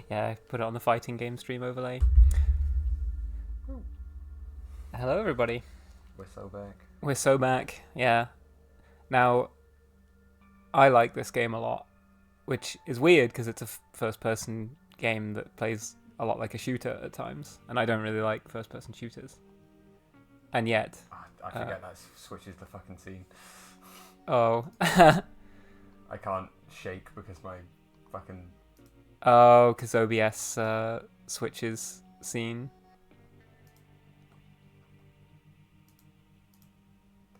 Yeah, put it on the fighting game stream overlay. Hello, everybody. We're so back. We're so back. Yeah. Now, I like this game a lot, which is weird because it's a first-person game that plays a lot like a shooter at times, and I don't really like first-person shooters. And yet, I forget that switches the fucking scene. oh, I can't shake because my fucking... oh, because OBS switches scene.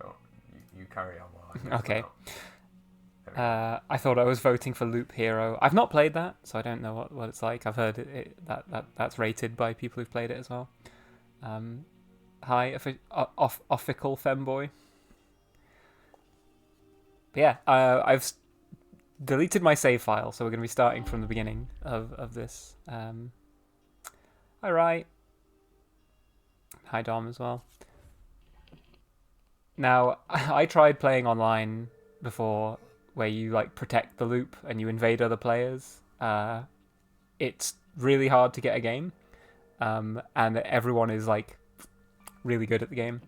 Oh, you carry on while I... Okay. I thought I was voting for Loop Hero. I've not played that, so I don't know what it's like. I've heard that's rated by people who've played it as well. Hi, official femboy. But yeah, I've deleted my save file, so we're going to be starting from the beginning of this. Hi, Rai. Hi, Dom, as well. Now, I tried playing online before, where you like protect the loop and you invade other players. It's really hard to get a game, and everyone is like really good at the game.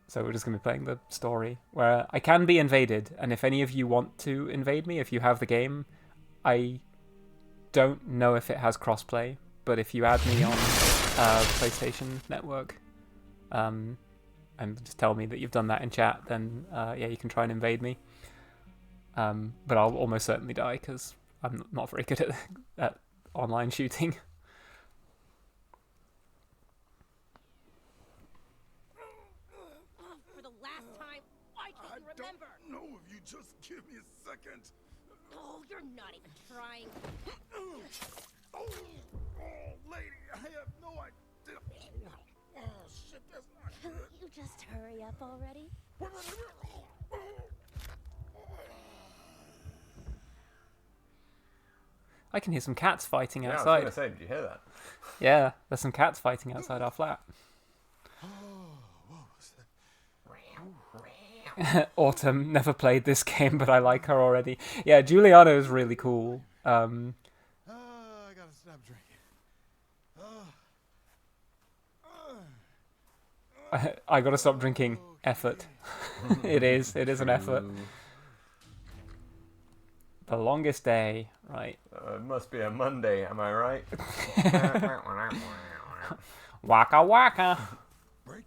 So we're just going to be playing the story, where I can be invaded, and if any of you want to invade me, if you have the game, I don't know if it has crossplay, but if you add me on PlayStation Network, and just tell me that you've done that in chat, then yeah, you can try and invade me. But I'll almost certainly die because I'm not very good at online shooting. For the last time, why can't you remember? I don't know if you just give me a second. Oh, you're not even trying. Oh, lady, I have no idea. Oh, shit, that's not good. You just hurry up already. I can hear some cats fighting Yeah, outside. I was going to say, did you hear that? Yeah, there's some cats fighting outside our flat. Oh, what was that? Autumn never played this game, but I like her already. Yeah, Giuliano is really cool. I gotta stop drinking. I gotta stop drinking. Effort. It is an effort. The longest day, right? It must be a Monday, am I right? Waka waka. Break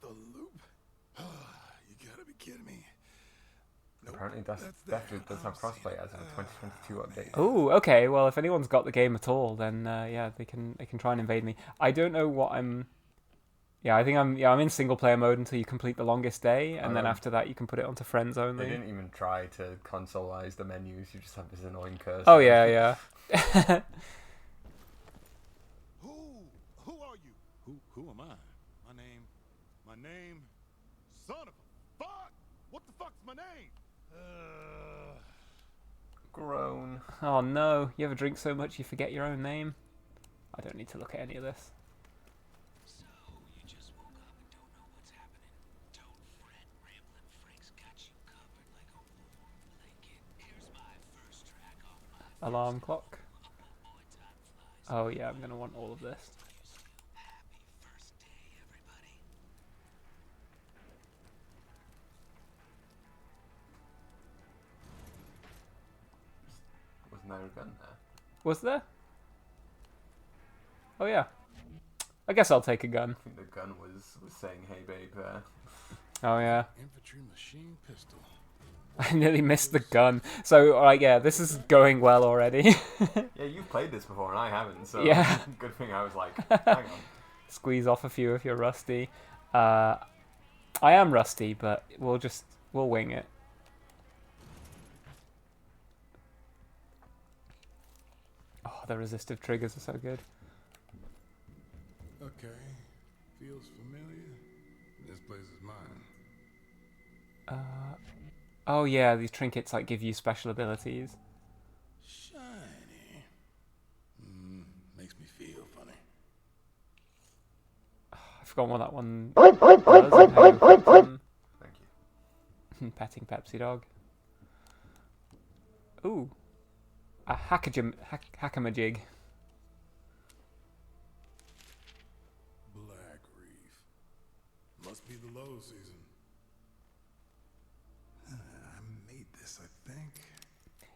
the loop? You gotta be kidding me. Nope. Apparently Deathloop does have crossplay as of a 2022 update. Oh, okay. Well, if anyone's got the game at all, then yeah, they can try and invade me. I don't know what I'm. Yeah, I think I'm in single player mode until you complete the longest day, and then after that you can put it onto friends only. They didn't even try to consoleize the menus. You just have this annoying cursor. Oh yeah, yeah. Who are you? Who am I? My name, son of a fuck! What the fuck's my name? Groan. Oh no, you ever drink so much you forget your own name? I don't need to look at any of this. So, you just woke up and don't know what's happening. Don't fret, Ramblin' Frank's got you covered like a warm blanket. Here's my first track off my Alarm clock. boy time flies. Oh yeah, I'm gonna want all of this. Happy first day, everybody. Was no gun there? Was there? Oh yeah. I guess I'll take a gun. I think the gun was saying, hey babe, there. Oh yeah. Infantry machine pistol. I nearly missed the gun. So, yeah, this is going well already. Yeah, you've played this before and I haven't, so Yeah. good thing I was like, hang on. Squeeze off a few if you're rusty. I am rusty, but we'll wing it. Oh, the resistive triggers are so good. Okay, feels familiar. This place is mine. Oh yeah, these trinkets like give you special abilities. Shiny. Makes me feel funny. I forgot what that one does. Hang on, Thank you. petting Pepsi dog. Ooh. A hackamajig. Black Reef. Must be the low season. I made this, I think.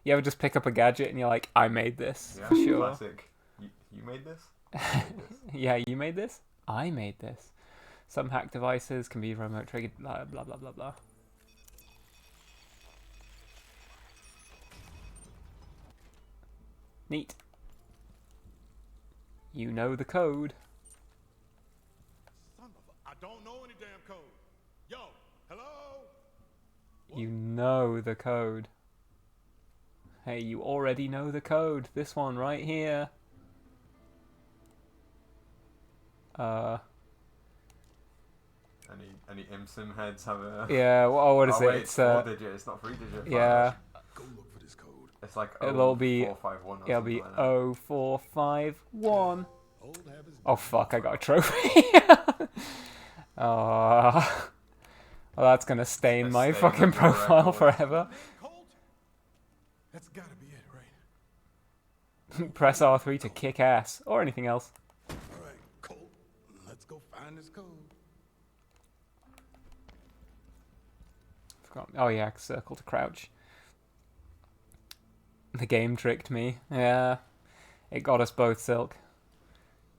You ever just pick up a gadget and you're like, I made this, Yeah, for sure. classic. You made this? I made this. Yeah, you made this? I made this. Some hack devices can be remote triggered, blah, blah, blah, blah, blah. Neat. You know the code. Son of a... I don't know any damn code. Yo, hello? You know the code. Hey, you already know the code. This one right here. Any IMSIM heads have a... Yeah, well, what is oh, it? wait, It's 4 digit, it's not 3 digit. yeah. Go look for this code. It's like It'll be 0451 or it'll be something like that. 0451. Old habits. Oh fuck, I got a trophy. Oh. Well, that's gonna stain It's my stained fucking on your profile record. forever. Colt? That's gotta be it, right? Press R3 to kick ass, or anything else. All right, Colt. Let's go find this code. Forgot. Oh yeah, circle to crouch. The game tricked me. Yeah, it got us both, Silk.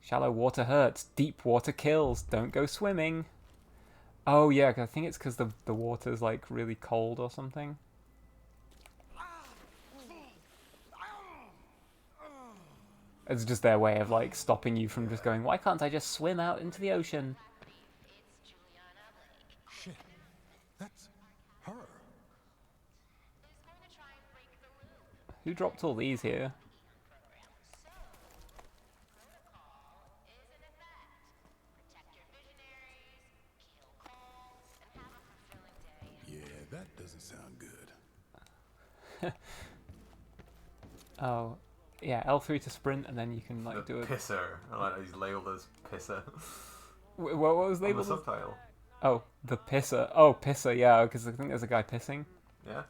Shallow water hurts. Deep water kills. Don't go swimming. Oh yeah, I think it's because the water's like really cold or something. It's just their way of like stopping you from just going, why can't I just swim out into the ocean? Shit. That's her. Who dropped all these here? Yeah, that doesn't sound good. Oh, yeah, L3 to sprint, and then you can like do The it. pisser. I like that he's labeled as pisser. What was On the labeled? subtitle. Oh, the pisser. Oh, pisser. Yeah, because I think there's a guy pissing. Yeah.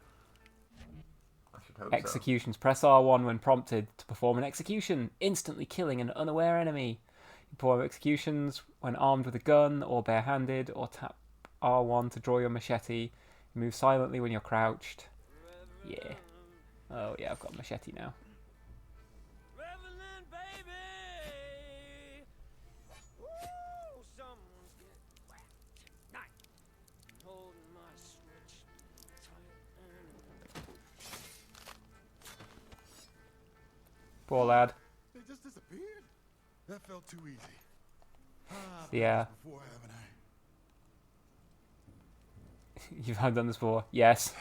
I should hope Executions. Press R1 when prompted to perform an execution, instantly killing an unaware enemy. You perform executions when armed with a gun or barehanded, or tap R1 to draw your machete. You move silently when you're crouched. Yeah. Oh yeah, I've got a machete now. Reveling, baby. Woo, someone's getting whacked tonight. Holding my switch tight and Poor lad. They just disappeared? That felt too easy. Ah, I've Yeah. done this before, haven't I? You've done this before. Yes.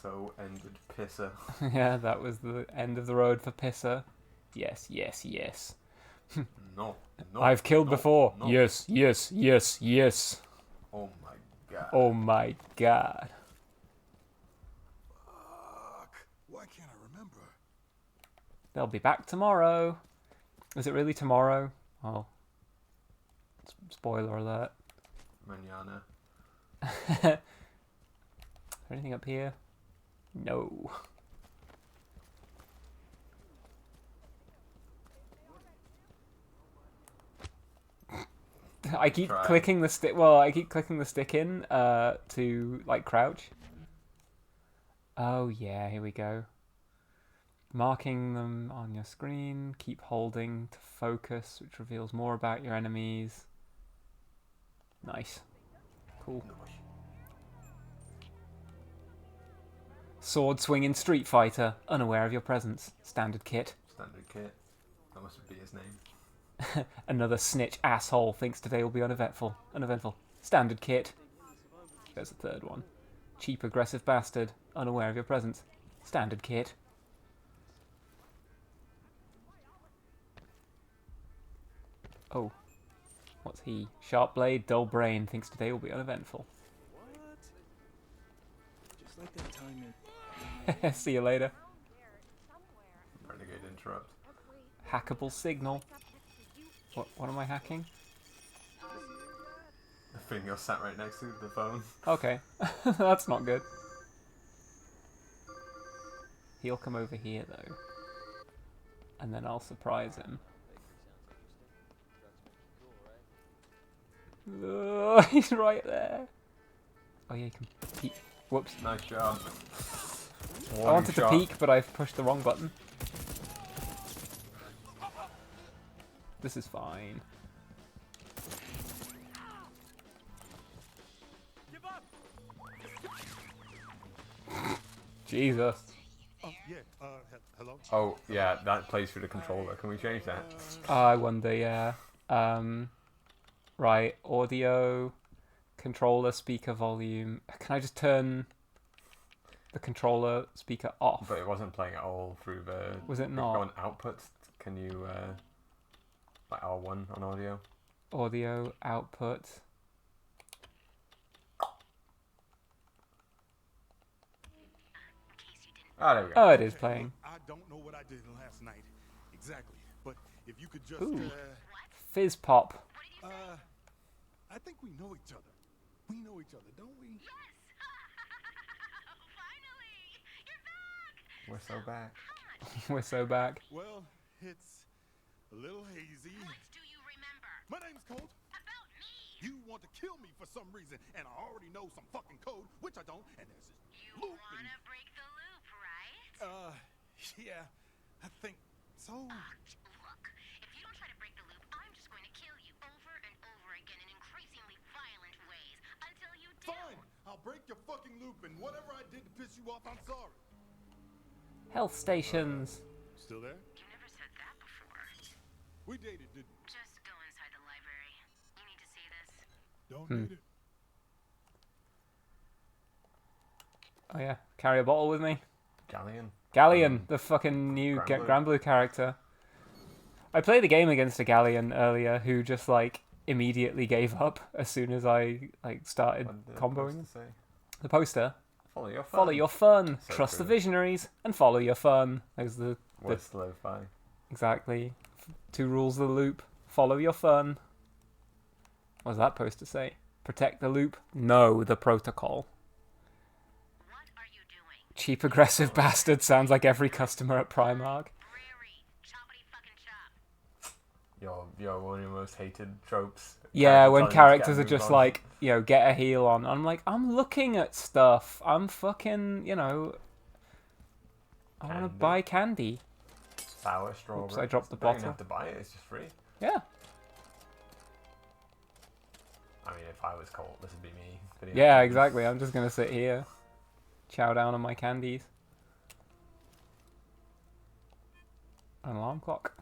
So ended pisser. Yeah, that was the end of the road for pisser. Yes, yes, yes. No. No. I've killed no, before. No. Yes, yes, yes, yes. Oh my god. Oh my god. Fuck. Why can't I remember? They'll be back tomorrow. Is it really tomorrow? Oh. Spoiler alert. Manana. Is there anything up here? No. I keep Try. clicking the stick. Well, I keep clicking the stick in to like crouch. Oh yeah, here we go. Marking them on your screen. Keep holding to focus, which reveals more about your enemies. Nice. Cool. Sword swinging Street Fighter, unaware of your presence. Standard kit. Standard kit. That must be his name. Another snitch asshole thinks today will be uneventful. Uneventful. Standard kit. There's a third one. Cheap aggressive bastard, unaware of your presence. Standard kit. Oh. What's he? Sharp blade, dull brain, thinks today will be uneventful. what? Just like that time in See you later. Renegade interrupt. Hackable signal. What am I hacking? The thing you're sat right next to, the phone. Okay. That's not good. He'll come over here, though. And then I'll surprise him. He's right there. Oh, yeah, you can peek. Whoops. Nice job. I wanted to peek, but I've pushed the wrong button. This is fine. Jesus. Oh, yeah. Hello? Oh, yeah, that plays through the controller. Can we change that? I wonder, yeah. Right, audio, controller, speaker volume. Can I just turn the controller speaker off? But it wasn't playing at all through the... Was it If you not? go on output, can you... like R1 on audio? Audio, output. Ah, there we go. Oh, it is playing. I don't know what I did last night. Exactly. But if you could just... Ooh. Fizz pop. I think we know each other. We know each other, don't we? Finally! You're back! We're so back. We're so back. Well, it's a little hazy. What do you remember? My name's Colt. About me! You want to kill me for some reason, and I already know some fucking code, which I don't, and there's this You loop wanna break the loop, right? yeah, I think so. Look, if you don't try to break the loop, I'm just going to kill you over and over again in increasingly violent ways until you do. Fine, I'll break your fucking loop, and whatever I did to piss you off, I'm sorry. Health stations. Still there? You never said that before. We dated, didn't we? Just go inside the library. You need to see this. Don't need it. Oh yeah, carry a bottle with me. Galleon. Galleon, the fucking new Granblue. Granblue character. I played a game against a Galleon earlier who just like immediately gave up as soon as I like started What did the comboing. poster say? The poster. Follow your fun. Follow your fun. So Trust the true. visionaries and follow your fun. Those are the Words lo-fi. exactly 2 rules of the loop. Follow your fun. What does that poster say? Protect the loop. Know the protocol. What are you doing? Cheap aggressive bastard sounds like every customer at Primark. Rary, choppity fucking chop. You're one of your most hated tropes. Yeah, Character when telling you to characters get are a just move on. like, get a heal on. I'm like, I'm looking at stuff. I'm fucking, I want to Candy. buy candy. Sour strawberry. I dropped the You don't even bottle. have to buy it, it's just free. Yeah. I mean, if I was Colt, this would be me. Video Yeah, games. exactly. I'm just going to sit here, chow down on my candies. An alarm clock.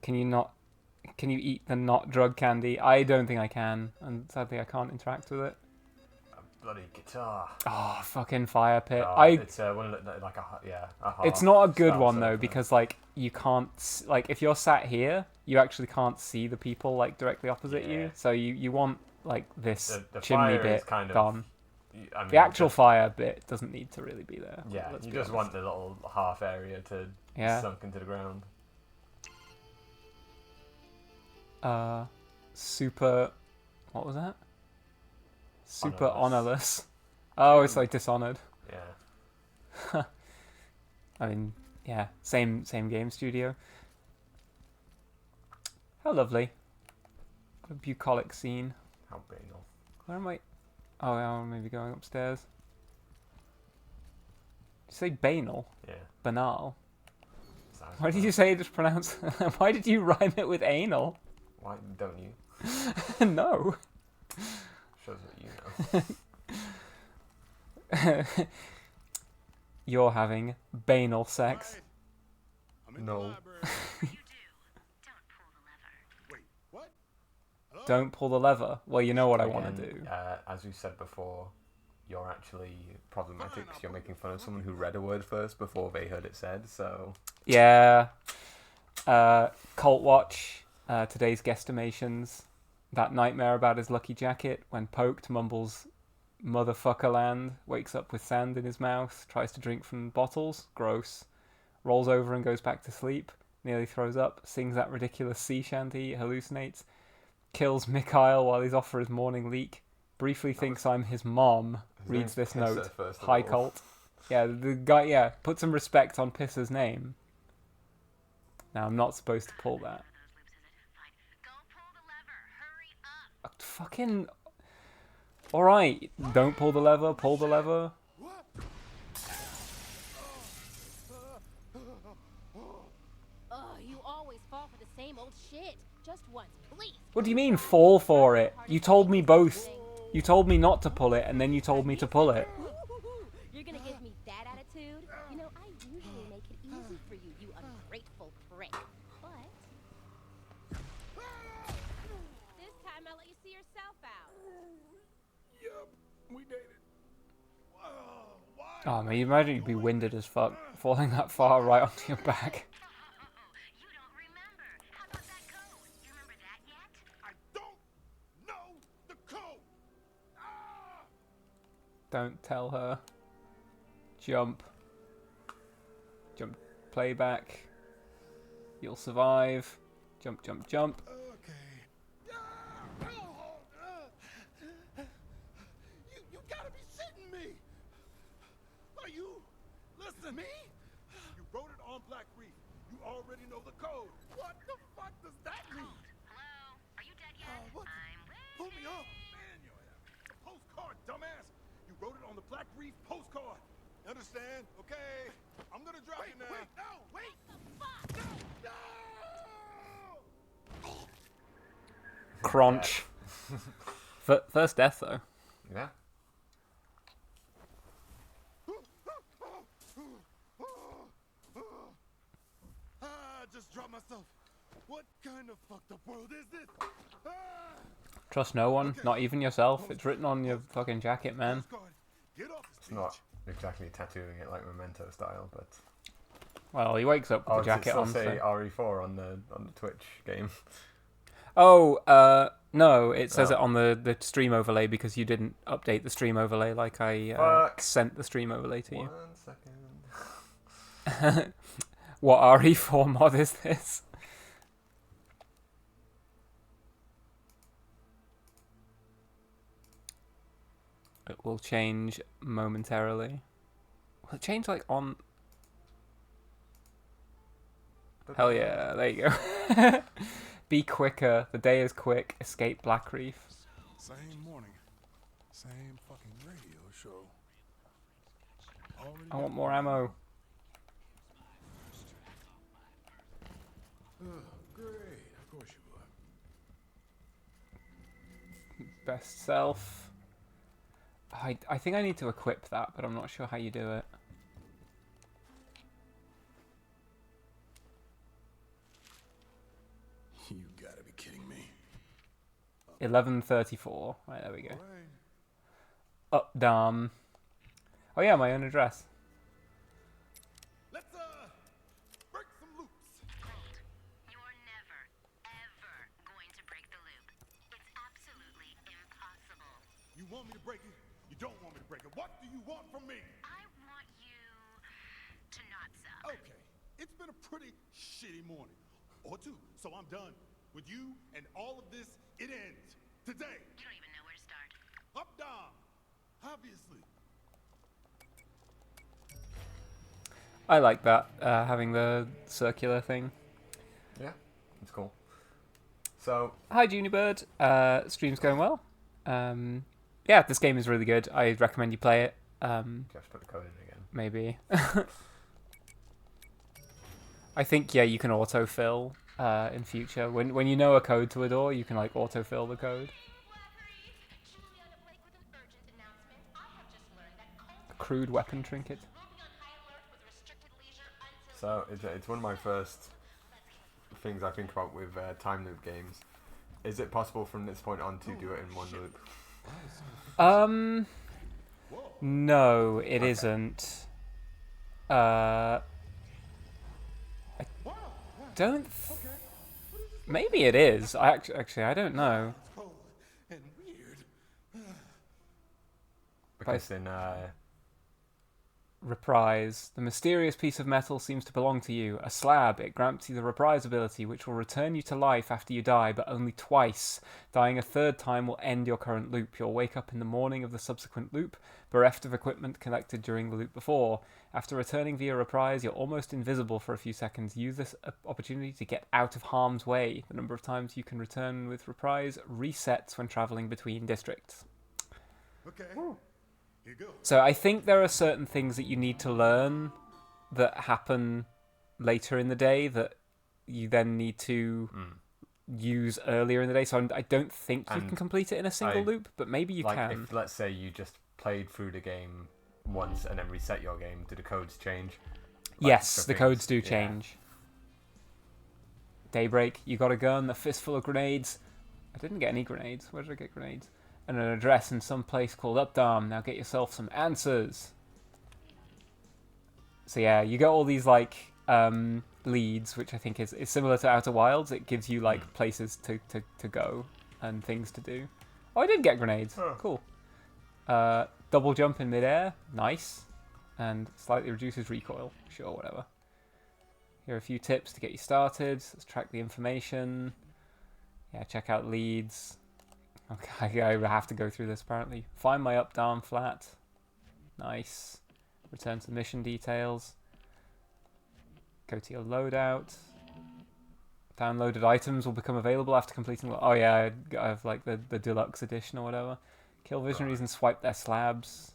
Can you eat the not drug candy? I don't think I can, and sadly I can't interact with it. A bloody guitar. Oh, fucking fire pit. Oh, it's one of the, like a half It's not a good style one though, surfer. because like you can't like if you're sat here, you actually can't see the people like directly opposite Yeah. you. So you want like this The chimney fire bit is kind of gone. I mean, The actual just- fire bit doesn't need to really be there. Yeah, let's you be just honest. want the little half area to Yeah. sunk into the ground. Super. What was that? Super Honourless. honorless. Oh, it's like Dishonored. Yeah. I mean, yeah, same game studio. How lovely. What a bucolic scene. How banal. Where am I? Oh, I'm maybe going upstairs. Did you say banal? Yeah. Banal. Sounds Why did bad. you say just pronounce? Why did you rhyme it with anal? Why don't you? No. Shows what you know. You're having banal sex. Right. I'm in No. the library. You do. Don't pull the lever. Wait, what? Hello? Don't pull the lever. Well, you know what I want to Again, do. As we said before, you're actually problematic because you're making fun of someone who read a word first before they heard it said, so... Yeah. Colt Watch. Today's guesstimations. That nightmare about his lucky jacket when poked mumbles motherfucker land, wakes up with sand in his mouth, tries to drink from bottles, gross, rolls over and goes back to sleep, nearly throws up, sings that ridiculous sea shanty, hallucinates, kills Mikhail while he's off for his morning leak. Briefly thinks I'm his mom. His Reads name's this Pisser, note. first of High all. cult. Yeah, the guy. Yeah, put some respect on Pisser's name. Now I'm not supposed to pull that. Those loops, is it? Fine. Go pull the lever. Hurry up. Fucking. All right, don't pull the lever. Pull the lever. Oh, you always fall for the same old shit. Just once, please. What do you mean fall for it? You told me both. You told me not to pull it, and then you told me to pull it. You're gonna give me that attitude? You know, I usually make it easy for you, you ungrateful prick. But this time I'll let you see yourself out. Yup, we dated. Why? Oh man, you imagine you'd be winded as fuck, falling that far right onto your back. You don't remember. How about that code? You remember that yet? I don't know the code. Ah! Don't tell her. Jump. Jump. Playback. You'll survive. Jump, jump, jump. Okay. You gotta be shitting me. Are you? Listen to me. You wrote it on Black Reef. You already know the code. What the fuck does that mean? Hello? Are you dead yet? What? I'm waiting. Pull me up. Man, the postcard, dumbass. You wrote it on the Black Reef postcard. Understand? Okay. I'm gonna drop you now. Wait, no, wait. No, no. Crunch. First death though. Yeah. I just dropped myself. What kind of fucked up world is this? Ah! Trust no one, not even yourself. It's written on your fucking jacket, man. Postcard. Get off this It's not exactly tattooing it like Memento style, but Well, he wakes up with the does it jacket still on. say So. RE4 on the Twitch game? Oh, no, it says Oh. it on the stream overlay because you didn't update the stream overlay like I Fuck. sent the stream overlay to you. 1 second. What RE4 mod is this? It will change momentarily. Will it change like on... Hell yeah, there you go. Be quicker, the day is quick, escape Black Reef. Same morning. Same fucking radio show. Already I want more ammo. Great. Of course you would. Best self. I think I need to equip that, but I'm not sure how you do it. You gotta be kidding me. 1134. Right, there we go. All right. Up, down. Oh yeah, my own address. Let's break some loops. Hold. You're never, ever going to break the loop. It's absolutely impossible. You want me to break it? You don't want me to break it. What do you want from me? I want you to not suck. Okay, it's been a pretty shitty morning. Or two, so I'm done. With you and all of this, it ends. Today. You don't even know where to start. Up, down. Obviously. I like that, having the circular thing. Yeah, it's cool. So, Hi, Junibird. Stream's going well. Yeah, this game is really good. I recommend you play it. just put the code in again. Maybe. I think, yeah, you can autofill in future. When you know a code to a door, you can, like, autofill the code. Juliana Blake with an urgent announcement. I have just learned that Colt Crude weapon trinket. will be on high alert with restricted leisure until... So, it's one of my first things I think about with time loop games. Is it possible from this point on to do it in one loop? No, it isn't. I don't... Maybe it is. Actually, I don't know. Cold and weird. Because in Reprise. The mysterious piece of metal seems to belong to you. A slab. It grants you the reprise ability, which will return you to life after you die, but only twice. Dying a third time will end your current loop. You'll wake up in the morning of the subsequent loop, bereft of equipment collected during the loop before. After returning via reprise, you're almost invisible for a few seconds. Use this opportunity to get out of harm's way. The number of times you can return with reprise resets when traveling between districts. Okay. Here you go. So I think there are certain things that you need to learn that happen later in the day that you then need to use earlier in the day. So I don't think you And can complete it in a single loop, but maybe you Like, can. if, let's say, you just played through the game once and then reset your game, do the codes change? Like, Yes, for the things? codes do Yeah. change. Daybreak, you got a gun, a fistful of grenades. I didn't get any grenades. Where did I get grenades? And an address in some place called Updam. Now get yourself some answers. So yeah, you get all these like leads, which I think is similar to Outer Wilds. It gives you like places to go and things to do. Oh, I did get grenades. Oh. Cool. Double jump in midair. Nice. And slightly reduces recoil. Sure, whatever. Here are a few tips to get you started. Let's track the information. Yeah, check out leads. Okay, I have to go through this apparently. Find my up down flat. Nice. Return to mission details. Go to your loadout. Downloaded items will become available after completing. Oh yeah, I have like the deluxe edition or whatever. Kill visionaries and swipe their slabs.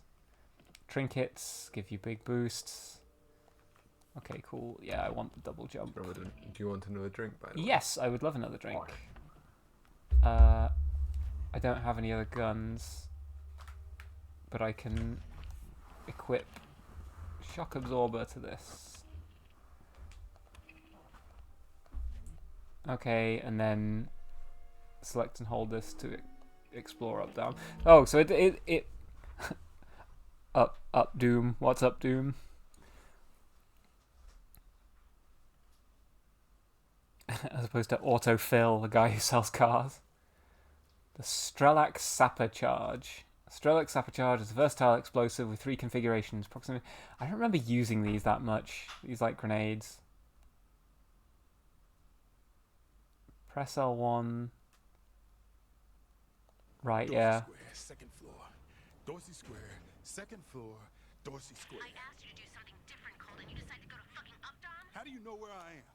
Trinkets give you big boosts. Okay, cool. Yeah, I want the double jump. Do you want another drink, by the way? Yes, I would love another drink. I don't have any other guns, but I can equip shock absorber to this. Okay, and then select and hold this to explore up down. Oh, so it up Doom. What's up, Doom? As opposed to autofill, the guy who sells cars. The Strelac Sapper Charge. Strelac Sapper Charge is a versatile explosive with 3 configurations. Approximately, I don't remember using these that much. These like grenades. Press L1. Right, yeah. Square, second floor. Dorsey Square, second floor. Dorsey Square. I asked you to do something different, Cole, and you decided to go to fucking Upton? How do you know where I am?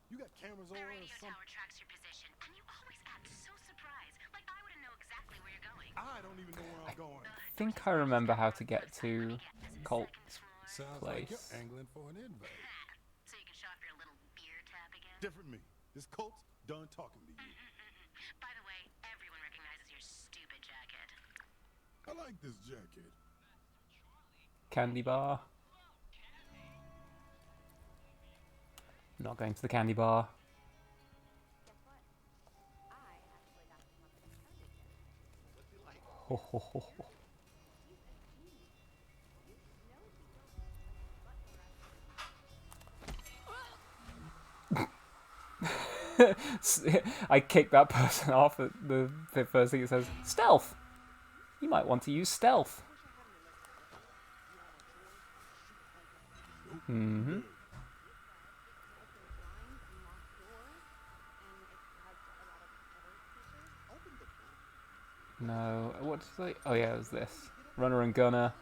You got cameras The over or radio something? tower tracks your position, and you always act so surprised, like I wouldn't know exactly where you're going. I don't even know where I'm going. I think I remember how to get to Colt's Sounds like place. you're angling for an invite. So you can show off your little beer tab again? Different me. This Colt's done talking to you. By the way, everyone recognizes your stupid jacket. I like this jacket. Candy bar. Not going to the candy bar. Ho, ho, ho, ho. I kicked that person off at the first thing it says, stealth. You might want to use stealth. Mm-hmm. No, what did I... Oh yeah, it was this. Runner and gunner.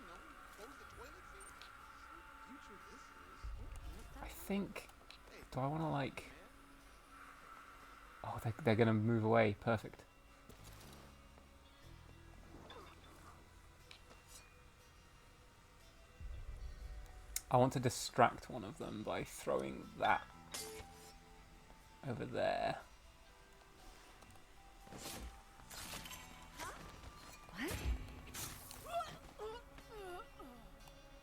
I think... Do I want to like... Oh, they're going to move away. Perfect. I want to distract one of them by throwing that over there.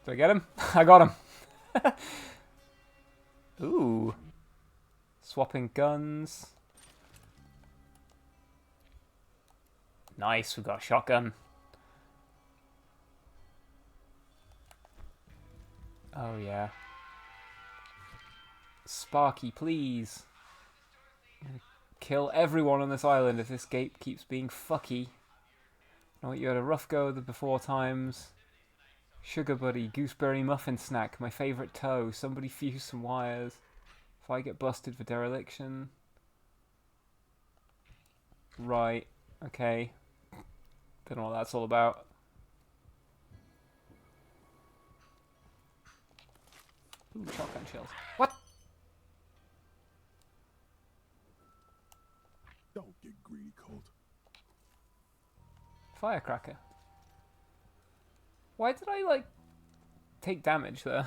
Did I get him? I got him. Ooh. Swapping guns. Nice, we got a shotgun. Oh yeah. Sparky, please. Kill everyone on this island if this gate keeps being fucky. Know what, you had a rough go the before times. Sugar Buddy, Gooseberry Muffin Snack, my favourite toe. Somebody fuse some wires. If I get busted for dereliction. Right, okay. Don't know what that's all about. Ooh, shotgun shells. What? Don't get greedy, Colt. Firecracker. Why did I, like, take damage there?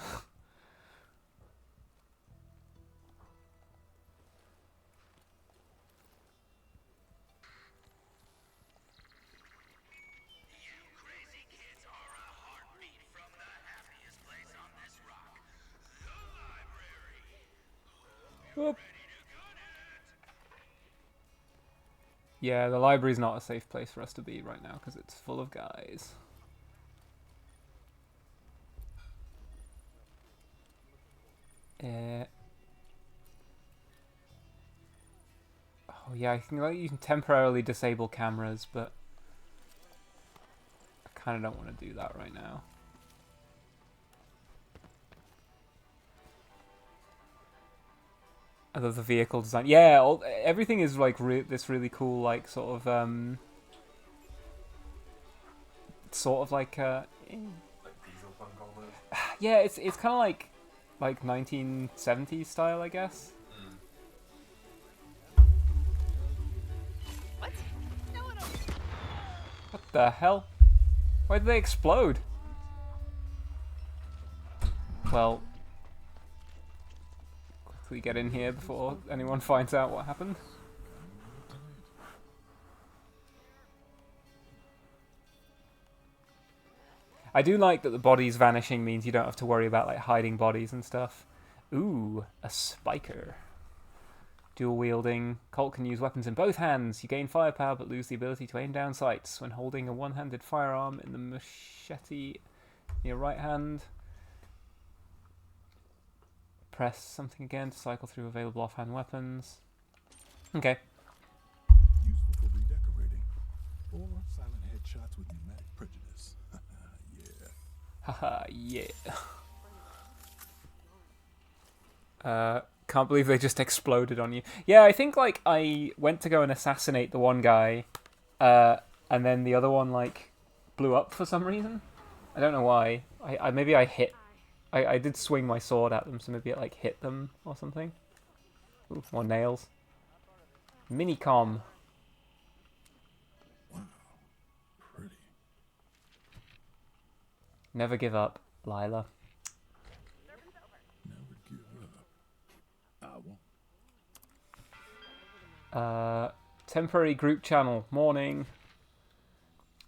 Whoop. Yeah, the library's not a safe place for us to be right now because it's full of guys. Oh yeah, I think like you can temporarily disable cameras, but I kind of don't want to do that right now. I love the vehicle design. Yeah, everything is like this really cool, like sort of like Like diesel punk almost. yeah, it's kind of like 1970s style, I guess. What? No, I don't. What the hell? Why did they explode? Well, quickly get in here before anyone finds out what happened. I do like that the bodies vanishing means you don't have to worry about like hiding bodies and stuff. Ooh, a spiker. Dual wielding. Colt can use weapons in both hands. You gain firepower but lose the ability to aim down sights when holding a one-handed firearm in the machete in your right hand. Press something again to cycle through available offhand weapons. Okay. Useful for redecorating. Or silent headshots with pneumatic prejudice. Yeah. Haha, yeah. Can't believe they just exploded on you. Yeah, I think like I went to go and assassinate the one guy, and then the other one like blew up for some reason. I don't know why. Maybe I hit. I did swing my sword at them, so maybe it like hit them or something. Ooh, more nails. Minicom. Wow. Pretty. Never give up, Lila. Never give up. I won't. Temporary group channel. Morning.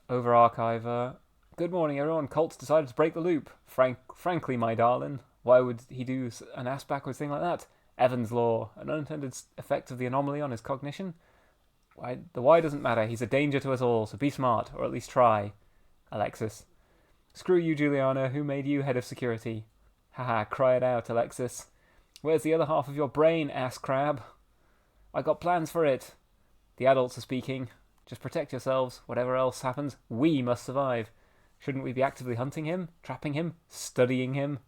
Over archiver. Good morning, everyone. Colt's decided to break the loop. Frankly, my darling, why would he do an ass-backwards thing like that? Evans' law. An unintended effect of the anomaly on his cognition? The why doesn't matter. He's a danger to us all, so be smart, or at least try. Alexis. Screw you, Juliana. Who made you head of security? Haha, cry it out, Alexis. Where's the other half of your brain, ass crab? I got plans for it. The adults are speaking. Just protect yourselves. Whatever else happens, we must survive. Shouldn't we be actively hunting him, trapping him, studying him?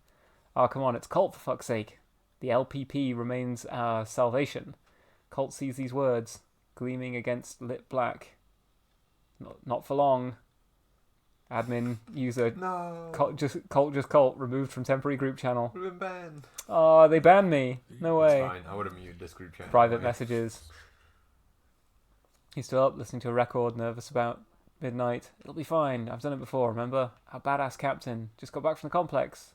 Oh, come on, it's Colt, for fuck's sake. The LPP remains our salvation. Colt sees these words, gleaming against lit black. Not for long. Admin user. No. Colt, removed from temporary group channel. We've been banned. Oh, they banned me. No way. It's fine. I would have muted this group chat. Private anyway. messages. He's still up, listening to a record, nervous about midnight. It'll be fine. I've done it before, remember? Our badass captain. Just got back from the complex.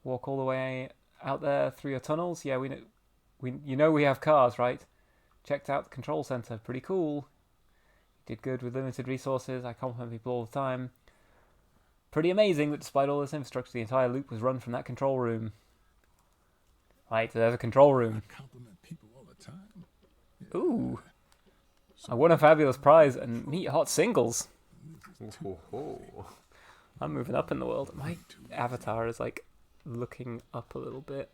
Walk all the way out there through your tunnels. Yeah, we have cars, right? Checked out the control center. Pretty cool. Did good with limited resources. I compliment people all the time. Pretty amazing that despite all this infrastructure, the entire loop was run from that control room. Right, there's a control room. I compliment people all the time. Ooh. I won a fabulous prize and neat hot singles. Oh. I'm moving up in the world. My avatar is like looking up a little bit.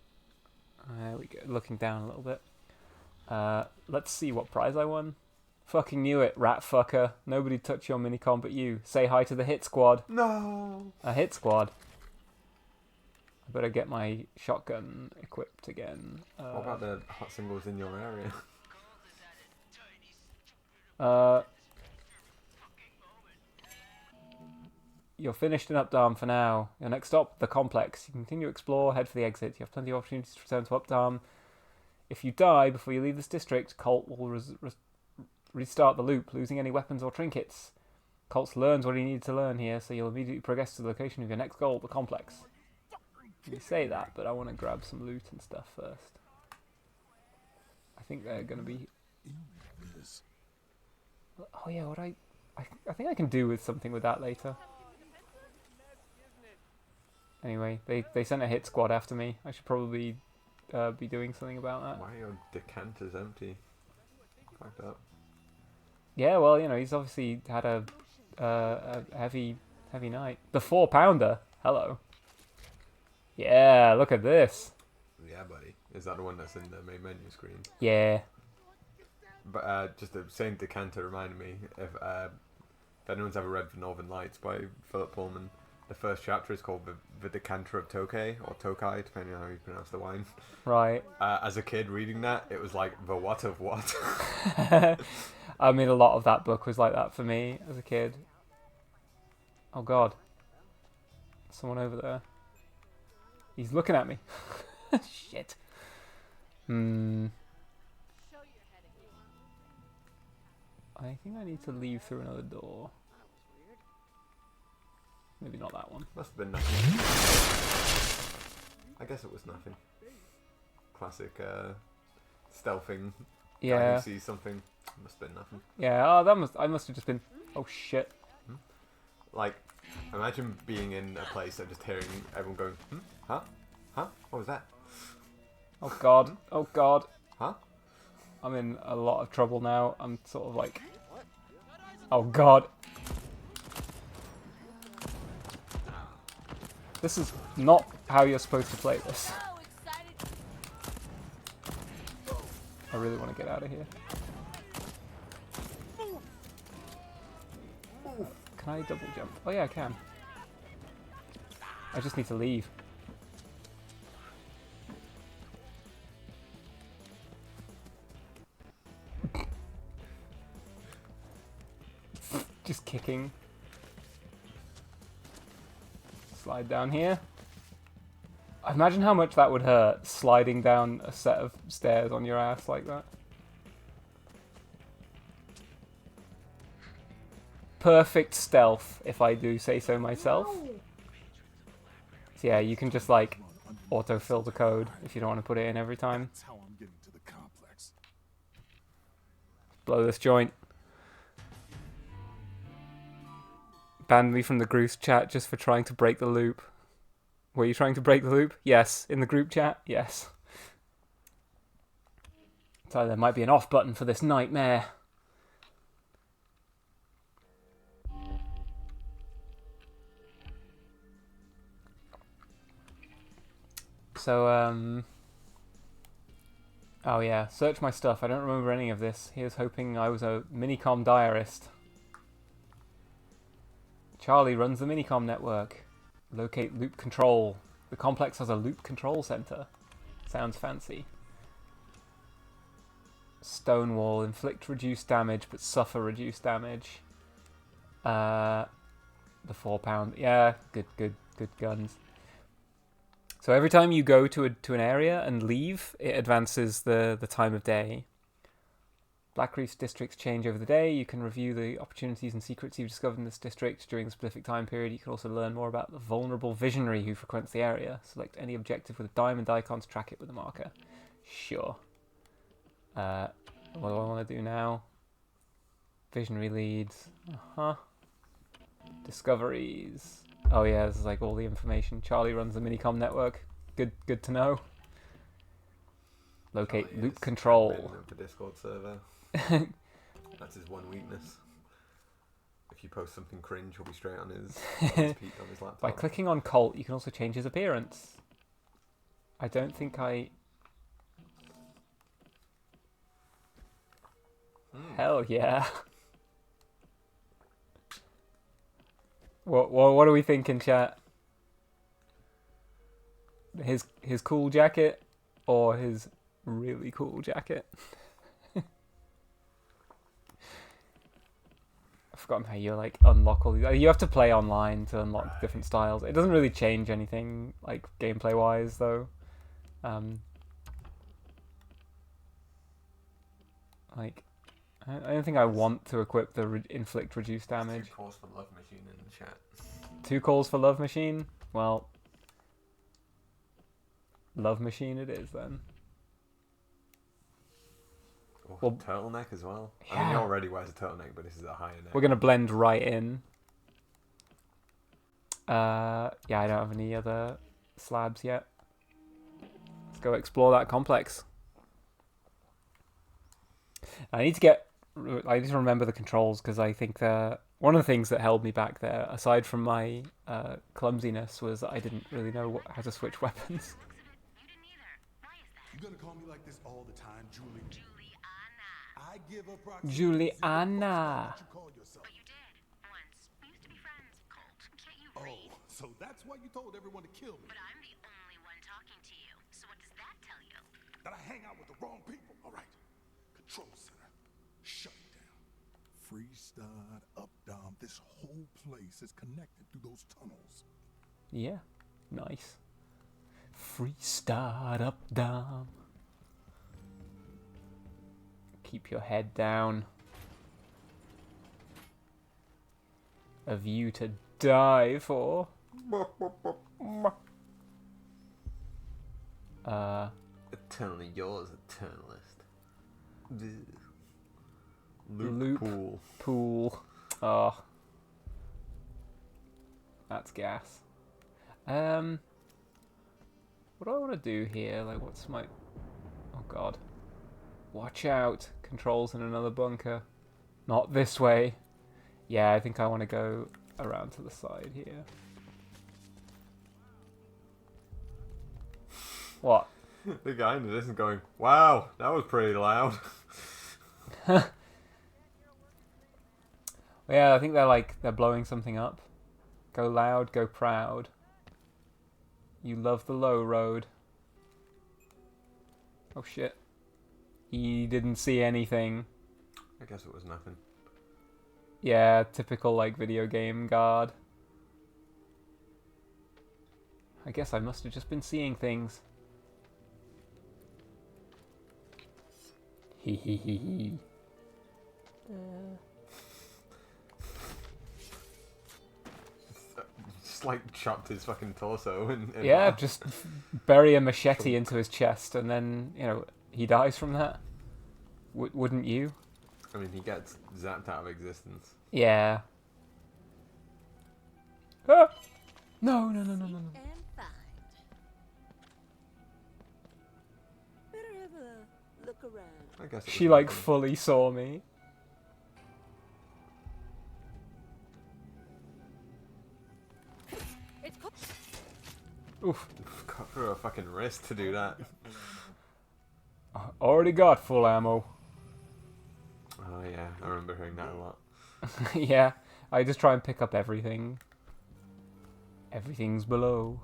There we go. Looking down a little bit. Let's see what prize I won. Fucking knew it, rat fucker. Nobody touch your minicom but you. Say hi to the hit squad. No. A hit squad. I better get my shotgun equipped again. What about the hot singles in your area? You're finished in Updarm for now. Your next stop, the complex. You continue to explore, head for the exit. You have plenty of opportunities to return to Updarm. If you die before you leave this district, Colt will restart the loop, losing any weapons or trinkets. Colt learns what he needed to learn here, so you'll immediately progress to the location of your next goal, the complex. You say that, but I want to grab some loot and stuff first. I think they're going to be... Oh yeah, what I think I can do with something with that later. Anyway, they sent a hit squad after me. I should probably be doing something about that. Why are your decanters empty? Fucked up. Yeah, well, you know, he's obviously had a heavy night. The 4-pounder. Hello. Yeah, look at this. Yeah, buddy. Is that the one that's in the main menu screen? Yeah. But just the same decanter reminded me if anyone's ever read The Northern Lights by Philip Pullman, the first chapter is called the Decanter of Tokay, or Tokai, depending on how you pronounce the wine. Right. As a kid reading that, it was like, the what of what? I mean, a lot of that book was like that for me as a kid. Oh god. Someone over there. He's looking at me. Shit. I think I need to leave through another door. Maybe not that one. Must have been nothing. I guess it was nothing. Classic stealthing. Yeah. Guy who sees something. Must have been nothing. Yeah, oh, I must have just been... Oh shit. Like, imagine being in a place and just hearing everyone going, huh? Huh? What was that? Oh god. Oh god. Huh? I'm in a lot of trouble now. I'm sort of like... Oh god. This is not how you're supposed to play this. I really want to get out of here. Can I double jump? Oh yeah, I can. I just need to leave. Just kicking. Slide down here. Imagine how much that would hurt, sliding down a set of stairs on your ass like that. Perfect stealth, if I do say so myself. So yeah, you can just like autofill the code if you don't want to put it in every time. That's how I'm getting to the complex. Blow this joint. Banned me from the Groose chat just for trying to break the loop. Were you trying to break the loop? Yes. In the group chat? Yes. So there might be an off button for this nightmare. So, oh yeah, search my stuff. I don't remember any of this. Here's hoping I was a Minicom diarist. Charlie runs the Minicom network. Locate loop control. The complex has a loop control center. Sounds fancy. Stonewall. Inflict reduced damage, but suffer reduced damage. The 4-pound. Yeah, good guns. So every time you go to an area and leave, it advances the time of day. Black Reef's districts change over the day. You can review the opportunities and secrets you've discovered in this district during a specific time period. You can also learn more about the vulnerable visionary who frequents the area. Select any objective with a diamond icon to track it with a marker. Sure. What do I want to do now? Visionary leads. Discoveries. Oh yeah, this is like all the information. Charlie runs the Minicom network. Good to know. Locate Charlie loop is control. admin of the Discord server. That's his one weakness. If you post something cringe, he'll be straight on his laptop. By clicking on Colt, you can also change his appearance. I don't think I... Hell yeah. What are we thinking, chat? his cool jacket or his really cool jacket. I've forgotten how you like unlock all these. You have to play online to unlock different styles. It doesn't really change anything like gameplay wise though. Like I don't think I want to equip the inflict reduced damage. 2 calls for love machine in the chat. 2 calls for love machine. Well, love machine it is then. Oh, Well, turtleneck as well. I mean, he yeah. already wears a turtleneck, but this is a higher neck. We're gonna blend right in. Yeah, I don't have any other slabs yet. Let's go explore that complex. I need to remember the controls because I think one of the things that held me back there, aside from my clumsiness, was that I didn't really know how to switch weapons. You didn't either. Why is that? You gonna call me like this all the time, Julie? Juliana. I give a proxy. Juliana. What you call yourself? But you did. Once. We used to be friends. Colt, can't you Oh, read? so that's why you told everyone to kill me? But I'm the only one talking to you. So what does that tell you? That I hang out with the wrong people. All right. Control center. Shut it down. Freestyle, up, down. This whole place is connected through those tunnels. Yeah, nice. Free start up down. Keep your head down. A view to die for. Eternally yours, eternalist. Loop. Pool. Oh. That's gas. What do I want to do here? Like, what's my... Oh, God. Watch out. Controls in another bunker. Not this way. Yeah, I think I want to go around to the side here. What? The guy in the distance going, wow, that was pretty loud. Yeah, I think they're blowing something up. Go loud, go proud. You love the low road. Oh shit. He didn't see anything. I guess it was nothing. Yeah, typical like video game guard. I guess I must have just been seeing things. Hee hee hee hee. Just like chopped his fucking torso and Yeah, half. just bury a machete into his chest and then, you know, he dies from that. Wouldn't you? I mean, he gets zapped out of existence. Yeah. Ah! No. And find. Better have a look around. I guess it She was like nothing. fully saw me. It's cool. Oof. Cut through a fucking wrist to do that. Already got full ammo. Oh yeah, I remember hearing that a lot. Yeah, I just try and pick up everything. Everything's below.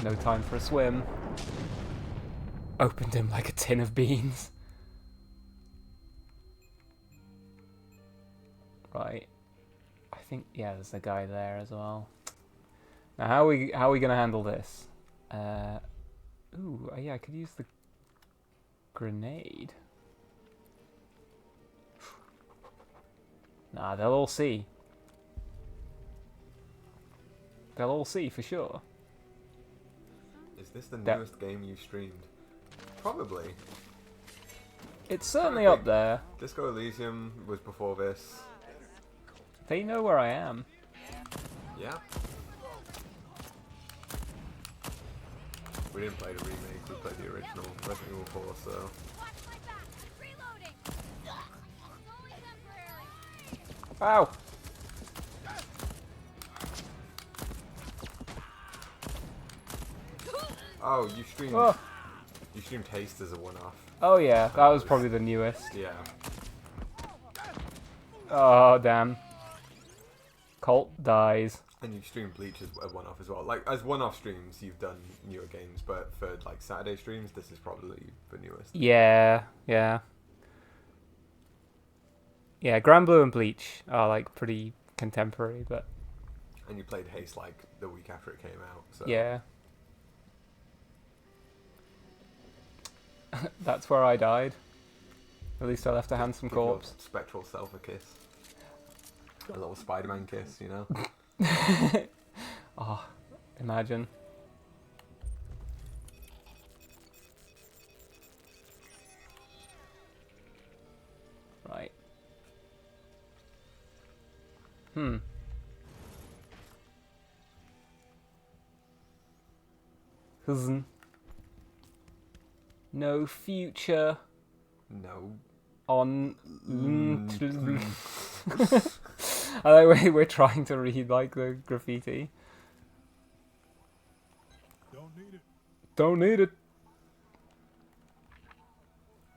No time for a swim. Opened him like a tin of beans. Right. I think, yeah, there's a guy there as well. Now, how are we gonna handle this? Ooh, yeah, I could use the grenade. Nah, they'll all see. They'll all see for sure. Is this the That- newest game you've streamed? Probably. It's certainly up there. Disco Elysium was before this. They know where I am. Yeah. We didn't play the remake, we played the original Resident Evil 4, so... Watch my back. Reloading. It's only temporary. Ow! Oh, you streamed... Oh. You streamed Haste as a one-off. Oh yeah, that was probably the newest. Yeah. Oh damn. Colt dies. And you've streamed Bleach as a one-off as well. Like, as one-off streams, you've done newer games, but for, like, Saturday streams, this is probably the newest. Yeah, yeah. Yeah, Grand Blue and Bleach are, like, pretty contemporary, but... And you played Haste, like, the week after it came out, so... Yeah. That's where I died. At least I left a handsome Give your corpse. spectral self a kiss. A little Spider-Man kiss, you know? Oh, imagine. Right. Cousin. No future No. on... I like we're trying to read, like, the graffiti. Don't need it. Don't need it.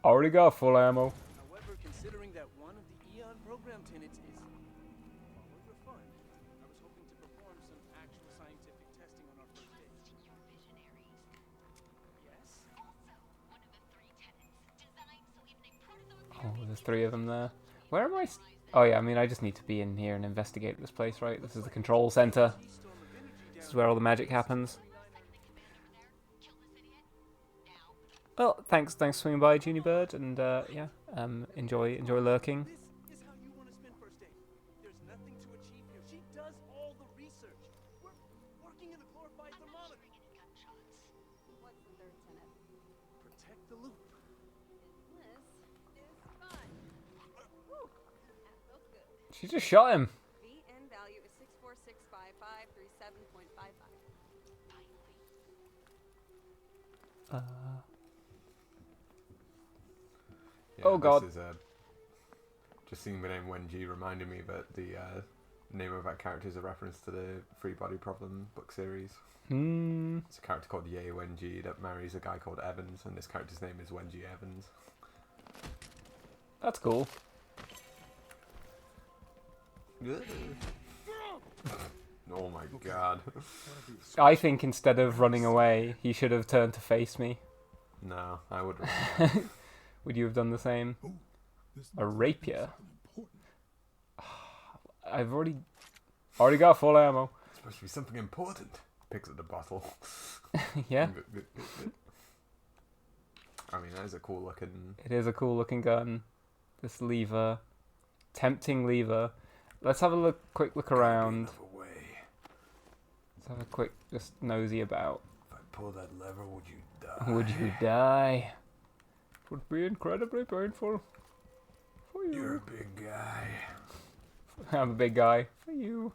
Already got full ammo. However, considering that one of the Eon program tenets is fun, I was hoping to perform some actual scientific testing on our first date. Your visionaries. Yes? Also, one of the 3 tenets. Designed so even a protozoan Oh, there's 3 of them there. Where am I? Oh yeah, I mean, I just need to be in here and investigate this place, right? This is the control center. This is where all the magic happens. Well, thanks for swinging by, Junibird, and yeah, enjoy lurking. This is how you want to spend first date. There's nothing to achieve here. She does all the research. We're working in a glorified thermometer. What's the third tenet? Protect the loop. This is fun. Woo! That felt good. She just shot him. VN value is 6465537.55. Yeah, Oh, God. This is, just seeing the name Wenji reminded me that the name of that character is a reference to the Free Body Problem book series. It's a character called Ye Wenji that marries a guy called Evans, and this character's name is Wenji Evans. That's cool. Oh my god. I think instead of running away, he should have turned to face me. No, I would. Would you have done the same? A rapier. I've already got full ammo. It's supposed to be something important. Picks up the bottle. Yeah, I mean, that is a cool looking. it is a cool looking gun. This lever, tempting lever. Let's have a quick look around. Another way. Let's have a quick just nosy about. If I pull that lever, would you die? Would you die? It would be incredibly painful for you. You're a big guy. I'm a big guy. For you.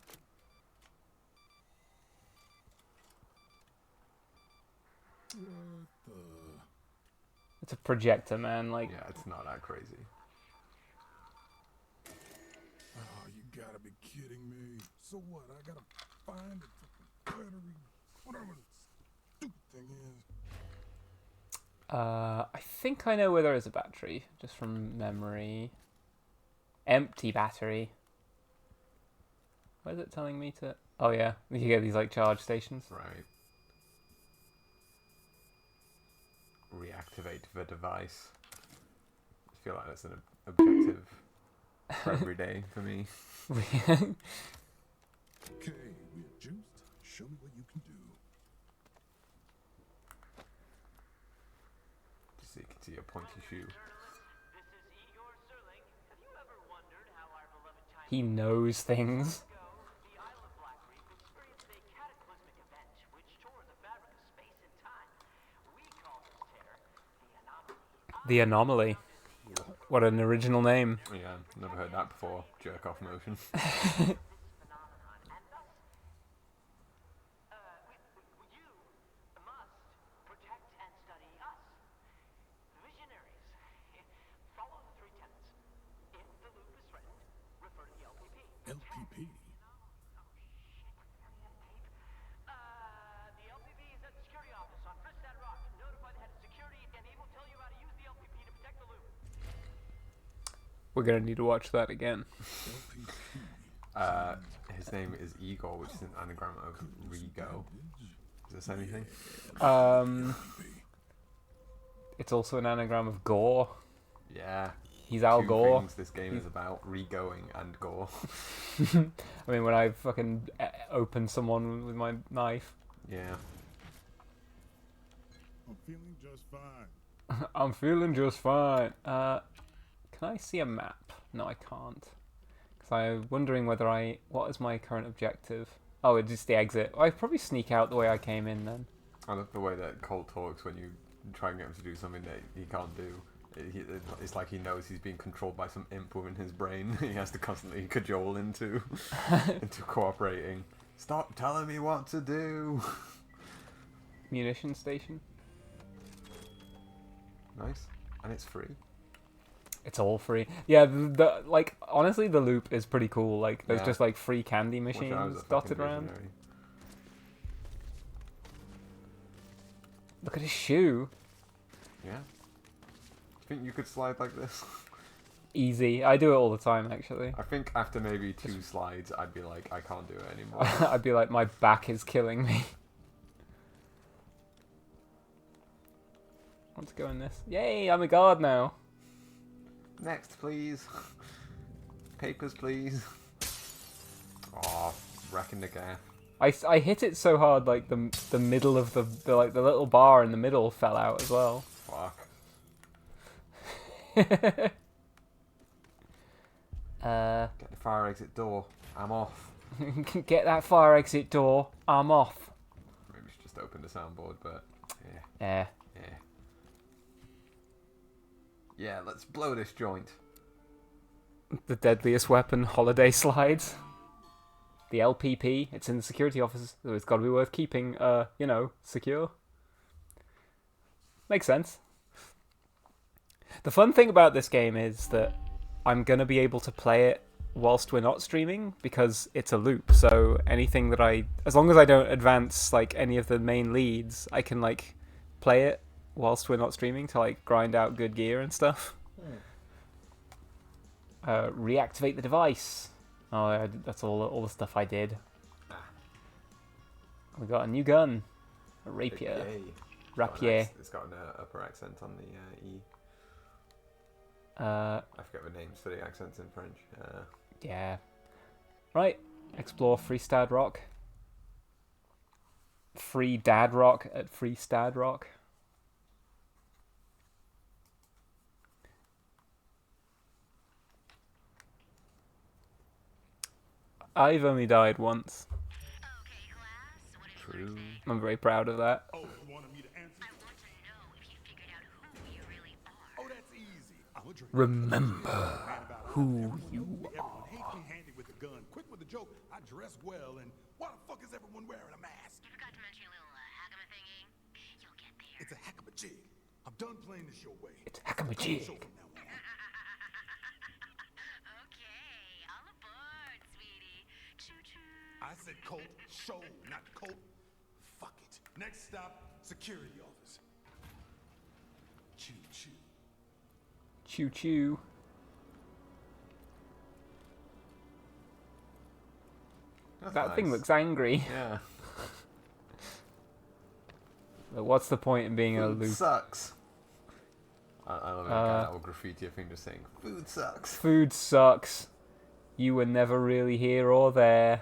It's a projector, man. Like, Yeah, it's not that crazy. Oh, you gotta be kidding me. So what? I gotta find the fucking battery, whatever the stupid thing is. I think I know where there is a battery, just from memory. Empty battery. Where is it telling me to? Oh yeah, you get these like charge stations. Right. Reactivate the device. I feel like that's an objective for every day for me. Okay, we're juiced. Show me what you can do. Just so you can see a pointy shoe. He knows things. The Anomaly. What an original name. Yeah, never heard that before. Jerk off motion. LPP. We're gonna need to watch that again. LPP. his name is Igor, which is an anagram of Rigo. Does this anything? It's also an anagram of Gore. Yeah. He's Al Two Gore. things this game is about: re-going and gore. I mean, when I fucking open someone with my knife. Yeah. I'm feeling just fine. I'm feeling just fine. Can I see a map? No, I can't. Because I'm wondering whether what is my current objective? Oh, it's just the exit. I'd probably sneak out the way I came in then. I love the way that Colt talks when you try and get him to do something that he can't do. It's like he knows he's being controlled by some imp within his brain. He has to constantly cajole into cooperating. Stop telling me what to do. Munition station. Nice, and it's free. It's all free. Yeah, the like honestly, the loop is pretty cool. Like there's just like free candy Wish I was machines a dotted fucking around. visionary. Look at his shoe. Yeah. Think you could slide like this? Easy. I do it all the time, actually. I think after maybe 2 slides, I'd be like, I can't do it anymore. I'd be like, my back is killing me. I want to go in this. Yay, I'm a guard now. Next, please. Papers, please. Aw, wrecking the gaff. I hit it so hard, like the middle of the little bar in the middle fell out as well. Fuck. uh, Get the fire exit door. I'm off. Get that fire exit door. I'm off. Maybe we should just open the soundboard, but yeah. Yeah. Yeah. Yeah, let's blow this joint. The deadliest weapon, holiday slides. The LPP, it's in the security office, so it's got to be worth keeping, secure. Makes sense. The fun thing about this game is that I'm going to be able to play it whilst we're not streaming, because it's a loop, so anything that as long as I don't advance, like, any of the main leads, I can, like, play it whilst we're not streaming to, like, grind out good gear and stuff. Reactivate the device. Oh, that's all the stuff I did. We got a new gun. A rapier. Rapier. It's got an upper accent on the E. I forget the names for the accents in French. Yeah. Right. Explore Freestad Rock. Free Dad Rock at Freestad Rock. I've only died once. Okay, class, what did you True. say? I'm very proud of that. Oh, you wanted me to answer? I want to know if you figured out who you really are. Oh, that's easy. I'm a drink. Remember who you Everyone hates me handy with the gun, quick with the joke. I dress well, and why the fuck is everyone wearing a mask? You forgot to mention your little hackama thingy. You'll get there. It's a heck of a jig. I'm done playing this your way. It's Hakamajig. Show from now on. Okay, all aboard, sweetie. Choo-choo. I said Colt, show, not Colt. Fuck it. Next stop, security office. Choo-choo. Choo choo. That's That thing nice. looks angry. Yeah. But what's the point in being in a Food loop? sucks. I love it. That will graffiti a thing just saying, food sucks. Food sucks. You were never really here or there.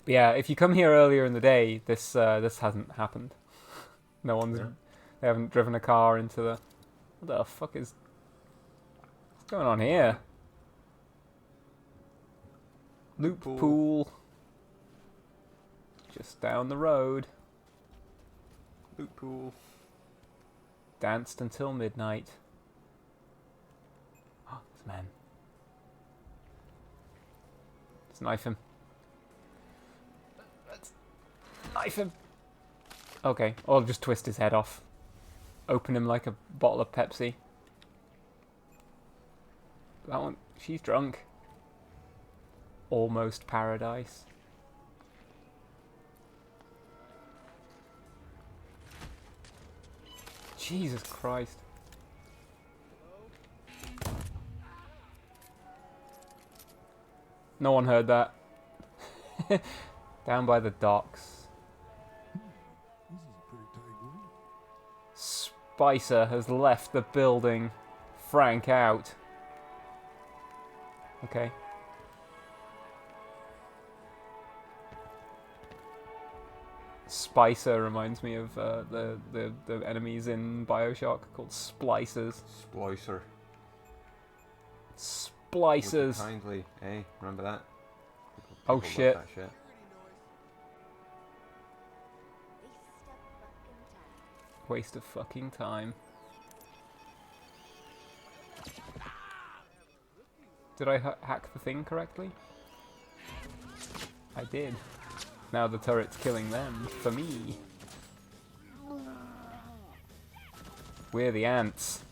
But yeah, if you come here earlier in the day, this hasn't happened. No one's. Yeah. They haven't driven a car into the. What the fuck is? What's going on here? Loop pool. Just down the road. Loot pool. Danced until midnight. Oh, this man. Let's knife him. Let's knife him. Okay, I'll just twist his head off. Open him like a bottle of Pepsi. That one, she's drunk. Almost paradise. Jesus Christ. No one heard that. Down by the docks. This is a pretty tight group. Spicer has left the building. Frank out. Okay. Spicer reminds me of the enemies in Bioshock called Splicers. Splicer. Splicers. Kindly, hey, remember that? Oh, love shit. that shit. Waste of fucking time. Did I hack the thing correctly? I did. Now the turret's killing them for me. We're the ants.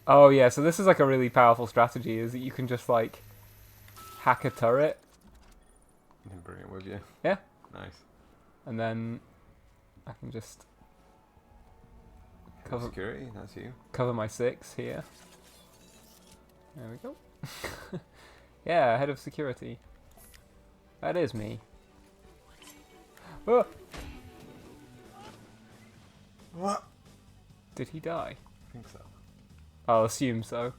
Oh yeah, so this is like a really powerful strategy, is that you can just like hack a turret. And bring it with you. Yeah. Nice. And then I can just cover Security, that's you. cover my 6 here. There we go. Yeah, head of security. That is me. Oh! What? Did he die? I think so. I'll assume so.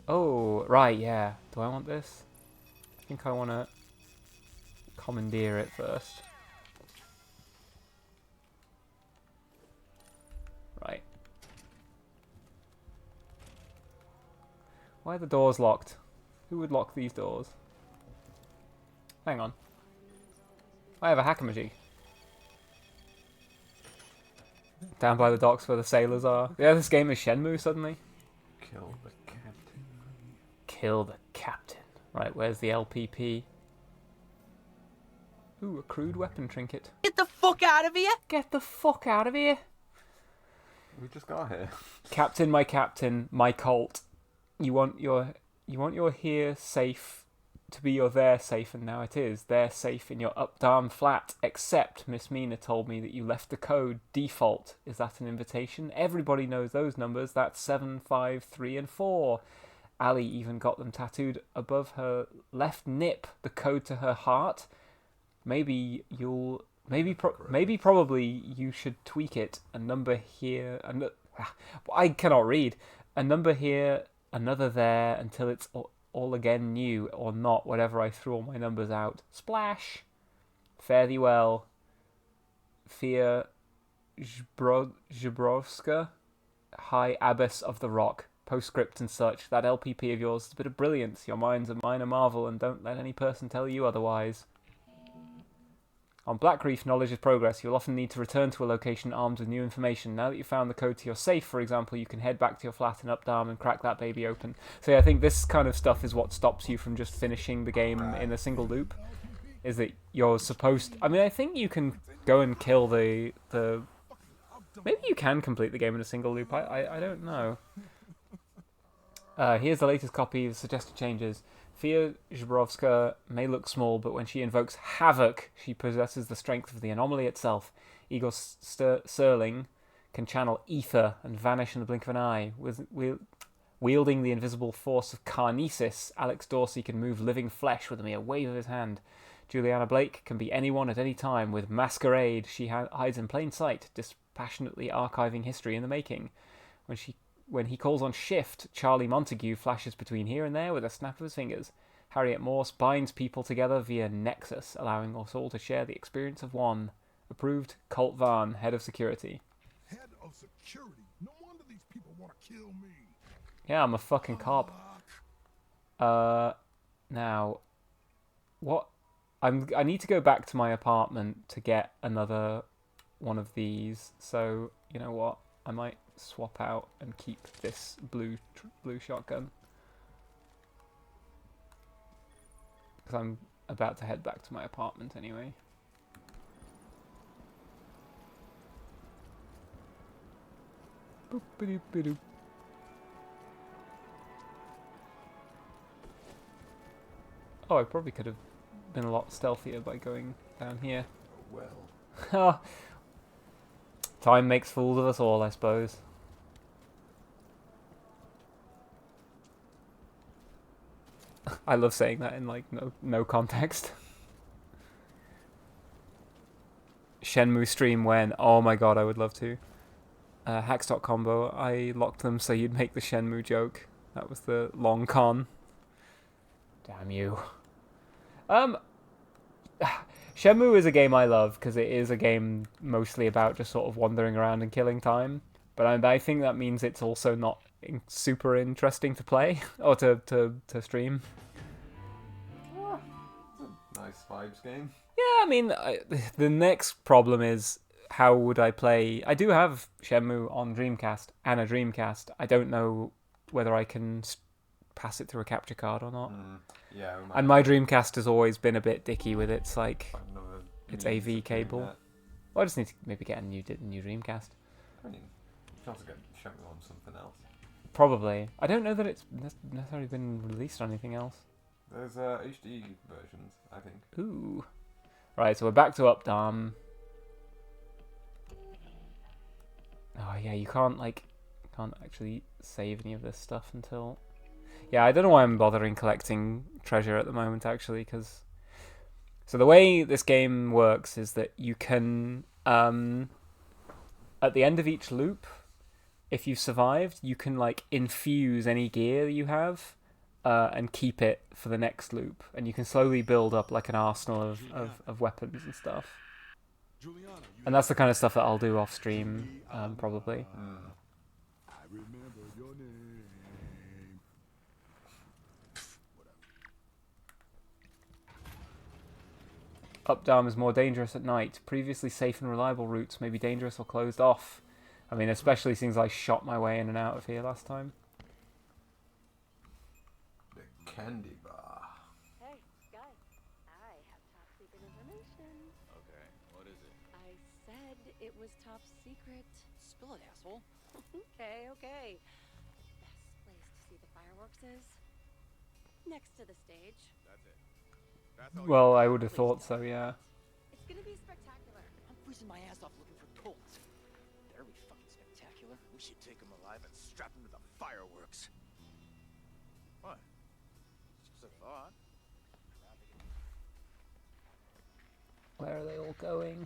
Oh, right, yeah. Do I want this? I think I want to commandeer it first. Right. Why are the doors locked? Who would lock these doors? Hang on. I have a hacker-majig. Down by the docks where the sailors are. Yeah, this game is Shenmue suddenly. Kill the captain. Kill the captain. Right, where's the LPP? Ooh, a crude weapon trinket. Get the fuck out of here! Get the fuck out of here! We just got here. Captain, my colt. You want your here safe to be your there safe, and now it is. There safe in your updarm flat, except Miss Mina told me that you left the code default. Is that an invitation? Everybody knows those numbers. That's 7, 5, 3, and 4. Ali even got them tattooed above her left nip, the code to her heart. Maybe probably you should tweak it. A number here, I cannot read. A number here, another there, until it's all again new, or not, whatever I threw all my numbers out. Splash! Fare thee well. Fear Zbrovska, High Abbess of the Rock. Postscript and such. That LPP of yours is a bit of brilliance. Your mind's a minor marvel, and don't let any person tell you otherwise. On Black Reef, knowledge is progress. You'll often need to return to a location armed with new information. Now that you've found the code to your safe, for example, you can head back to your flat in Updarm and crack that baby open. So yeah, I think this kind of stuff is what stops you from just finishing the game in a single loop. Is that you're supposed... I mean, I think you can go and kill the... Maybe you can complete the game in a single loop. I don't know. Here's the latest copy of suggested changes. Fia Zbrovska may look small, but when she invokes Havoc, she possesses the strength of the anomaly itself. Igor Serling can channel ether and vanish in the blink of an eye. Wielding the invisible force of Carnesis, Alex Dorsey can move living flesh with a mere wave of his hand. Juliana Blake can be anyone at any time. With Masquerade, she hides in plain sight, dispassionately archiving history in the making. When he calls on shift, Charlie Montague flashes between here and there with a snap of his fingers. Harriet Morse binds people together via Nexus, allowing us all to share the experience of one. Approved, Colt Vaughn, Head of Security. Head of security? No wonder these people want to kill me. Yeah, I'm a fucking cop. Now, what? I need to go back to my apartment to get another one of these. So, you know what? I might swap out and keep this blue shotgun, because I'm about to head back to my apartment anyway. Boop-a-doop-a-doop. Oh, I probably could have been a lot stealthier by going down here. Well. Time makes fools of us all, I suppose. I love saying that in like no context. Shenmue stream when? Oh my god, I would love to. Hacks.combo, I locked them so you'd make the Shenmue joke. That was the long con. Damn you. Shenmue is a game I love because it is a game mostly about just sort of wandering around and killing time. But I think that means it's also not super interesting to play or to stream. Nice vibes game. Yeah, I mean, the next problem is how would I play? I do have Shenmue on Dreamcast and a Dreamcast. I don't know whether I can pass it through a capture card or not. Yeah. And my Dreamcast has always been a bit dicky with its like another its means AV of cable. doing that. Well, I just need to maybe get a new Dreamcast. I mean, you can also get Shenmue on something else. Probably. I don't know that it's necessarily been released on anything else. There's HD versions, I think. Ooh. Right, so we're back to Updam. Oh yeah, you can't actually save any of this stuff until... Yeah, I don't know why I'm bothering collecting treasure at the moment, actually, because... So the way this game works is that you can... at the end of each loop, if you've survived, you can, like, infuse any gear you have and keep it for the next loop. And you can slowly build up, like, an arsenal of weapons and stuff. And that's the kind of stuff that I'll do off stream, probably. I remember your name. Updam is more dangerous at night. Previously safe and reliable routes may be dangerous or closed off. I mean, especially since I shot my way in and out of here last time. The candy bar. Hey, guys, I have top secret information. Okay, what is it? I said it was top secret. Spill it, asshole. Okay. Best place to see the fireworks is next to the stage. That's it. That's all Well, I would have thought so, yeah. It's gonna be spectacular. I'm freezing my ass off looking for Colts. Better be fucking spectacular. We should take him alive and strap him to the fireworks. What? It's just a thought. Where are they all going?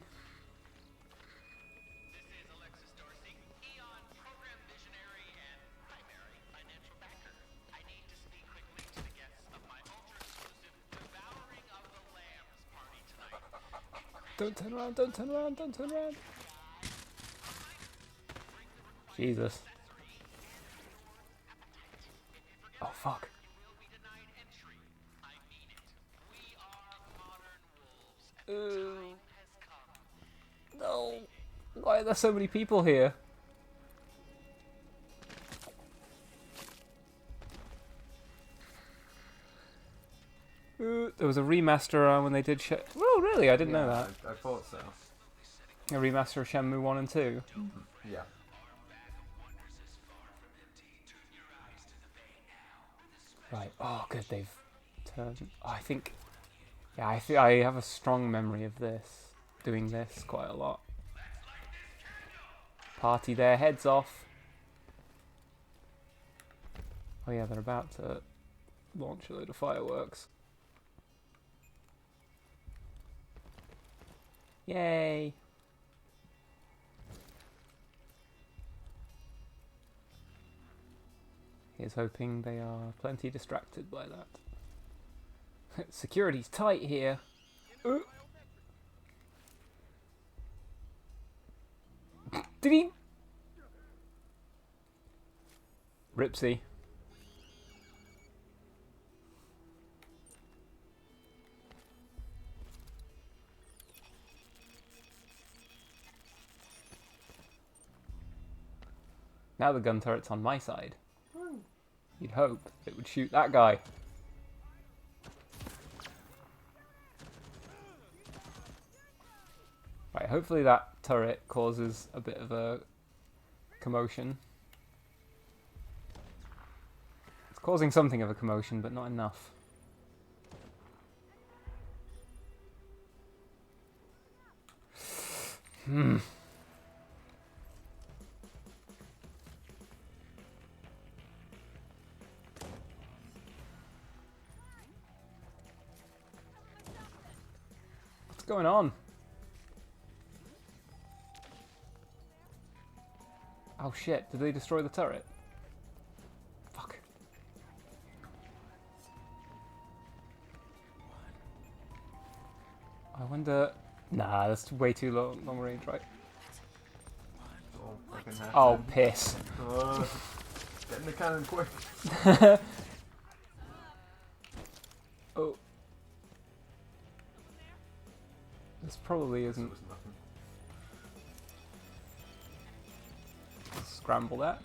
This is Alexis Dorsey, Eon program visionary and primary financial backer. I need to speak quickly to the guests of my ultra-exclusive Devouring of the Lambs party tonight. Don't turn around, don't turn around, don't turn around. Jesus. Oh, fuck. You will be denied entry. I mean it. We are modern wolves, and the time has come. No. Why are there so many people here? There was a remaster around when they did Oh, really? I didn't know that. I thought so. A remaster of Shenmue 1 and 2. Yeah. Right. Oh, good. They've turned... Oh, I think... Yeah, I have a strong memory of this. Doing this quite a lot. Party their heads off. Oh yeah, they're about to launch a load of fireworks. Yay! Here's hoping they are plenty distracted by that. Security's tight here. Did he? Ripsy. Now the gun turret's on my side. You'd hope it would shoot that guy. Right, hopefully that turret causes a bit of a commotion. It's causing something of a commotion, but not enough. What's going on? Oh shit, did they destroy the turret? Fuck. I wonder... Nah, that's way too long range, right? Oh, fucking heck, Oh, man. piss. Get in the cannon quick. Oh. This probably isn't... Was nothing. Scramble that.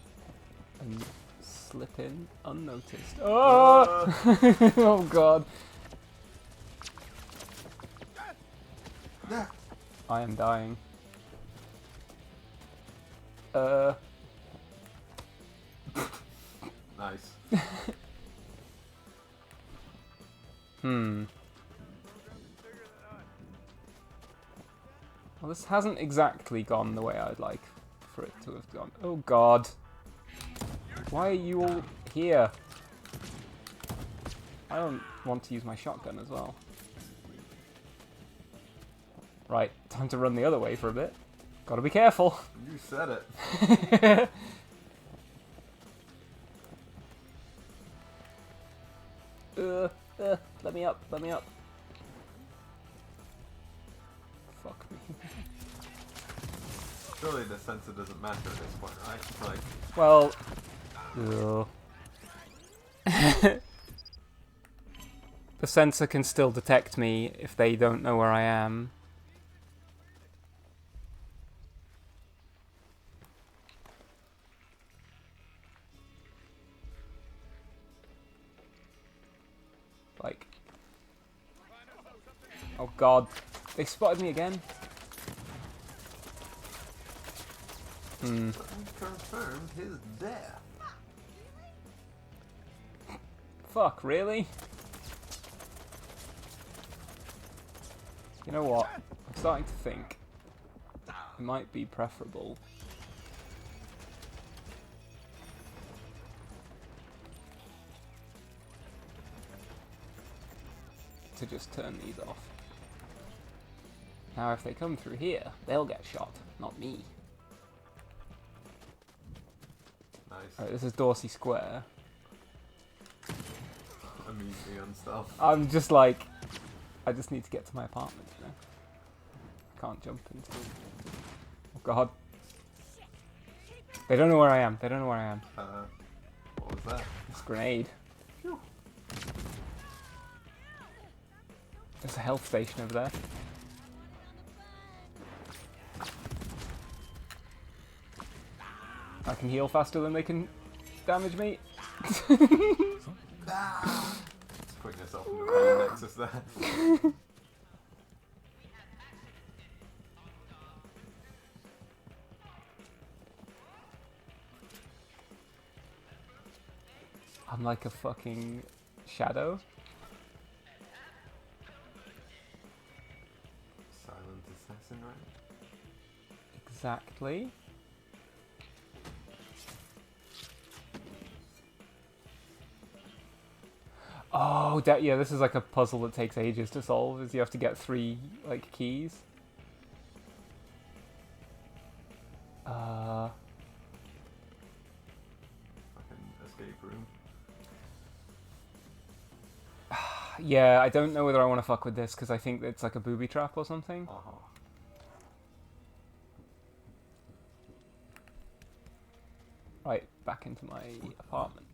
And slip in unnoticed. Oh! Oh god. I am dying. Nice. Well, this hasn't exactly gone the way I'd like for it to have gone. Oh god. Why are you all here? I don't want to use my shotgun as well. Right, time to run the other way for a bit. Gotta be careful. You said it. Let me up, let me up. Fuck me. Surely the sensor doesn't matter at this point, right? Like, Well... The sensor can still detect me if they don't know where I am. Like... Oh god. They spotted me again. confirmed his death. Fuck, really? You know what? I'm starting to think it might be preferable to just turn these off. Now if they come through here, they'll get shot, not me. Nice. Alright, this is Dorsey Square. Immediately unstealth. I'm just like, I just need to get to my apartment, you know? Can't jump into it. Oh god. They don't know where I am. They don't know where I am. What was that? It's a grenade. Phew. There's a health station over there. I can heal faster than they can damage me. Putting yourself in the pain nexus there. I'm like a fucking shadow. Silent assassin, right? Exactly. Oh, yeah, this is like a puzzle that takes ages to solve, is you have to get 3, like, keys. Fucking escape room. Yeah, I don't know whether I want to fuck with this, because I think it's like a booby trap or something. Uh-huh. Right, back into my apartment.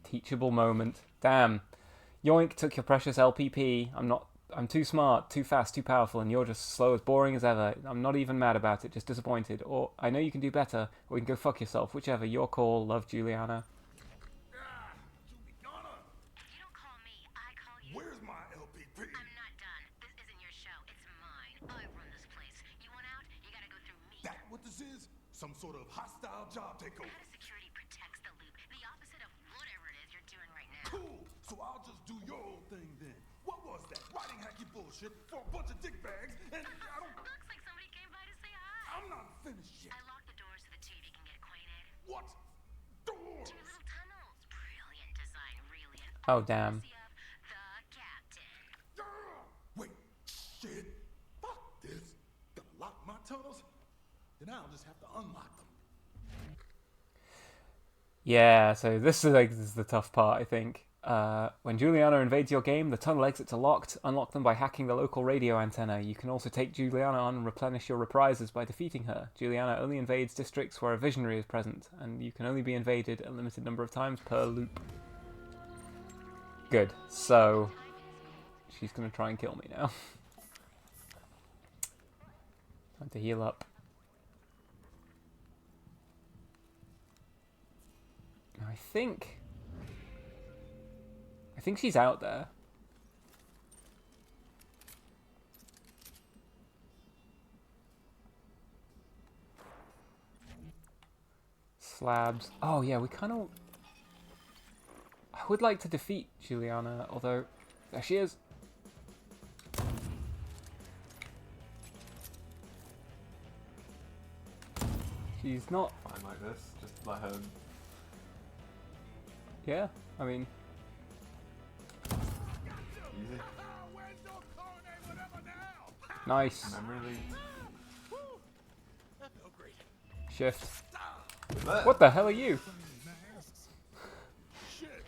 Teachable moment. Damn. Yoink took your precious LPP. I'm too smart, too fast, too powerful, and you're just slow as boring as ever. I'm not even mad about it, just disappointed. Or, I know you can do better, or you can go fuck yourself. Whichever, your call. Love, Juliana. Juliana, If you don't call me, I call you. where's my LPP? I'm not done. This isn't your show. It's mine. I run this place. You want out? You gotta go through me. That what this is? Some sort of hostile job takeover. Head of security protects the loop. The opposite of whatever it is you're doing right now. Cool. So I'll just do your old thing then. What was that? Writing hacky bullshit for a bunch of dick bags, and I don't. Looks like somebody came by to say hi. I'm not finished yet. I locked the doors so the two of you can get acquainted. What? Doors. Two little tunnels. Brilliant design, really. Oh, damn. Courtesy of the captain. tunnels, then I'll just have to unlock them. Yeah, so this is the tough part, I think. When Juliana invades your game, the tunnel exits are locked. Unlock them by hacking the local radio antenna. You can also take Juliana on and replenish your reprises by defeating her. Juliana only invades districts where a visionary is present, and you can only be invaded a limited number of times per loop. Good. So, she's going to try and kill me now. Time to heal up. I think she's out there. Slabs. Oh yeah, we kind of... I would like to defeat Juliana, although... There she is. She's not... Fine like this. Just let her... Yeah, I mean... Easy. Nice. Memory lead. That felt great. Shift. There. What the hell are you? Shit.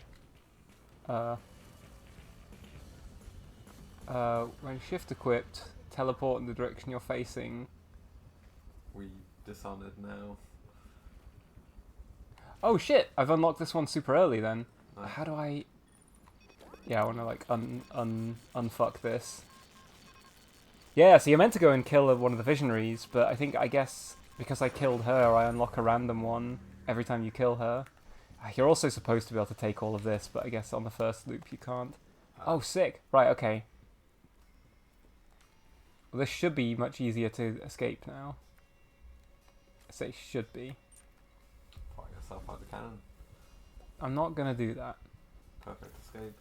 When shift equipped, teleport in the direction you're facing. We Dishonored now. Oh shit! I've unlocked this one super early then. Nice. How do I... Yeah, I want to like unfuck this. Yeah, so you're meant to go and kill one of the visionaries, but I guess because I killed her, I unlock a random one every time you kill her. You're also supposed to be able to take all of this, but I guess on the first loop you can't. Oh, sick. Right, okay. Well, this should be much easier to escape now. I say should be. Fire yourself out the cannon. I'm not gonna do that. Perfect escape.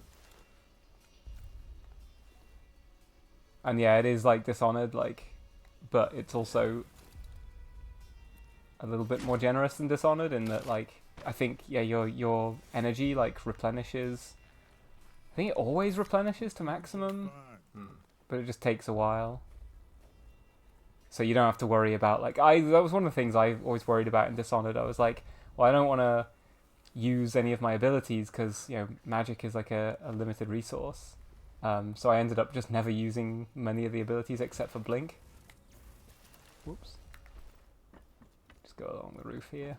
And yeah, it is like Dishonored, like, but it's also a little bit more generous than Dishonored in that, like, I think your energy like replenishes. I think it always replenishes to maximum, but it just takes a while. So you don't have to worry about like that was one of the things I always worried about in Dishonored. I was like, well, I don't want to use any of my abilities because magic is like a limited resource. So I ended up just never using many of the abilities except for Blink. Whoops. Just go along the roof here.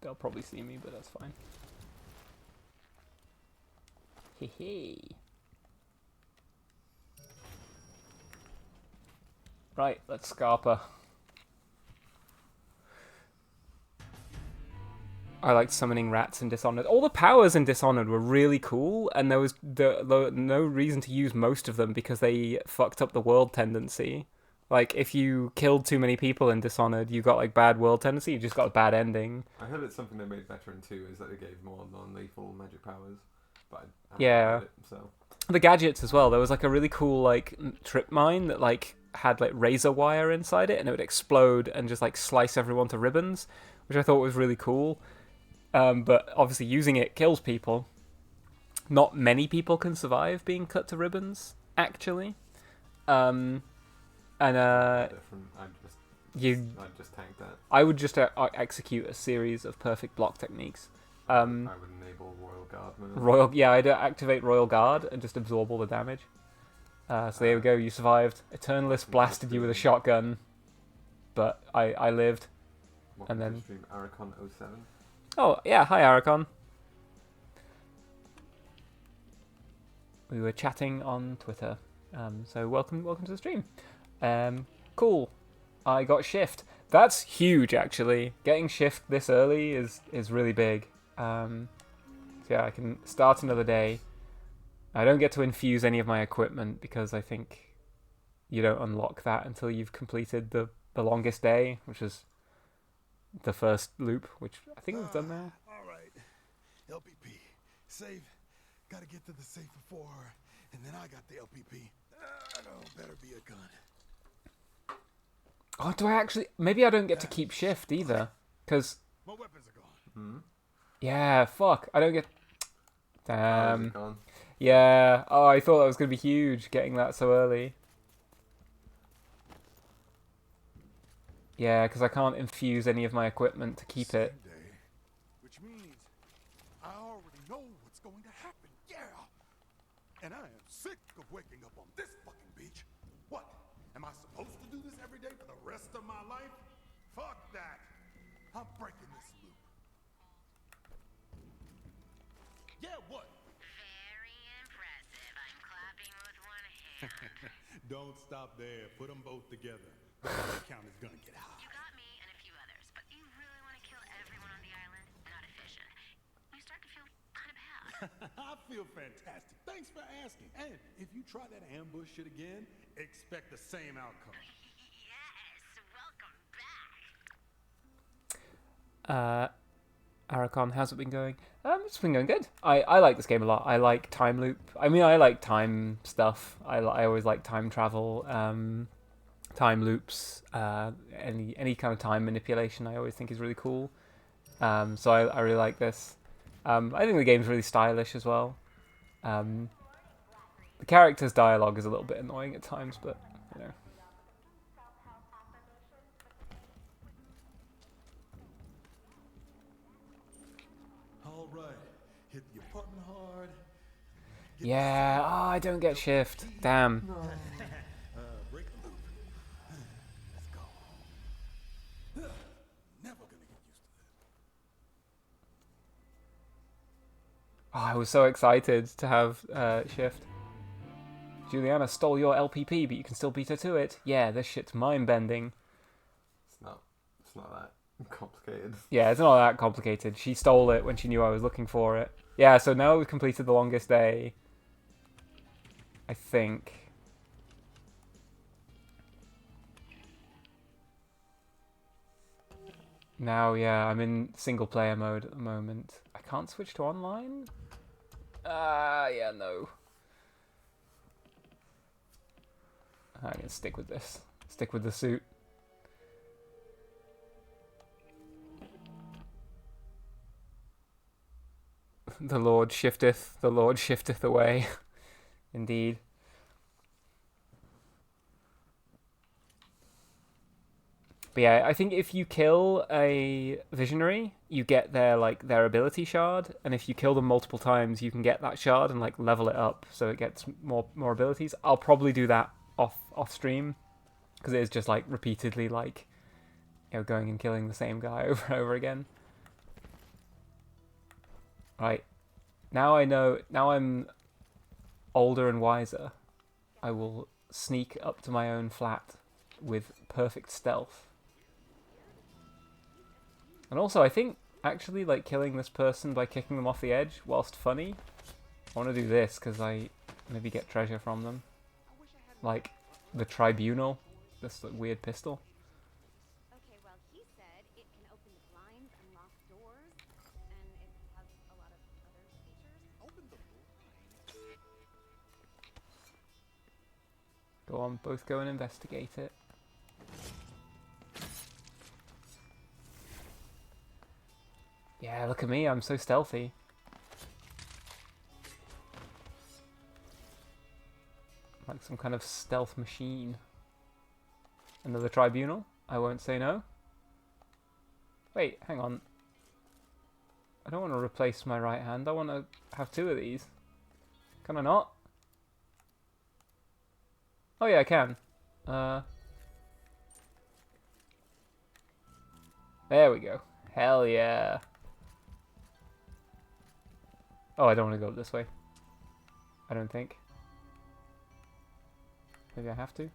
They'll probably see me, but that's fine. Hee. Right, let's Scarpa. I liked summoning rats in Dishonored. All the powers in Dishonored were really cool, and there was no reason to use most of them because they fucked up the world tendency. Like, if you killed too many people in Dishonored, you got, like, bad world tendency, you just got a bad ending. I heard it's something they made better in 2 is that they gave more non-lethal magic powers. But I haven't Yeah. tried it, so. The gadgets as well. There was, like, a really cool, like, trip mine that, like, had, like, razor wire inside it, and it would explode and just, like, slice everyone to ribbons, which I thought was really cool. But obviously using it kills people. Not many people can survive being cut to ribbons, actually. Different. I just tanked that. I would just execute a series of perfect block techniques. I would enable Royal Guard move. I'd activate Royal Guard and just absorb all the damage. So there we go, you survived. Eternalist blasted you with a shotgun, but I lived. Welcome And to then- the stream Aracon 07. Oh, yeah, hi Aracon. We were chatting on Twitter, so welcome to the stream. Cool. I got shift. That's huge, actually. Getting shift this early is really big. So yeah, I can start another day. I don't get to infuse any of my equipment because I think you don't unlock that until you've completed the longest day, which is the first loop, which I think we've done now. All right. LPP. Save. Gotta get to the safe before her. And then I got the LPP. Better be a gun. Oh, do I actually... Maybe I don't get to keep shift either. Because... My weapons are gone. Yeah, fuck. I don't get... Is it Damn. gone? Yeah. Oh, I thought that was gonna be huge, getting that so early. Yeah, because I can't infuse any of my equipment to keep it. Sunday, which means I already know what's going to happen. Yeah. And I am sick of waking up on this fucking beach. What? Am I supposed to do this every day for the rest of my life? Fuck that. I'm breaking this loop. Yeah, what? Very impressive. I'm clapping with one hand. Don't stop there. Put them both together. The body count is gonna get high. You got me and a few others, but you really want to kill everyone on the island? Not efficient. You start to feel kind of bad. I feel fantastic. Thanks for asking. And if you try that ambush shit again, expect the same outcome. Yes, welcome back. Arakon, how's it been going? It's been going good. I like this game a lot. I like time loop. I mean, I like time stuff. I always like time travel, time loops, any kind of time manipulation. I always think is really cool. So I really like this. I think the game's really stylish as well. The character's dialogue is a little bit annoying at times, but you know. All right. Hit the apartment hard. Yeah, oh, I don't get shift. Damn. Break the loop. Let's go. Never gonna get used to this. Oh, I was so excited to have shift. Juliana stole your LPP, but you can still beat her to it. Yeah, this shit's mind-bending. It's not that complicated. Yeah, it's not that complicated. She stole it when she knew I was looking for it. Yeah, so now we've completed the longest day. I think. Now, yeah, I'm in single-player mode at the moment. I can't switch to online? Yeah, no. I'm gonna stick with this. Stick with the suit. The Lord shifteth away. Indeed. But yeah, I think if you kill a visionary, you get their ability shard, and if you kill them multiple times, you can get that shard and like level it up so it gets more abilities. I'll probably do that off stream because it is just like repeatedly like going and killing the same guy over and over again. Right. Now I know, now I'm older and wiser. I will sneak up to my own flat with perfect stealth. And also, I think actually like killing this person by kicking them off the edge, whilst funny, I want to do this because I maybe get treasure from them. Like the tribunal, this like, weird pistol. Okay, well, he said it can open the blinds and lock doors, and it has a lot of other features. Open the door. Go on, both go and investigate it. Yeah, look at me, I'm so stealthy. Like some kind of stealth machine. Another tribunal? I won't say no. Wait, hang on. I don't want to replace my right hand, I want to have two of these. Can I not? Oh yeah, I can. There we go. Hell yeah. Oh, I don't want to go this way. I don't think. Maybe I have to.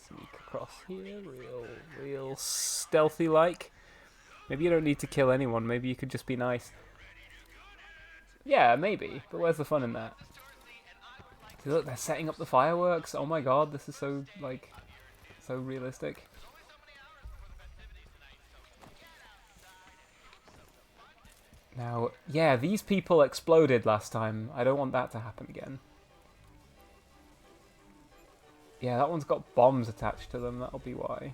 Sneak across here, real stealthy like. Maybe you don't need to kill anyone, maybe you could just be nice. Yeah, maybe, but where's the fun in that? See, look, they're setting up the fireworks. Oh my god, this is so, like, so realistic. Now, yeah, these people exploded last time. I don't want that to happen again. Yeah, that one's got bombs attached to them. That'll be why.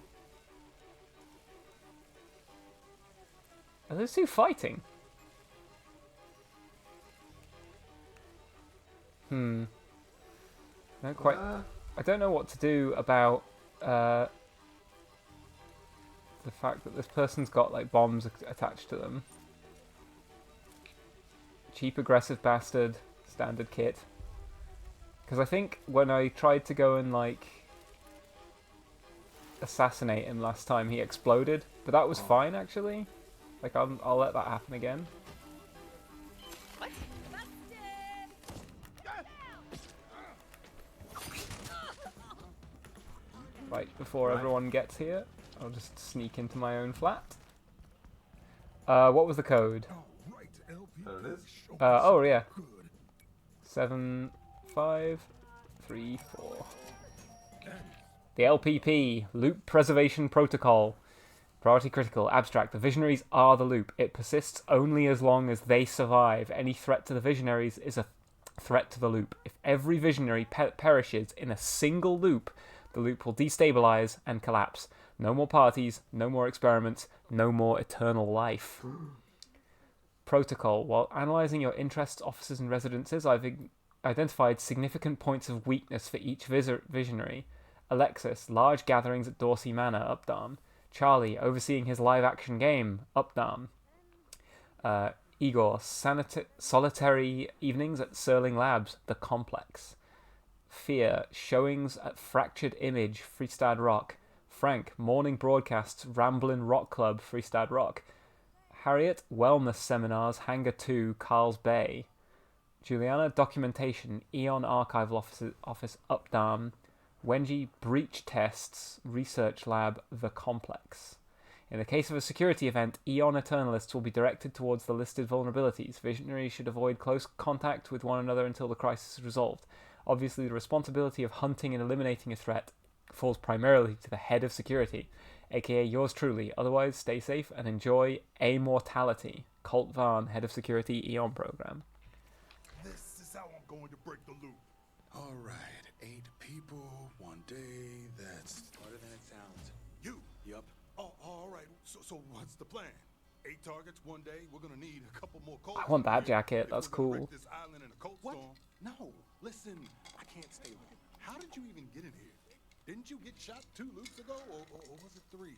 Are those two fighting? I don't quite. I don't know what to do about the fact that this person's got like bombs attached to them. Cheap aggressive bastard, standard kit. Because I think when I tried to go and like assassinate him last time, he exploded, but that was fine actually. Like I'll let that happen again. What? Right before Right. everyone gets here, I'll just sneak into my own flat. What was the code? There it is. Oh yeah. 7534. The LPP, Loop Preservation Protocol. Priority critical, abstract. The visionaries are the loop. It persists only as long as they survive. Any threat to the visionaries is a threat to the loop. If every visionary perishes in a single loop, the loop will destabilize and collapse. No more parties, no more experiments, no more eternal life. Protocol. While analysing your interests, offices and residences, I've identified significant points of weakness for each visionary. Alexis, large gatherings at Dorsey Manor, Updarm. Charlie, overseeing his live-action game, Updarm. Igor, solitary evenings at Serling Labs, The Complex. Fear, showings at Fractured Image, Freestad Rock. Frank, morning broadcasts, Ramblin' Rock Club, Freestad Rock. Harriet, wellness seminars, Hangar 2, Carl's Bay. Juliana, documentation, Eon Archival Office Updarm. Wenji, breach tests, research lab, The Complex. In the case of a security event, Eon Eternalists will be directed towards the listed vulnerabilities. Visionaries should avoid close contact with one another until the crisis is resolved. Obviously, the responsibility of hunting and eliminating a threat falls primarily to the head of security, aka yours truly. Otherwise, stay safe and enjoy mortality. Colt Vaughn, head of security, Eon program. This is how I'm going to break the loop. All right, 8 people, 1 day. That's harder than it sounds. You. Yup. Oh, all right. So what's the plan? 8 targets 1 day. We're gonna need a couple more cold. I want that jacket. If That's we're gonna cool. wreck this island in a cold What? storm. No, listen, I can't stay long. How did you even get in here? Didn't you get shot 2 loops ago, or was it 3?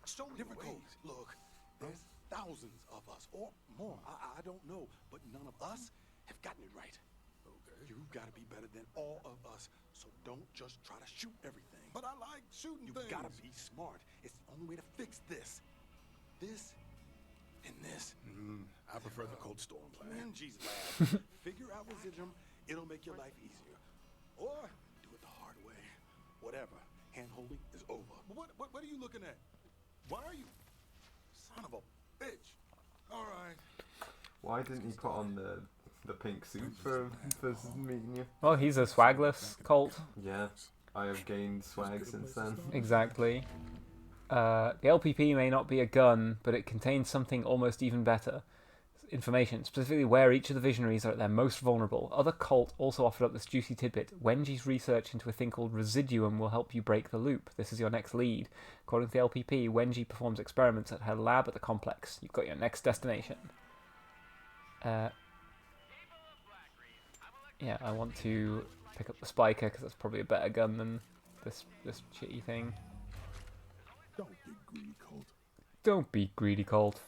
So many Different ways. codes. Look, there's thousands of us, or more. I don't know, but none of us have gotten it right. Okay. You've got to be better than all of us, so don't just try to shoot everything. But I like shooting You've things. got to be smart. It's the only way to fix this. This and this. I prefer the cold storm plan. Angie's lab. Figure out residuum. It'll make your life easier. Or do it the hard way. Whatever. Hand-holding is over. What are you looking at? Why are you? Son of a bitch. All right. Why didn't you put on the pink suit for meeting you? Well, he's a swagless Colt. Yeah, I have gained swag since then. Exactly. The LPP may not be a gun, but it contains something almost even better. Information, specifically where each of the visionaries are at their most vulnerable. Other cult also offered up this juicy tidbit. Wenji's research into a thing called residuum will help you break the loop. This is your next lead. According to the LPP, Wenji performs experiments at her lab at the complex. You've got your next destination. Yeah, I want to pick up the spiker because that's probably a better gun than this shitty thing. Don't get greedy, Colt. Don't be greedy, Colt.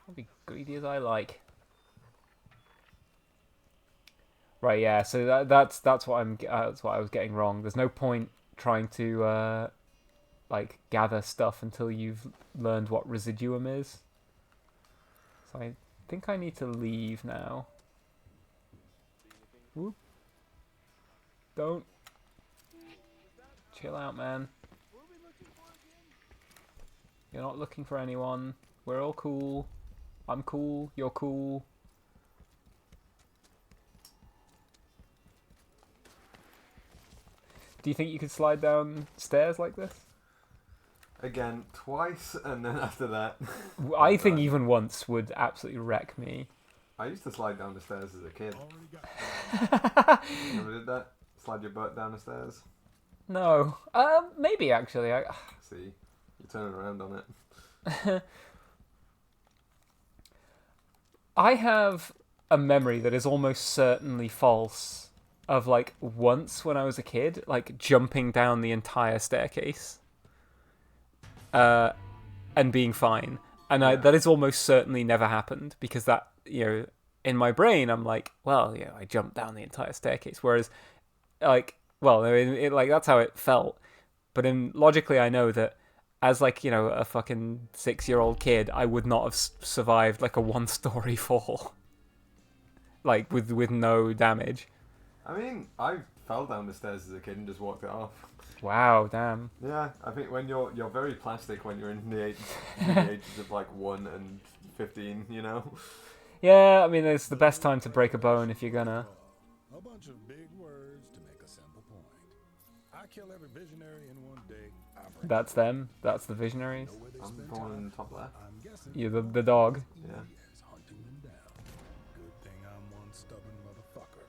I'll be greedy as I like. Right, yeah. So that's what I was getting wrong. There's no point trying to like gather stuff until you've learned what residuum is. So I think I need to leave now. Whoop. Don't. Chill out, man. You're not looking for anyone. We're all cool. I'm cool. You're cool. Do you think you could slide down stairs like this? Again, twice, and then after that... I think even once would absolutely wreck me. I used to slide down the stairs as a kid. Already got You ever did that? Slide your butt down the stairs? No. Maybe actually. See, you're turning around on it. I have a memory that is almost certainly false of like once when I was a kid, like jumping down the entire staircase, and being fine. And that is almost certainly never happened because that, in my brain, I'm like, well, I jumped down the entire staircase. Whereas, like, well, like that's how it felt. But logically, I know that as like a fucking 6-year-old kid, I would not have survived like a 1-story fall, like with no damage. I mean, I fell down the stairs as a kid and just walked it off. Wow, damn. Yeah, I think when you're very plastic when you're in the ages of like 1 and 15, Yeah, I mean, it's the best time to break a bone if you're gonna. A bunch of big words to make a simple point. I kill every visionary in one day. That's them. That's the visionaries. I'm going in the top left. I'm guessing You're the dog. Yeah. is hunting them down. Good thing I'm one stubborn motherfucker.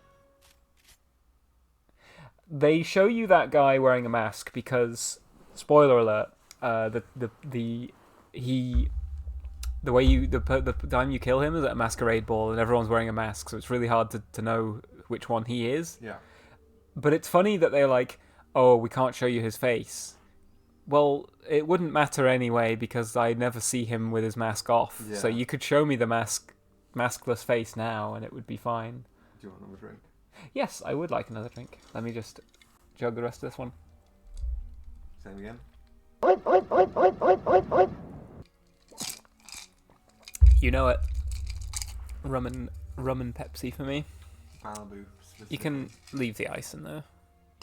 They show you that guy wearing a mask because, spoiler alert, the time you kill him is at a masquerade ball and everyone's wearing a mask, so it's really hard to know which one he is. Yeah. But it's funny that they're like, oh, we can't show you his face. Well, it wouldn't matter anyway because I never see him with his mask off. Yeah. So you could show me the maskless face now and it would be fine. Do you want another drink? Yes, I would like another drink. Let me just jug the rest of this one. Same again. You know it. Rum and Pepsi for me. Malibu. You can leave the ice in there.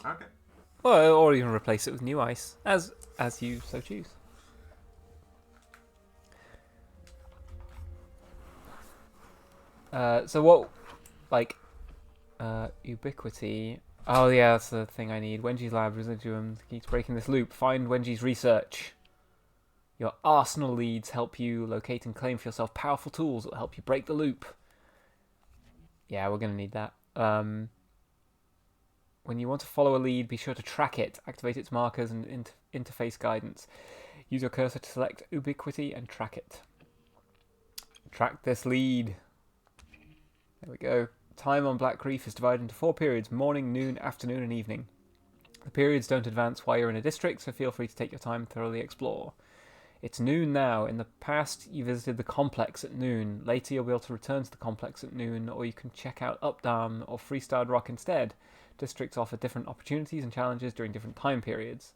Okay. Well, or even replace it with new ice, as you so choose. So what, like, ubiquity. Oh yeah, that's the thing I need. Wenji's lab residuum keeps breaking this loop. Find Wenji's research. Your arsenal leads help you locate and claim for yourself powerful tools that will help you break the loop. Yeah, we're gonna need that. When you want to follow a lead, be sure to track it. Activate its markers and interface guidance. Use your cursor to select ubiquity and track it. Track this lead. There we go. Time on Black Reef is divided into 4 periods: morning, noon, afternoon, and evening. The periods don't advance while you're in a district, so feel free to take your time and thoroughly explore. It's noon now. In the past, you visited the complex at noon. Later, you'll be able to return to the complex at noon, or you can check out Updam or Freestarred Rock instead. Districts offer different opportunities and challenges during different time periods.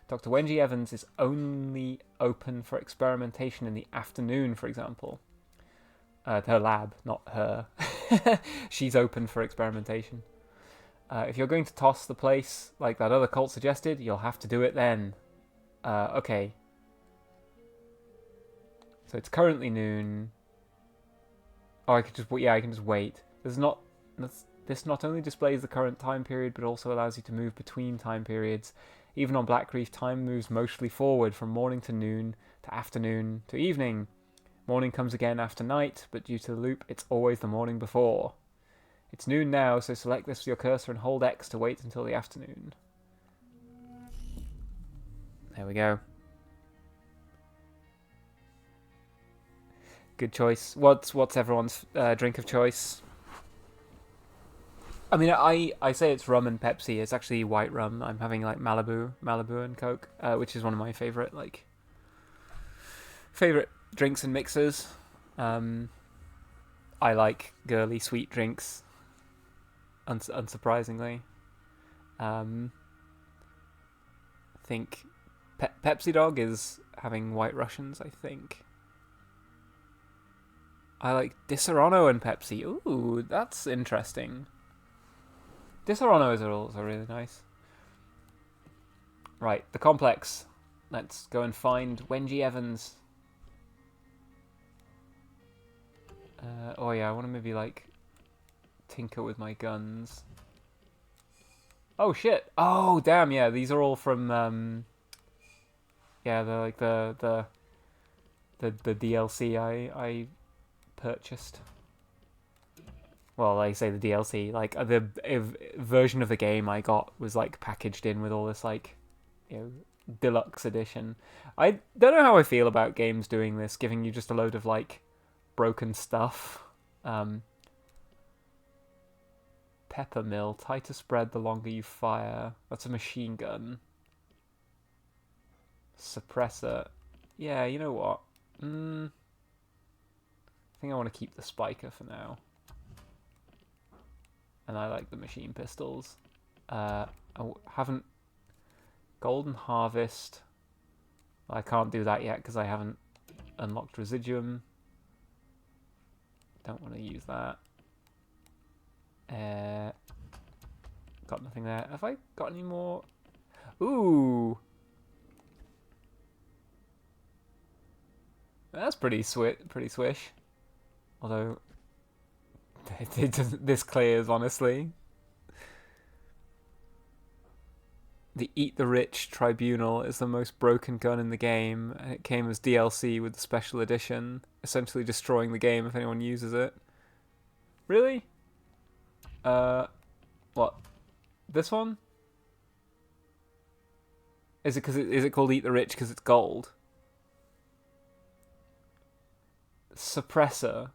Dr. Wenji Evans is only open for experimentation in the afternoon, for example. Her lab, not her. She's open for experimentation. If you're going to toss the place like that other cult suggested, you'll have to do it then. Okay. So it's currently noon. Oh, I can just wait. This not only displays the current time period, but also allows you to move between time periods. Even on Black Reef, time moves mostly forward from morning to noon, to afternoon, to evening. Morning comes again after night, but due to the loop, it's always the morning before. It's noon now, so select this with your cursor and hold X to wait until the afternoon. There we go. Good choice. What's everyone's drink of choice? I mean, I say it's rum and Pepsi. It's actually white rum. I'm having like Malibu and Coke, which is one of my favorite drinks and mixers. I like girly sweet drinks. Unsurprisingly, I think Pepsi Dog is having White Russians. I think. I like Disaronno and Pepsi. Ooh, that's interesting. Disaronnos are also really nice. Right, the complex. Let's go and find Wenji Evans. Oh yeah, I want to maybe like tinker with my guns. Oh shit! Oh damn! Yeah, these are all from yeah, they're like the DLC I purchased. Well, I say the DLC, like the version of the game I got was like packaged in with all this like, deluxe edition. I don't know how I feel about games doing this, giving you just a load of like broken stuff. Pepper mill, tighter spread the longer you fire. That's a machine gun. Suppressor. Yeah, you know what? I think I want to keep the spiker for now. And I like the machine pistols. Haven't... Golden Harvest. I can't do that yet because I haven't unlocked Residuum. Don't want to use that. Got nothing there. Have I got any more? Ooh! That's pretty swish. Although, this clears, honestly. The Eat the Rich Tribunal is the most broken gun in the game, and it came as DLC with the special edition, essentially destroying the game if anyone uses it. Really? What? This one? Is it called Eat the Rich because it's gold? Suppressor.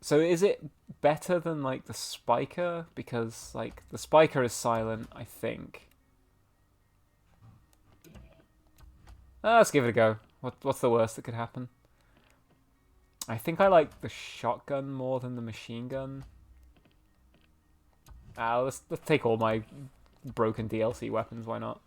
So is it better than like the spiker? Because like the spiker is silent, I think. Let's give it a go. What's the worst that could happen? I think I like the shotgun more than the machine gun. Let's take all my broken DLC weapons, why not?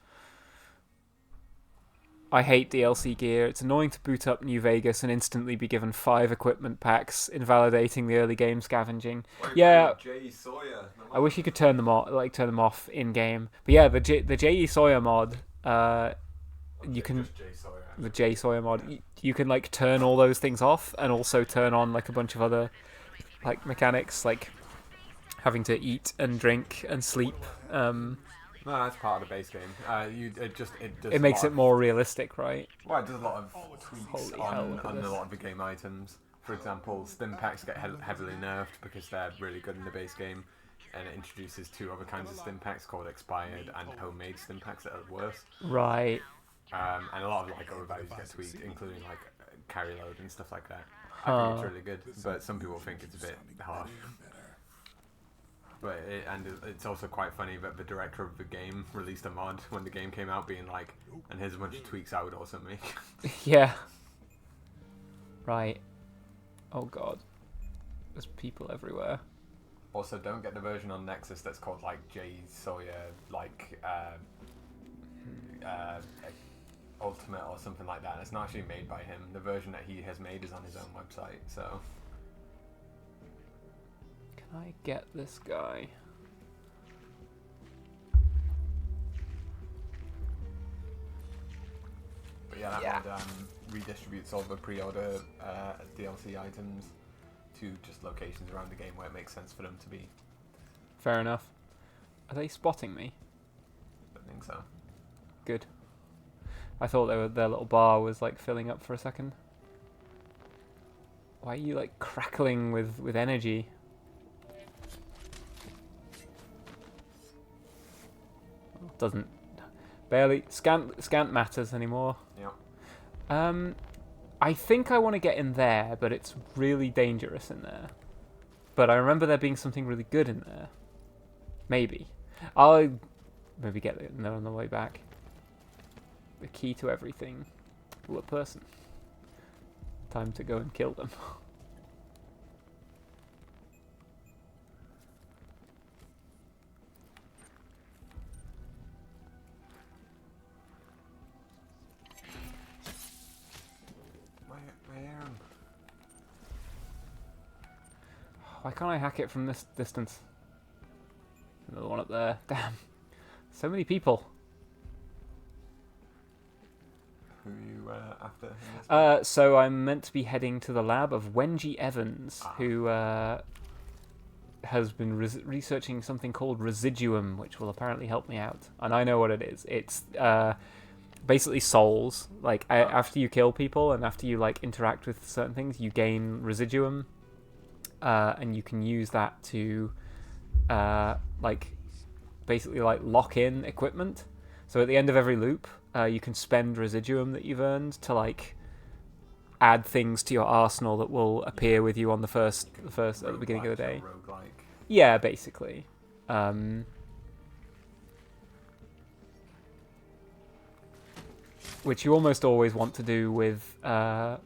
I hate DLC gear. It's annoying to boot up New Vegas and instantly be given 5 equipment packs, invalidating the early game scavenging. Yeah, J.E. Sawyer. I wish you could turn them off in game. But yeah, the J.E. Sawyer mod, you can Just J. Sawyer, actually. the J Sawyer mod, you can like turn all those things off and also turn on like a bunch of other like mechanics, like having to eat and drink and sleep. No, that's part of the base game. It does. It makes it more realistic, right? Well, it does a lot of tweaks Holy hell, look at on a this. lot of the game items. For example, stim packs get heavily nerfed because they're really good in the base game, and it introduces 2 other kinds of stim packs called expired and homemade stim packs that are worse. Right. And a lot of like other values get tweaked, including like carry load and stuff like that. I think it's really good, but some people think it's a bit harsh. But it's also quite funny that the director of the game released a mod when the game came out, being like, "And here's a bunch of tweaks I would also make." Yeah. Right. Oh god. There's people everywhere. Also, don't get the version on Nexus that's called like J. Sawyer, like Ultimate or something like that. It's not actually made by him. The version that he has made is on his own website. So. Can I get this guy? But yeah, that mod redistributes all the pre-order DLC items to just locations around the game where it makes sense for them to be. Fair enough. Are they spotting me? I think so. Good. I thought their little bar was like filling up for a second. Why are you like crackling with energy? Doesn't barely scant matters anymore. Yeah. I think I want to get in there, but it's really dangerous in there. But I remember there being something really good in there. Maybe. I'll maybe get it on the way back. The key to everything. Ooh, a person. Time to go and kill them. Why can't I hack it from this distance? Another one up there. Damn. So many people. Who are you after? In this So I'm meant to be heading to the lab of Wenji Evans, who has been researching something called Residuum, which will apparently help me out. And I know what it is. It's basically souls. Like after you kill people and after you like interact with certain things, you gain Residuum. And you can use that to basically lock in equipment. So at the end of every loop, you can spend Residuum that you've earned to add things to your arsenal that will appear with you on the first at the beginning of the day. Roguelike. Yeah, basically. Which you almost always want to do with. Oh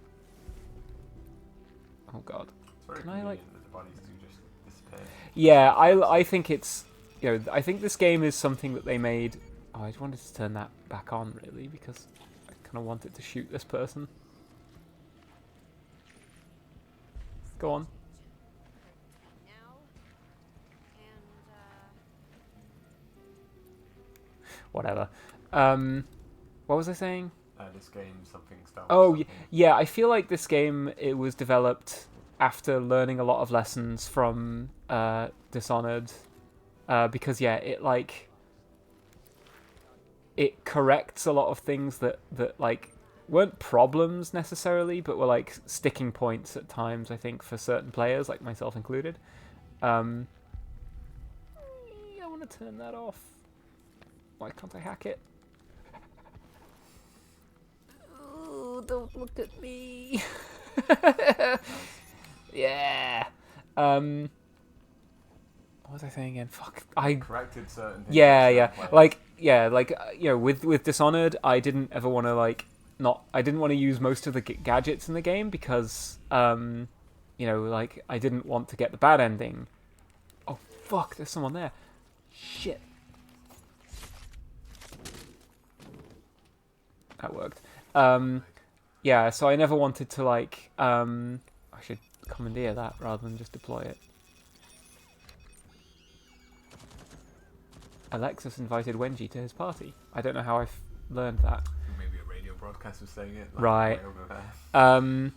god. It's very Can I, like- convenient that the bodies do just disappear. Yeah, I think it's, I think this game is something that they made. Oh, I just wanted to turn that back on really because I kind of wanted to shoot this person. Go on. Now, and Whatever. What was I saying? This game, something Star Wars. Oh, something. yeah, I feel like this game, it was developed after learning a lot of lessons from Dishonored. Because, yeah, it corrects a lot of things that like, weren't problems necessarily, but were, like, sticking points at times, I think, for certain players, like myself included. I want to turn that off. Why can't I hack it? Ooh, don't look at me. Yeah. What was I saying again? Fuck. Corrected certain things. Yeah. for certain players. With Dishonored, I didn't ever want to I didn't want to use most of the gadgets in the game because I didn't want to get the bad ending. Oh fuck, there's someone there. Shit. That worked. Yeah, so I never wanted to I should commandeer that rather than just deploy it. Alexis invited Wenji to his party. I don't know how I've learned that. Maybe a radio broadcast was saying it. Right. Way over there.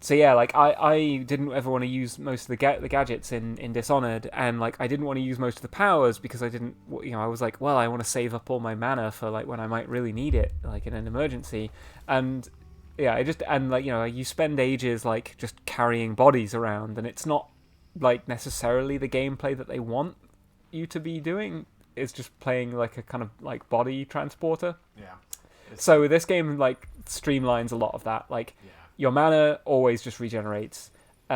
So yeah, I didn't ever want to use most of the gadgets in Dishonored, and I didn't want to use most of the powers because I didn't, I was like, well, I want to save up all my mana for when I might really need it, in an emergency, and yeah, you spend ages just carrying bodies around, and it's not necessarily the gameplay that they want you to be doing. It's just playing a kind of body transporter. Yeah. So this game streamlines a lot of that. Yeah. Your mana always just regenerates. It's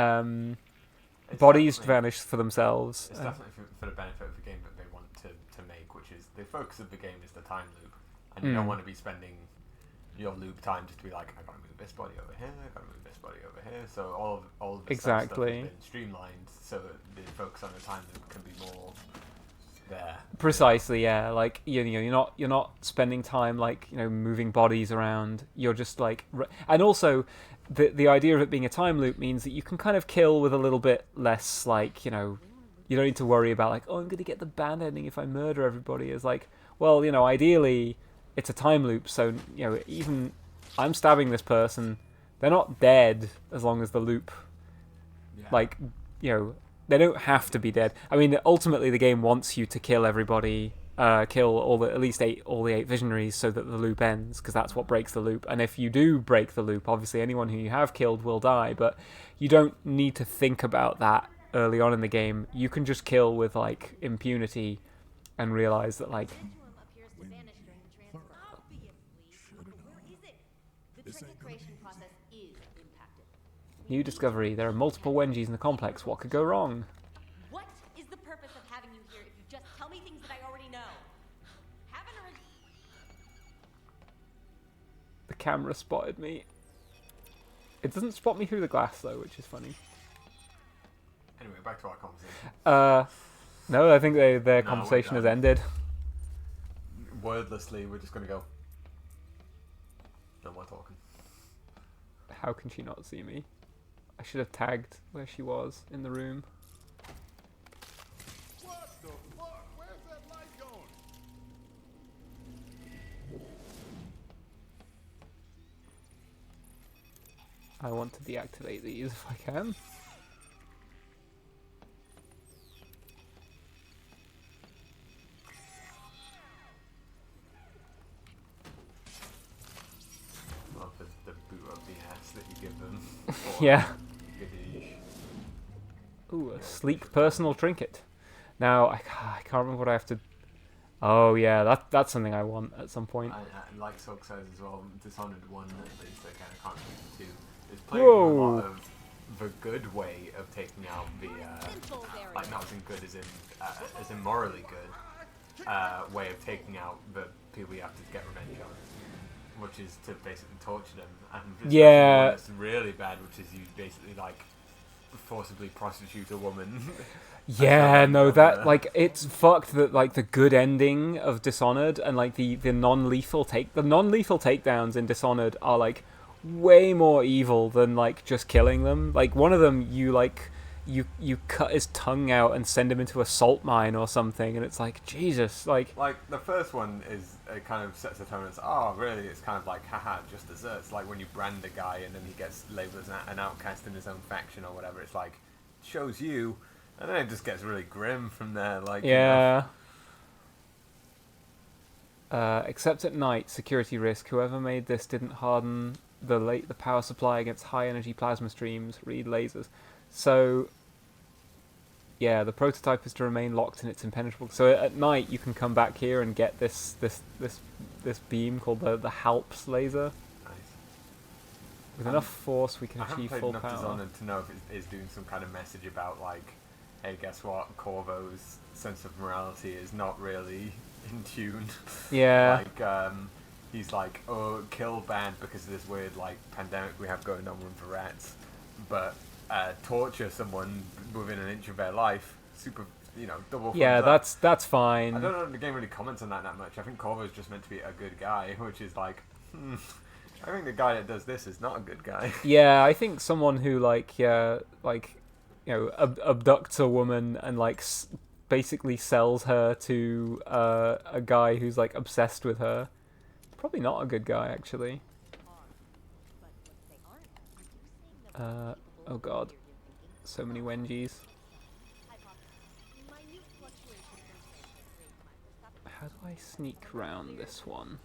Bodies definitely- vanish for themselves. It's definitely for the benefit of the game that they want to make, which is the focus of the game is the time loop, and you don't want to be spending your loop time just to be like, I gotta move this body over here, I gotta move this body over here. So all of the stuff Exactly. has been streamlined so that the focus on the time loop can be more there. Precisely, yeah. You're not spending time moving bodies around. You're just and also the idea of it being a time loop means that you can kind of kill with a little bit less you don't need to worry about oh, I'm gonna get the bad ending if I murder everybody. It's well, ideally it's a time loop, so even I'm stabbing this person, they're not dead as long as the loop Yeah. they don't have to be dead. I mean, ultimately, the game wants you to kill everybody, kill all the eight visionaries, so that the loop ends, because that's what breaks the loop. And if you do break the loop, obviously anyone who you have killed will die. But you don't need to think about that early on in the game. You can just kill with impunity, and realize that pendulum appears to vanish during the transfer. Obviously. Where is it? The trinket creation process is impacted. new discovery. There are multiple Wenjis in the complex. What could go wrong? What is the purpose of having you here if you just tell me things that I already know? Haven't heard. The camera spotted me. It doesn't spot me through the glass though, which is funny. Anyway, back to our conversation. No, I think their we're conversation has done. ended. Wordlessly, we're just gonna go. No more talking. How can she not see me? I should have tagged where she was in the room. What the fuck? Where's that light going? I want to deactivate these if I can. Love the boot up the ass that you give them. Yeah. Gadoosh. Ooh, a sleek personal trinket. Now, I can't remember what I have to... Oh yeah, that's something I want at some point. And like Silk says as well, Dishonored 1 at least, again, I can't remember 2, is playing with a Whoa. lot of the good way of taking out the, like not as in good as in morally good, way of taking out the people you have to get revenge on, which is to basically torture them. And there's Yeah. one that's really bad, which is you basically like forcibly prostitute a woman. Yeah, no, on that the- like it's fucked that like the good ending of Dishonored and like the non-lethal takedowns in Dishonored are like way more evil than like just killing them. Like one of them you like you cut his tongue out and send him into a salt mine or something, and it's like Jesus, like Like the first one is it kind of sets the tone as really it's kind of like haha just desserts, like when you brand a guy and then he gets labelled as an outcast in his own faction or whatever, it's like shows you, and then it just gets really grim from there, like yeah. Except at night, security risk. Whoever made this didn't harden the power supply against high energy plasma streams. Read lasers. So, yeah, the prototype is to remain locked in its impenetrable. So at night, you can come back here and get this beam called the Halps laser. Nice. With enough force, we can I haven't achieve played full enough power. Dishonored to know if it is doing some kind of message about like, hey, guess what? Corvo's sense of morality is not really in tune. Yeah. Like, he's like, oh, kill bad because of this weird like pandemic we have going on with the rats, but torture someone within an inch of their life, super, double. Yeah, thumbs up. that's fine. I don't know if the game really comments on that much. I think Corvo's just meant to be a good guy, which is like, I think the guy that does this is not a good guy. Yeah, I think someone who abducts a woman and like basically sells her to a guy who's like obsessed with her, probably not a good guy actually. Oh god, so many Wenjis. How do I sneak round this one?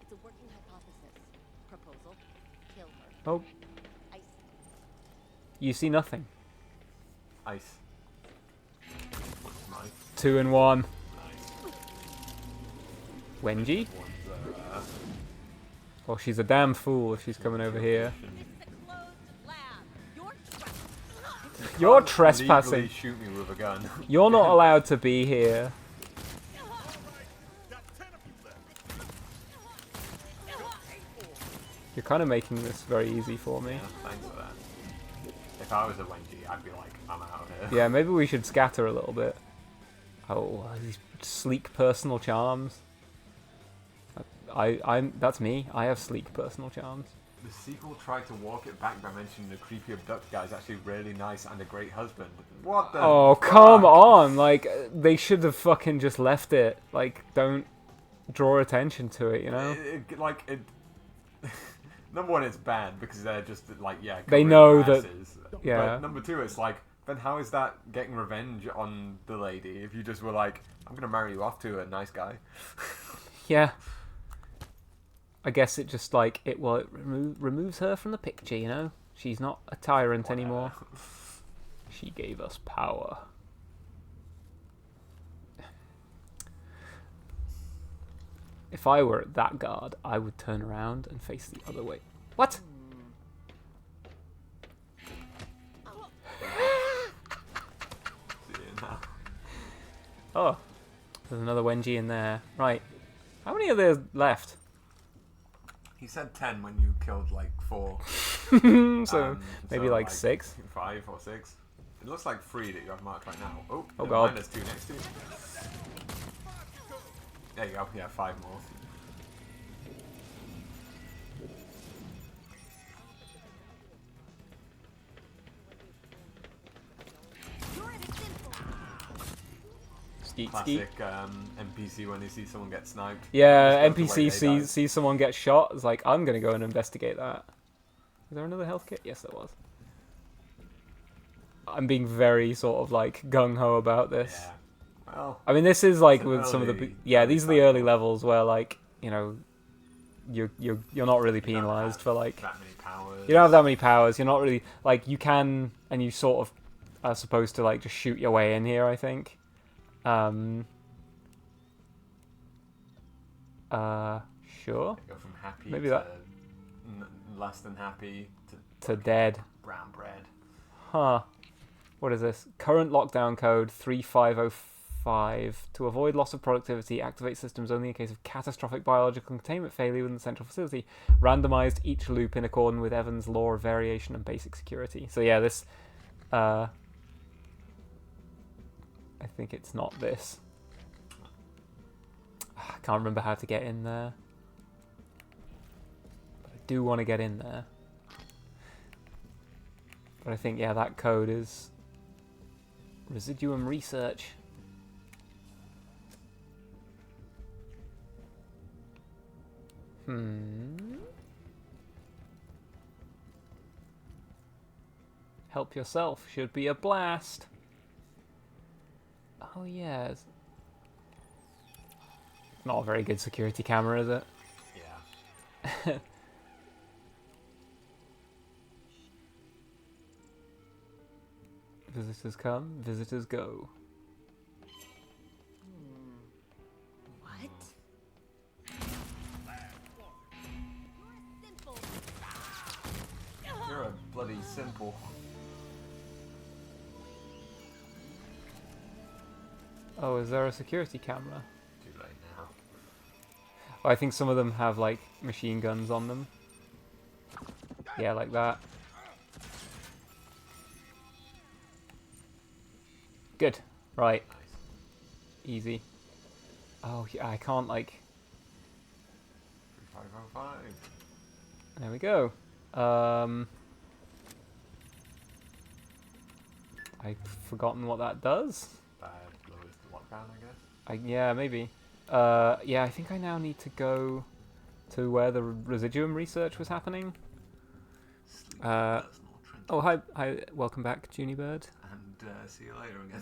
It's a working hypothesis. Proposal. Kill her. Oh, I you see nothing. Ice. Nice. 2 in 1. Nice. Wenji? One's, Well, she's a damn fool if she's coming over here. This is a closed lab. You're You're legally trespassing. shoot me with a gun. You're not allowed to be here. Got 10 of you left. You're kind of making this very easy for me. Yeah, thanks for that. If I was a Wenji, I'd be like, I'm out of here. Yeah, maybe we should scatter a little bit. Oh, these sleek personal charms. That's me. I have sleek personal charms. The sequel tried to walk it back by mentioning the creepy abduct guy is actually really nice and a great husband. What the Oh, fuck? come on! Like, they should have fucking just left it. Like, don't draw attention to it, you know? Number one, it's bad because they're just like, yeah, They covering know their that- asses. yeah. But number two, it's like, then how is that getting revenge on the lady if you just were like, I'm gonna marry you off to a nice guy? Yeah. I guess it just, like, it removes her from the picture, you know? She's not a tyrant anymore. She gave us power. If I were at that guard, I would turn around and face the other way. What? See you now. Oh, there's another Wenji in there. Right. How many are there left? He said 10 when you killed like 4. So maybe like 6. 5 or 6. It looks like 3 that you have marked right now. Oh, Oh never god. mind, there's 2 next to you. There you go. Yeah, 5 more. Skeet skeet. Classic NPC when they see someone get sniped. Yeah, Just goes the way NPC they die. sees someone get shot. It's like, I'm gonna go and investigate that. Is there another health kit? Yes, there was. I'm being very sort of like gung ho about this. Yeah. Well, I mean, this is like It's an with some of the early- yeah, these are the early early levels where like, you know, you're not really you don't penalized have for like that many powers. you don't have that many powers. You're not really like you can and you sort of are supposed to like just shoot your way in here. I think. Sure. Go from happy Maybe to that- less than happy To dead. brown bread. Huh. What is this? Current lockdown code 3505. To avoid loss of productivity, activate systems only in case of catastrophic biological containment failure within the central facility. Randomized each loop in accordance with Evans' law of variation and basic security. So yeah, this... I think it's not this. I can't remember how to get in there. But I do want to get in there. But I think, yeah, that code is Residuum Research. Help yourself should be a blast. Oh, yeah. It's not a very good security camera, is it? Yeah. Visitors come, visitors go. What? Simple. You're a bloody simple. Oh, is there a security camera? Too late now. Oh, I think some of them have, like, machine guns on them. Yeah, like that. Good. Right. Nice. Easy. Oh, yeah, I can't, like... 3505. There we go. I've forgotten what that does. Lowers the lockdown, I guess. Yeah, maybe. Yeah, I think I now need to go to where the Residuum research was happening. Oh, hi, welcome back, Junibird. And see you later again.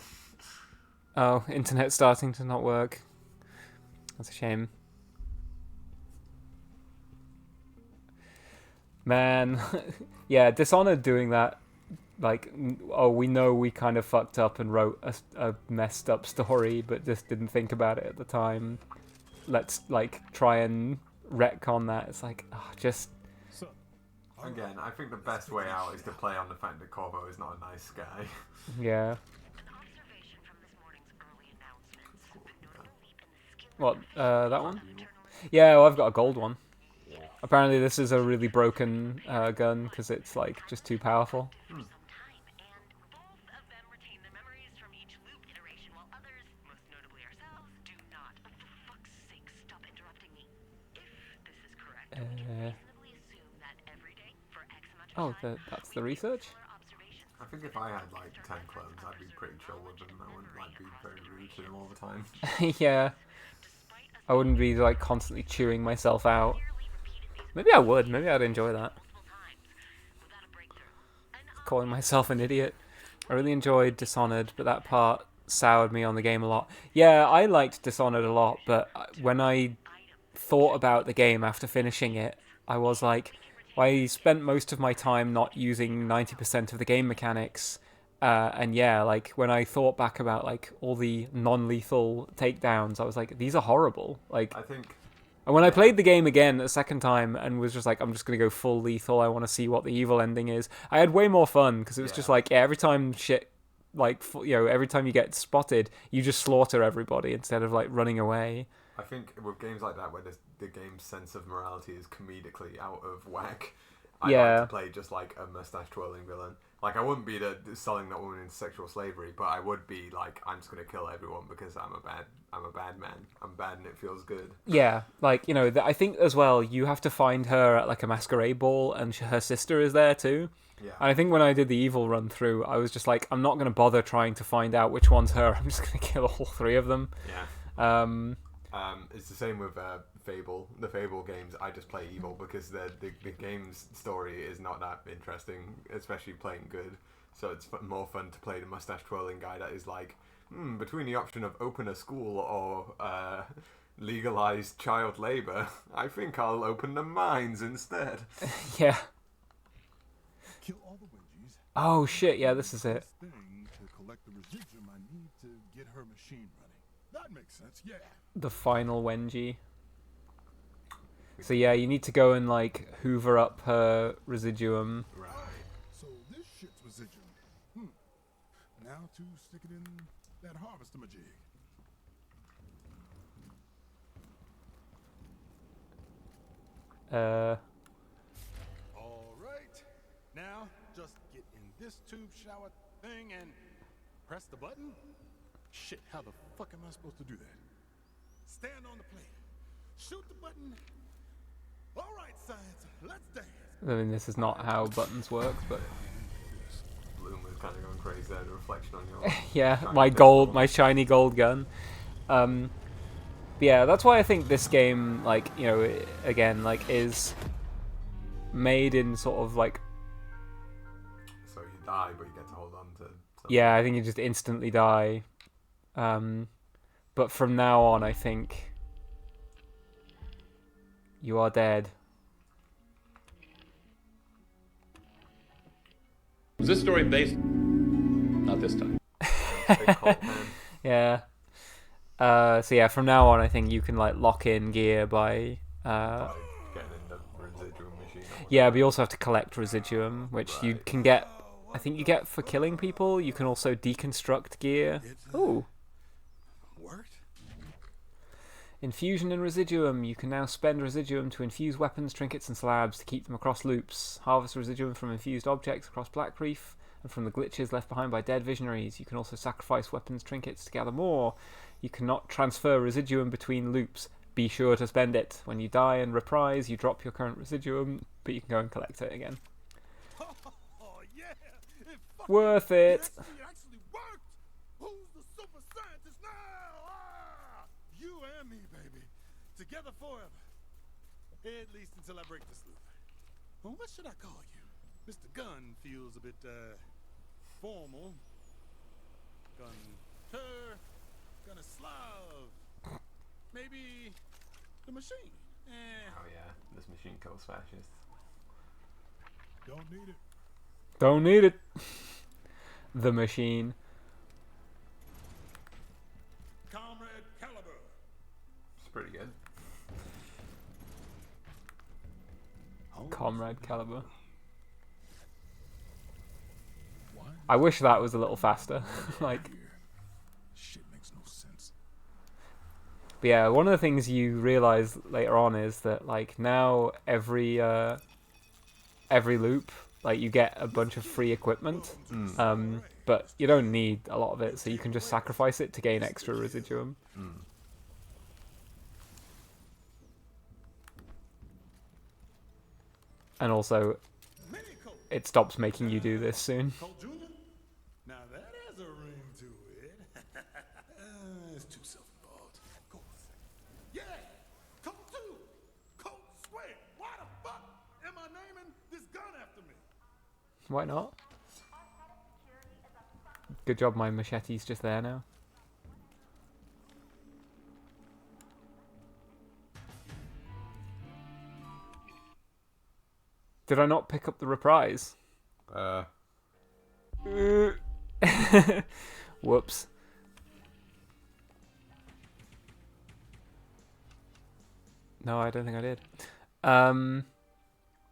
Oh, internet's starting to not work. That's a shame. Man, yeah, Dishonored doing that, like, oh, we know we kind of fucked up and wrote a messed up story, but just didn't think about it at the time. Let's, like, try and retcon that. It's like, oh, just... Again, I think the best way out is to play on the fact that Corvo is not a nice guy. Yeah. An observation from this morning's early announcements. The notable leap in the skill What, that one? internal Yeah, well, I've got a gold one. Apparently this is a really broken gun, because it's, like, just too powerful. some time, and both of them retain their memories from each loop iteration, while others, most notably ourselves, do not. Oh, for fuck's sake, stop interrupting me. If this is correct, we can reasonably assume that every day, for X amount of time, That's the research? similar observations. I think if I had like 10 clones, I'd be pretty chill with them. I wouldn't like be very rude to them all the time. Yeah. Despite us I wouldn't be, like, constantly chewing myself out. clearly repeated these Maybe I would. Maybe I'd enjoy that. multiple times without a breakthrough. An Calling myself an idiot. I really enjoyed Dishonored, but that part soured me on the game a lot. Yeah, I liked Dishonored a lot, but when I thought about the game after finishing it, I was like, I spent most of my time not using 90% of the game mechanics. And yeah, like, when I thought back about, like, all the non-lethal takedowns, I was like, these are horrible. Like, I think and when I played the game again a second time and was just like, I'm just going to go full lethal, I want to see what the evil ending is, I had way more fun, because it was just like, yeah, every time shit, like, every time you get spotted, you just slaughter everybody instead of, like, running away. I think with games like that where the game's sense of morality is comedically out of whack, I like to play just like a mustache twirling villain. Like, I wouldn't be selling that woman into sexual slavery, but I would be like, I'm just gonna kill everyone because I'm a bad man. I'm bad and it feels good. Yeah, like, I think as well, you have to find her at, like, a masquerade ball, and her sister is there too. Yeah. And I think when I did the evil run through, I was just like, I'm not going to bother trying to find out which one's her. I'm just going to kill all three of them. Yeah. It's the same with Fable. The Fable games, I just play evil because the game's story is not that interesting, especially playing good. So it's more fun to play the mustache twirling guy that is like, between the option of open a school or legalize child labor, I think I'll open the mines instead. Yeah. Kill all the Wengies. Oh shit, yeah, this is it. Thing to collect collect the residuum I need to get her machine running. That makes sense, yeah. The final Wenji. So yeah, you need to go and like hoover up her residuum. Right. So this shit's residuum. Now to stick it in that harvester majig. All right. Now just get in this tube shower thing and press the button. Shit, how the fuck am I supposed to do that? Stand on the plate. Shoot the button. All right, science, let's dance. I mean, this is not how buttons work, but Bloom was kind of going crazy there, the reflection on your... yeah, shiny my pistol. gold, my shiny gold gun. But yeah, that's why I think this game, like, you know, again, like, is made in sort of like, So you die, but you get to hold on to something. yeah, I think you just instantly die. But from now on, I think you are dead. Was this story based? Not this time. Big cult man. Yeah. So yeah, from now on, I think you can like lock in gear by. By getting in the residuum machine. or Yeah, whatever. but you also have to collect residuum, which you can get. I think you get for killing people. You can also deconstruct gear. Ooh. Worked? Infusion and residuum. You can now spend residuum to infuse weapons, trinkets, and slabs to keep them across loops. Harvest residuum from infused objects across Black Reef and from the glitches left behind by dead visionaries. You can also sacrifice weapons, trinkets to gather more. You cannot transfer residuum between loops. Be sure to spend it. When you die and reprise, you drop your current residuum, but you can go and collect it again. Oh, yeah. It Worth it. actually worked. Who's the super scientist now? Ah, you and me, baby. Together forever. At least until I break this loop. Well, what should I call you? Mr. Gunn feels a bit, formal. Gunter. Gunnislav. Maybe the machine. Oh yeah, this machine kills fascists. Don't need it. Don't need it. The machine. Comrade Caliber. It's pretty good. Comrade Caliber. Why? I wish that was a little faster. Like, Shit makes no sense. but yeah, one of the things you realize later on is that like now every loop, like you get a bunch of free equipment, but you don't need a lot of it, so you can just sacrifice it to gain extra residuum. And also, it stops making you do this soon. Colt Jr.? Now that has a ring to it. It's too self-involved. Colt. Yeah! Colt 2! Colt Sweat! Why the fuck am I naming this gun after me? Why not? Good job, my machete's just there now. Did I not pick up the reprise? Whoops. No, I don't think I did.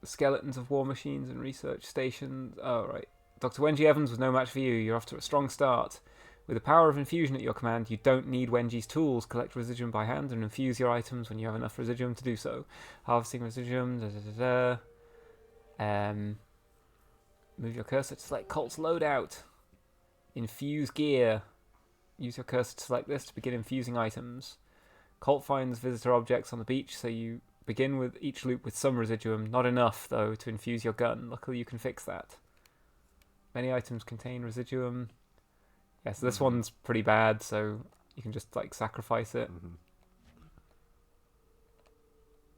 Skeletons of war machines and research stations. Oh, right. Dr. Wenji Evans was no match for you. You're off to a strong start. With the power of infusion at your command, you don't need Wenji's tools. Collect residuum by hand and infuse your items when you have enough residuum to do so. Harvesting residuum. Move your cursor to select Colt's loadout. Infuse gear. Use your cursor to select this to begin infusing items. Colt finds visitor objects on the beach, so you begin with each loop with some residuum. Not enough, though, to infuse your gun. Luckily, you can fix that. Many items contain residuum. Yeah, so this one's pretty bad, so you can just, like, sacrifice it.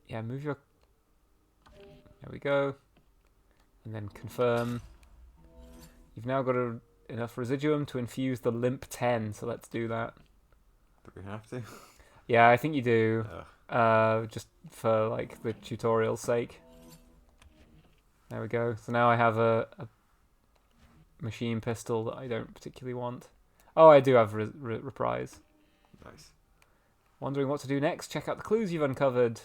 Yeah, move your... There we go. And then confirm. You've now got enough residuum to infuse the Limp 10, so let's do that. Do we have to? Yeah, I think you do. Ugh. Just for like the tutorial's sake. There we go. So now I have a machine pistol that I don't particularly want. Oh, I do have Reprise. Nice. Wondering what to do next? Check out the clues you've uncovered.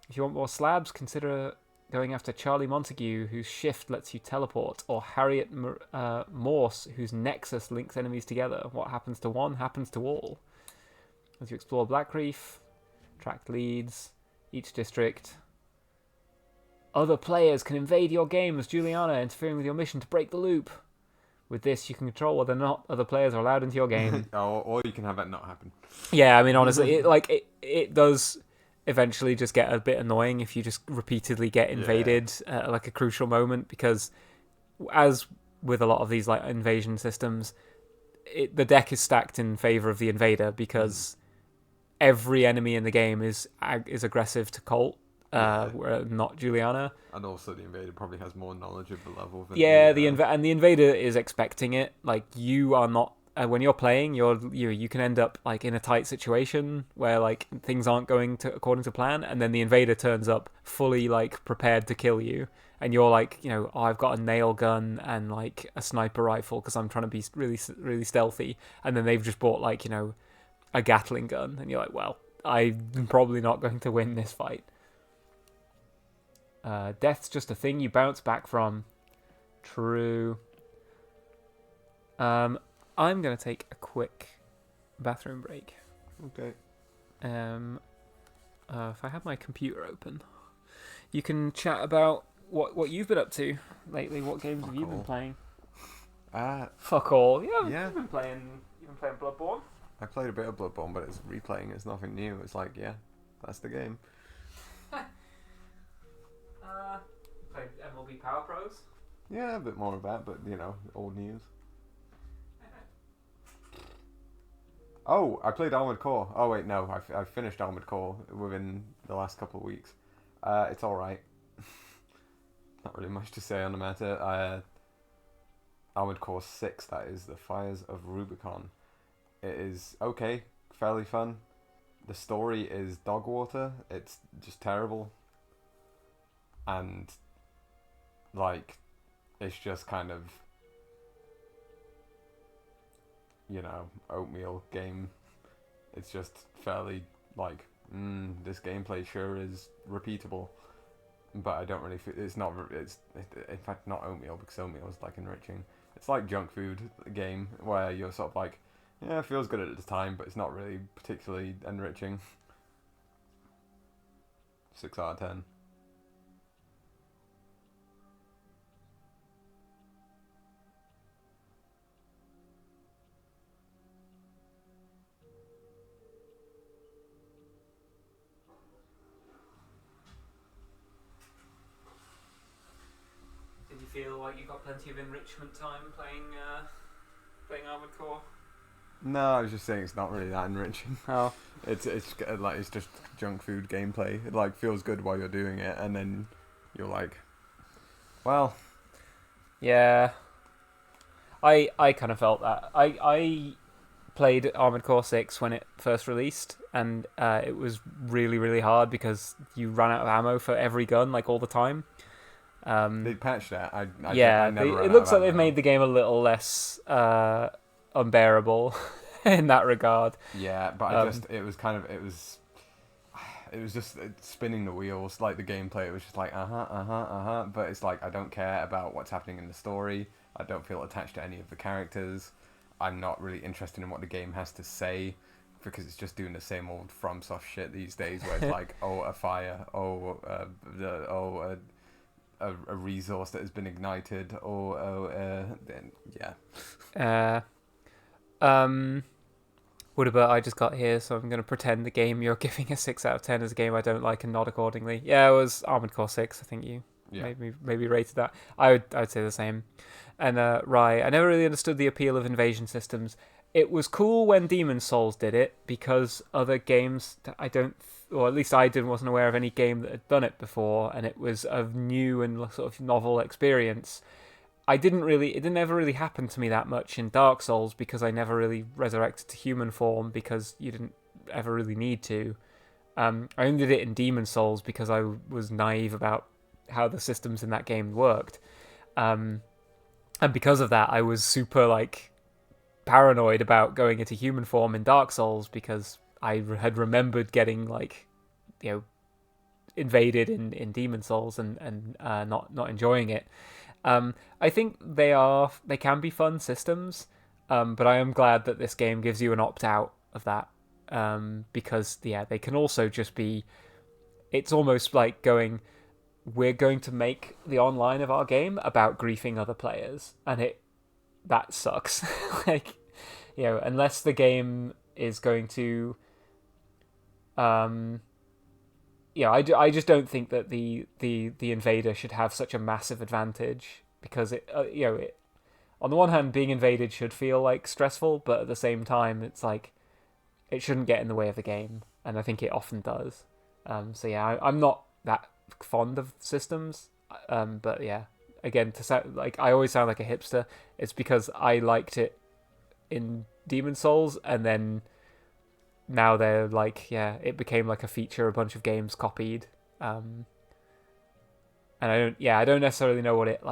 If you want more slabs, consider going after Charlie Montague, whose shift lets you teleport, or Harriet Morse, whose nexus links enemies together. What happens to one happens to all. As you explore Black Reef, track leads, each district. Other players can invade your game as Juliana, interfering with your mission to break the loop. With this, you can control whether or not other players are allowed into your game. Or you can have it not happen. Yeah, I mean, honestly, it does eventually just get a bit annoying if you just repeatedly get invaded at like a crucial moment, because as with a lot of these like invasion systems, the deck is stacked in favor of the invader because every enemy in the game is aggressive to Colt, not Juliana. And also the invader probably has more knowledge of the level than the invader is expecting it. Like, you are not when you're playing, you can end up like in a tight situation where like things aren't going according to plan, and then the invader turns up fully like prepared to kill you, and you're like, I've got a nail gun and like a sniper rifle because I'm trying to be really really stealthy, and then they've just bought like a Gatling gun, and you're like, well, I'm probably not going to win this fight. Death's just a thing you bounce back from. True. I'm going to take a quick bathroom break. Okay. If I have my computer open, you can chat about what you've been up to lately. What games have you been playing? Fuck all. Yeah. You've been playing Bloodborne? I played a bit of Bloodborne, but it's replaying. It's nothing new. It's like, yeah, that's the game. Played MLB Power Pros? Yeah, a bit more of that, but old news. Oh, I played Armored Core. Oh wait, no, I finished Armored Core within the last couple of weeks. It's all right. Not really much to say on the matter. Armored Core 6, that is, the Fires of Rubicon. It is okay, fairly fun. The story is dog water. It's just terrible. And like, it's just kind of, oatmeal game. It's just fairly like, this gameplay sure is repeatable, but I don't really feel it's in fact not oatmeal, because oatmeal is like enriching. It's like junk food game where you're sort of like, yeah, it feels good at the time, but it's not really particularly enriching. 6 out of 10. Feel like you got plenty of enrichment time playing Armored Core? No, I was just saying it's not really that enriching. Oh, it's just junk food gameplay. It like feels good while you're doing it, and then you're like, well, yeah. I kind of felt that. I played Armored Core 6 when it first released, and it was really really hard because you ran out of ammo for every gun like all the time. They patched that. It looks like they've made the game a little less unbearable in that regard. Yeah, but it was just spinning the wheels, like the gameplay. It was just like but it's like, I don't care about what's happening in the story. I don't feel attached to any of the characters. I'm not really interested in what the game has to say, because it's just doing the same old FromSoft shit these days, where it's like, a fire, a resource that has been ignited, then yeah. What about, I just got here, so I'm going to pretend the game you're giving a 6 out of 10 is a game I don't like and nod accordingly. Yeah, it was Armored Core 6, I think you maybe rated that. I'd say the same. And Rye, I never really understood the appeal of invasion systems. It was cool when Demon's Souls did it, because other games or at least I wasn't aware of any game that had done it before, and it was a new and sort of novel experience. It didn't ever really happen to me that much in Dark Souls, because I never really resurrected to human form, because you didn't ever really need to. I only did it in Demon's Souls because I was naive about how the systems in that game worked. And because of that, I was super like paranoid about going into human form in Dark Souls because I had remembered getting like, invaded in Demon Souls and not enjoying it. I think they can be fun systems, but I am glad that this game gives you an opt out of that, because they can also just be. It's almost like we're going to make the online of our game about griefing other players, and that sucks. Like, unless the game is going to, I just don't think that the invader should have such a massive advantage, because on the one hand, being invaded should feel like stressful, but at the same time, it's like it shouldn't get in the way of the game, and I think it often does. I'm not that fond of systems, but again, to sound like I always sound like a hipster, it's because I liked it in Demon Souls, and then now they're like, it became like a feature a bunch of games copied, and I don't necessarily know what it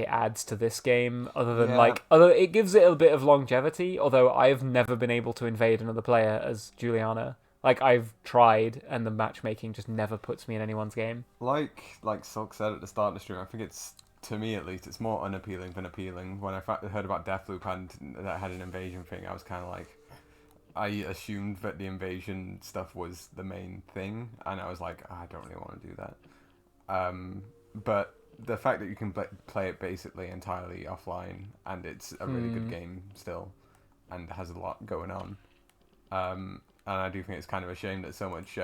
adds to this game, other than it gives it a bit of longevity, although I've never been able to invade another player as Juliana. Like, I've tried, and the matchmaking just never puts me in anyone's game. Like Silk said at the start of the stream, I think it's, to me at least, it's more unappealing than appealing. When I heard about Deathloop and that had an invasion thing, I was kind of like, I assumed that the invasion stuff was the main thing, and I was like, I don't really want to do that. But the fact that you can play it basically entirely offline, and it's a really good game still, and has a lot going on. And I do think it's kind of a shame that so much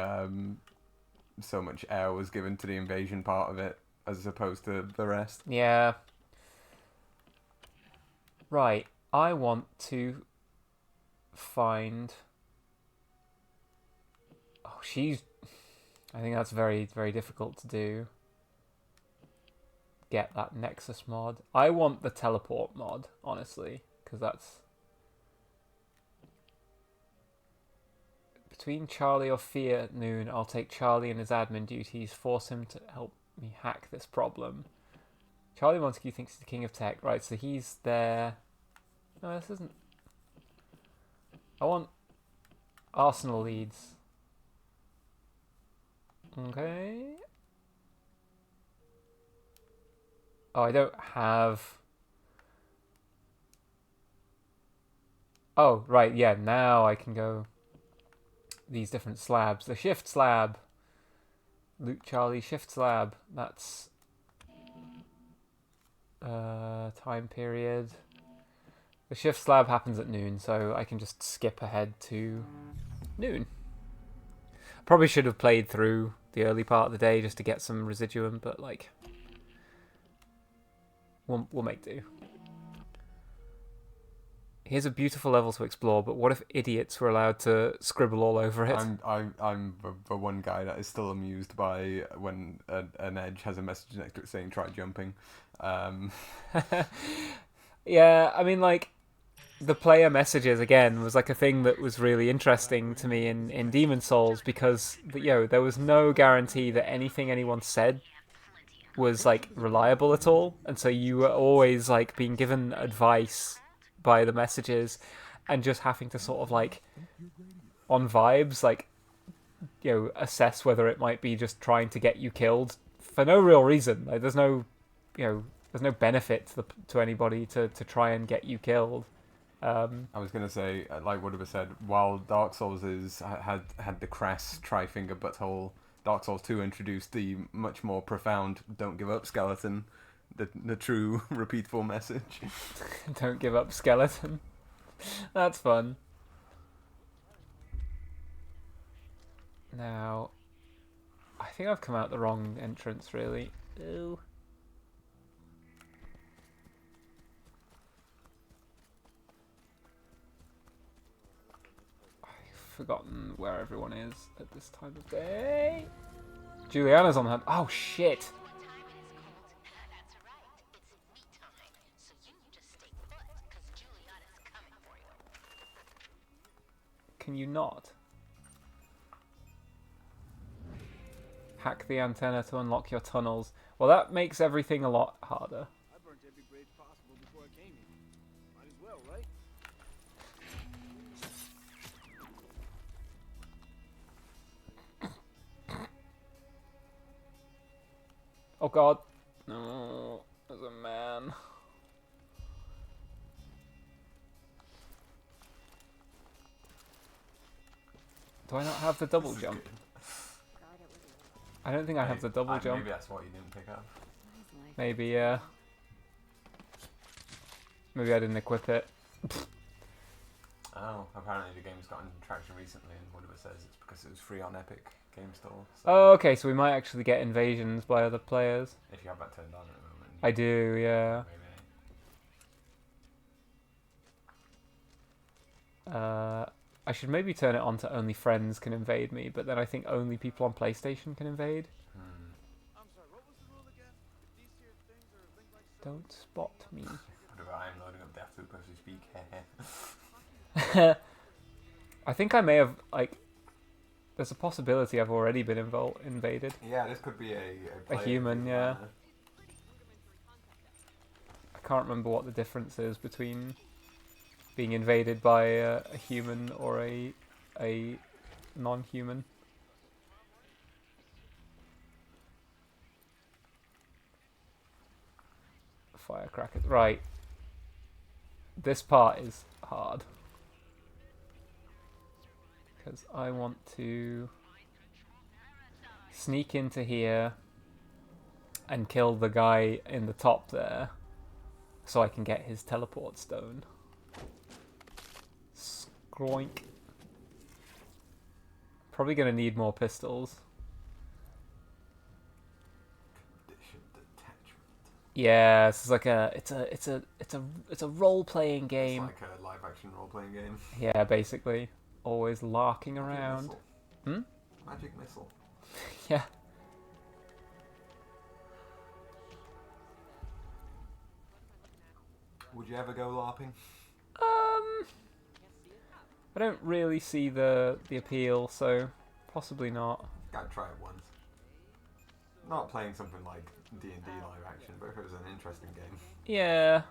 air was given to the invasion part of it as opposed to the rest. Yeah. Right. I want to find. Oh, I think that's very, very difficult to do. Get that Nexus mod. I want the teleport mod, honestly, because that's. Between Charlie or Fear at noon, I'll take Charlie and his admin duties, force him to help me hack this problem. Charlie Montague thinks he's the king of tech. Right, so he's there. No, this isn't. I want Arsenal leads. Okay. Oh, I don't have. Oh, right, yeah, now I can go. These different slabs. The shift slab. Luke Charlie shift slab. That's time period. The shift slab happens at noon, so I can just skip ahead to noon. Probably should have played through the early part of the day just to get some residuum, but we'll make do. Here's a beautiful level to explore, but what if idiots were allowed to scribble all over it? I'm the one guy that is still amused by when an edge has a message next to it saying "try jumping." Yeah, I mean, the player messages again was a thing that was really interesting to me in Demon Souls, because there was no guarantee that anything anyone said was reliable at all, and so you were always being given advice by the messages and just having to sort of on vibes assess whether it might be just trying to get you killed for no real reason. There's no benefit to anybody to try and get you killed. I was gonna say, like Woodward said, while Dark Souls had the crass tri-finger butthole, Dark Souls 2 introduced the much more profound "don't give up" skeleton. The true repeatable message. Don't give up, skeleton. That's fun. Now, I think I've come out the wrong entrance, really. Ew. I've forgotten where everyone is at this time of day. Juliana's on her. Oh, shit. Can you not? Hack the antenna to unlock your tunnels. Well, that makes everything a lot harder. I burnt every bridge possible before I came here. Might as well, right? Oh god. No, there's a man. Do I not have the double This is jump? good. I don't think I have the double jump. Maybe that's what you didn't pick up. Maybe, yeah. Maybe I didn't equip it. Oh, apparently the game's gotten traction recently, and one of it says it's because it was free on Epic Game Store. So Oh, okay, so we might actually get invasions by other players. if you have that turned on at the moment. I do, yeah. Maybe. I should maybe turn it on to only friends can invade me, but then I think only people on PlayStation can invade. I'm sorry, what was the rule again? If these here things are linked like so, Don't spot me. Whatever, I'm loading up Deathloop as we speak. I think I may have, like, there's a possibility I've already been invaded. Yeah, this could be a player human, who's yeah. I can't remember what the difference is between being invaded by a human or a non-human. Firecrackers. Right. This part is hard. Because I want to sneak into here and kill the guy in the top there so I can get his teleport stone. Skroink. Probably gonna need more pistols. Yeah, this is like it's a role-playing game. It's like a live-action role-playing game. Yeah, basically. Always larking Magic around. missile. Hmm? Magic missile. Yeah. Would you ever go LARPing? I don't really see the appeal, so possibly not. Gotta try it once. Not playing something like D&D live action, but if it was an interesting game. Yeah.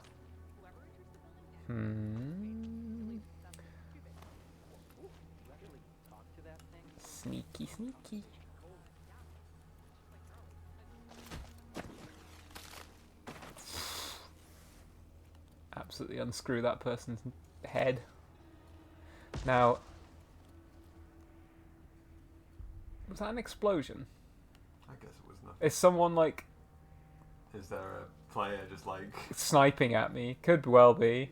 Sneaky, sneaky. Absolutely unscrew that person's head. Now, was that an explosion? I guess it was nothing. Is someone like Is there a player just like... sniping at me? Could well be.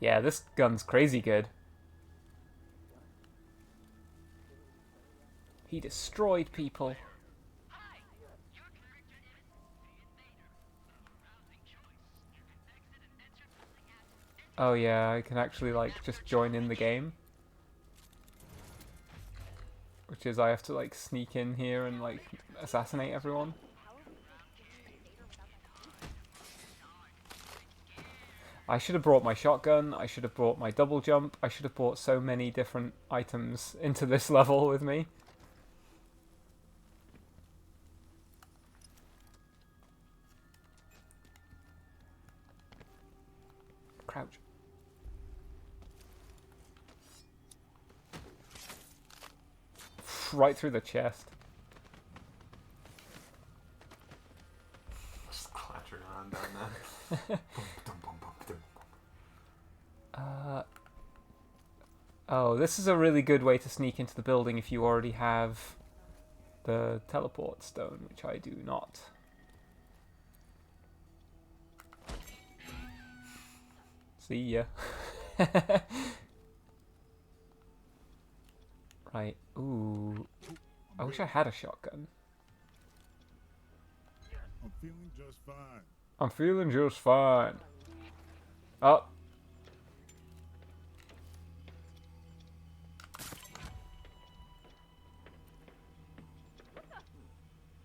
Yeah, this gun's crazy good. He destroyed people. Oh yeah, I can actually like just join in the game. Which is I have to like sneak in here and like assassinate everyone. I should have brought my shotgun, I should have brought my double jump, I should have brought so many different items into this level with me. Crouch. Right through the chest. Just clattering around down there. Oh, this is a really good way to sneak into the building if you already have the teleport stone, which I do not. See ya. Right, ooh. I wish I had a shotgun. I'm feeling just fine. I'm feeling just fine. Oh.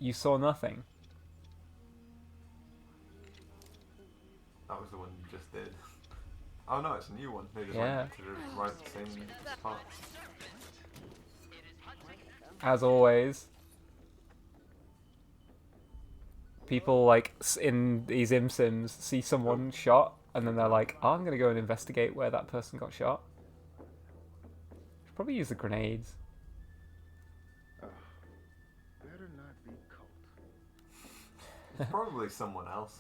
You saw nothing. That was the one you just did. Oh no, it's a new one. They just Yeah. went to the right same spot. As always. People like in these sims see someone shot and then they're like, oh, I'm gonna go and investigate where that person got shot. Should probably use the grenades. It's probably someone else.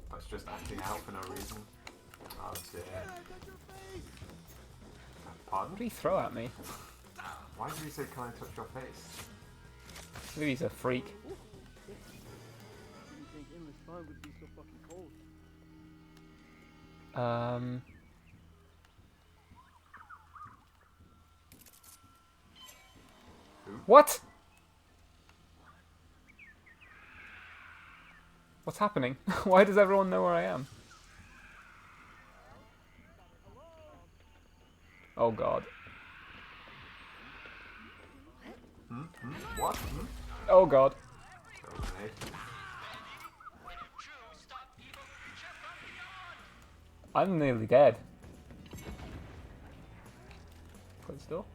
But it's just acting out for no reason. Oh dear. Pardon? What did he throw at me? Why did you say, can I touch your face? Maybe he's a freak. Didn't think endless time would be so fucking cold. What? What's happening? Why does everyone know where I am? Oh god. What? Oh god. Okay. I'm nearly dead. Close the door.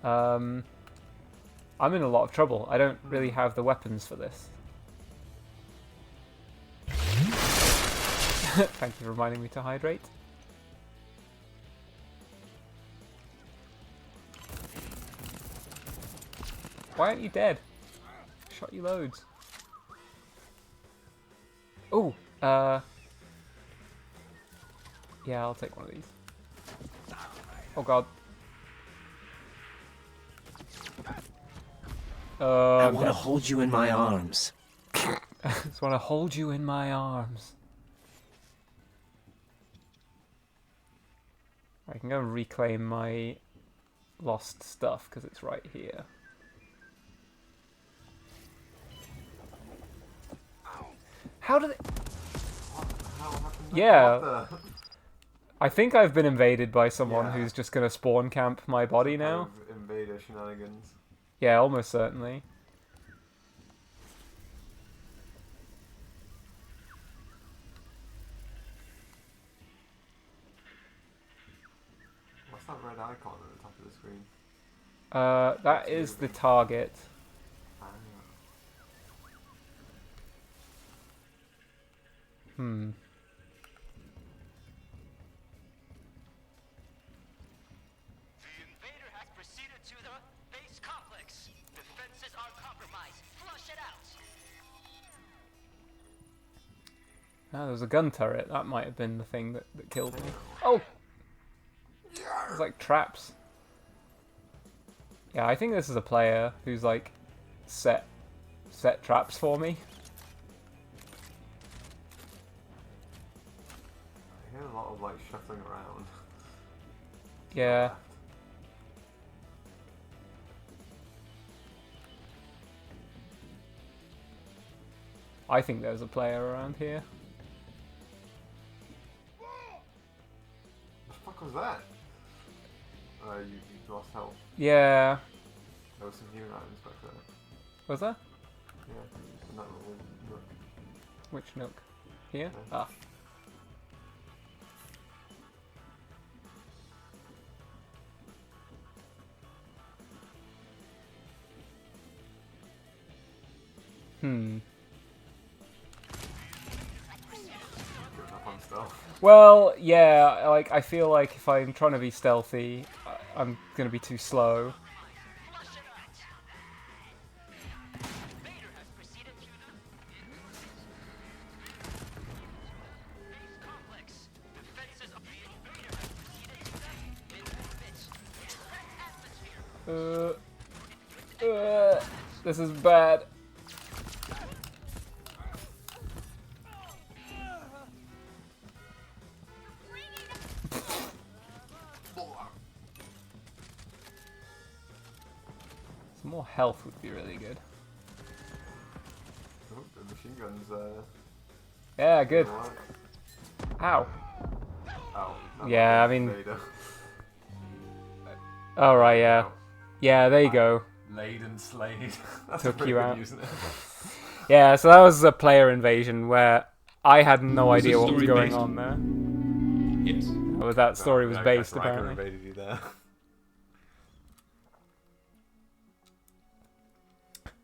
I'm in a lot of trouble. I don't really have the weapons for this. Thank you for reminding me to hydrate. Why aren't you dead? Shot you loads. Oh, yeah, I'll take one of these. Oh god. I want to hold you in my arms. I just want to hold you in my arms. I can go and reclaim my lost stuff because it's right here. How did it? What the hell happened? Yeah. What the? I think I've been invaded by someone Yeah. who's just going to spawn camp my body now. Kind of invader shenanigans. Yeah, almost certainly. What's that red icon at the top of the screen? That is the target. Ah. Hmm. The invader has proceeded to the base complex. Defenses are compromised. Flush it out. Ah, there was a gun turret. That might have been the thing that killed me. Oh! It's like traps. Yeah, I think this is a player who's like set traps for me. I hear a lot of like shuffling around. Yeah. I think there's a player around here. What the fuck was that? You lost health. Yeah. There was some human items back there. Was there? Yeah, in that little nook. Which nook? Here? Yeah. Ah. Hmm. Giving up on stuff. Well, yeah, like, I feel like if I'm trying to be stealthy, I'm gonna be too slow. Flush it out. Invader has proceeded to the base complex. Defenses of the invader has proceeded to the midst. Atmosphere. This is bad. Some more health would be really good. Oh, the machine guns, Yeah, good. alright. Ow. Oh, no, Yeah, I that's mean- Vader. Alright, yeah. Yeah, there you go. Laid and slayed. That's Took a pretty you good out. use, isn't it? Yeah, so that was a player invasion where I had no Was the idea what was story going based? on there. Yes. But that story was Yeah, based, Captain Riker apparently. invaded you there.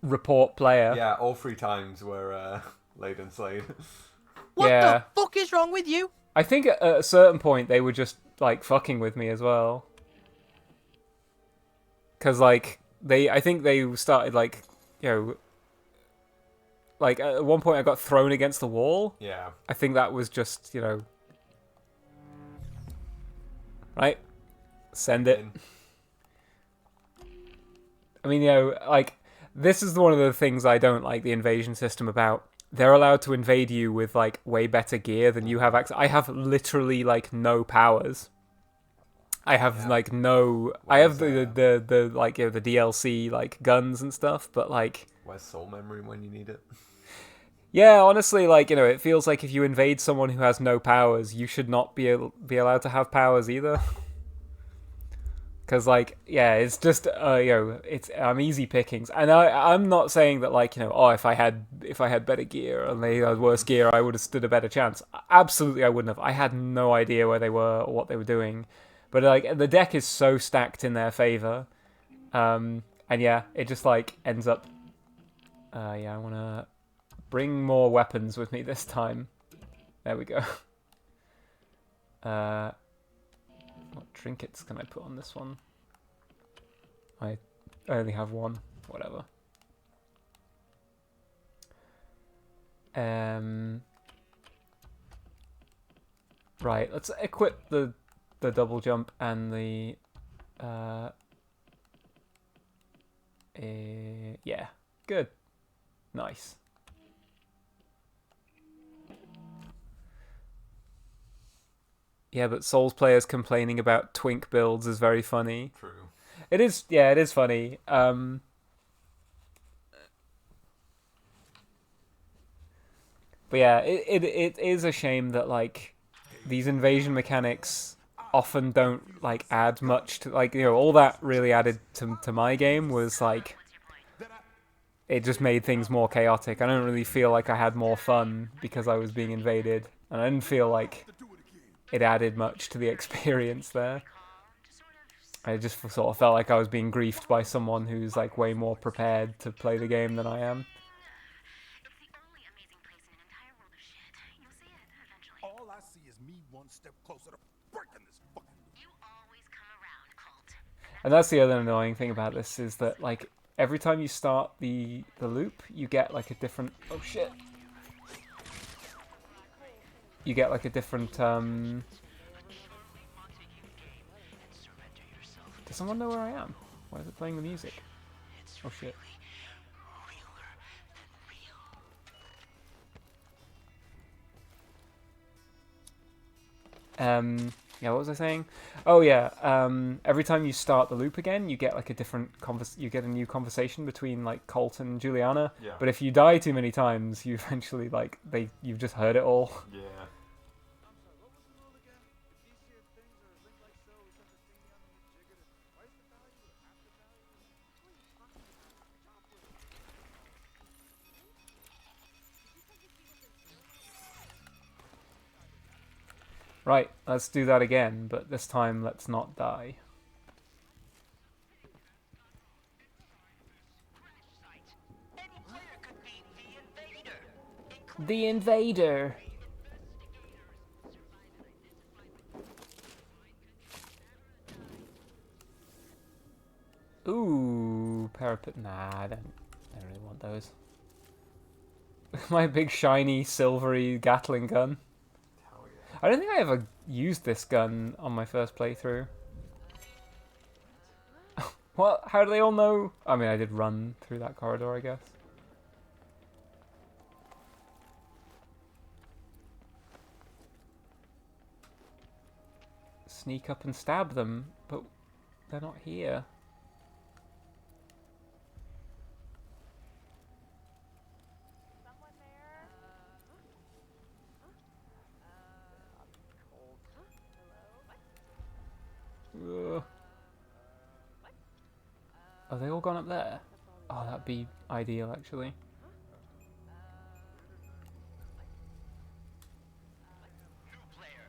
Report player. Yeah, all 3 times were laid and slayed. What Yeah. the fuck is wrong with you? I think at a certain point they were just, like, fucking with me as well. Because, like, I think they started like, you know, like at one point I got thrown against the wall. Yeah. I think that was just, you know, right? Send it. I mean, you know, like, this is one of the things I don't like the invasion system about. They're allowed to invade you with, like, way better gear than you have access. I have literally, like, no powers. I have, like, no... I have the like, you know, the DLC, like, guns and stuff, but, like... Where's soul memory when you need it? Yeah, honestly, like, you know, it feels like if you invade someone who has no powers, you should not be allowed to have powers either. Because, like, yeah, it's just, you know, I'm easy pickings, and I'm not saying that, like, you know, oh, if I had better gear and they had worse gear, I would have stood a better chance. Absolutely, I wouldn't have. I had no idea where they were or what they were doing, but like the deck is so stacked in their favor, and yeah, it just like ends up. Yeah, I want to bring more weapons with me this time. There we go. What trinkets can I put on this one? I only have one. Whatever. Right, let's equip the double jump and the yeah, good, nice. Yeah, but Souls players complaining about twink builds is very funny. True. It is, yeah, it is funny. But yeah, it is a shame that like these invasion mechanics often don't like add much to, like, you know, all that really added to my game was like it just made things more chaotic. I don't really feel like I had more fun because I was being invaded, and I didn't feel like it added much to the experience there. I just sort of felt like I was being griefed by someone who's like way more prepared to play the game than I am. All I see is me one step closer to breaking this fucking loop. You always come around, Colt. And that's the other annoying thing about this is that like every time you start the loop, you get like a different oh shit. You get like a different Does someone know where I am? Why is it playing the music? Oh shit. Yeah, what was I saying? Oh yeah, every time you start the loop again, you get like a different you get a new conversation between like Colt and Juliana. Yeah. But if you die too many times, you eventually like you've just heard it all. Yeah. Right, let's do that again, but this time let's not die. The invader! Ooh, parapet. Nah, I don't really want those. My big shiny silvery Gatling gun. I don't think I ever used this gun on my first playthrough. What? How do they all know? I mean, I did run through that corridor, I guess. Sneak up and stab them, but they're not here. Are they all gone up there? Oh, that'd be ideal, actually. New player.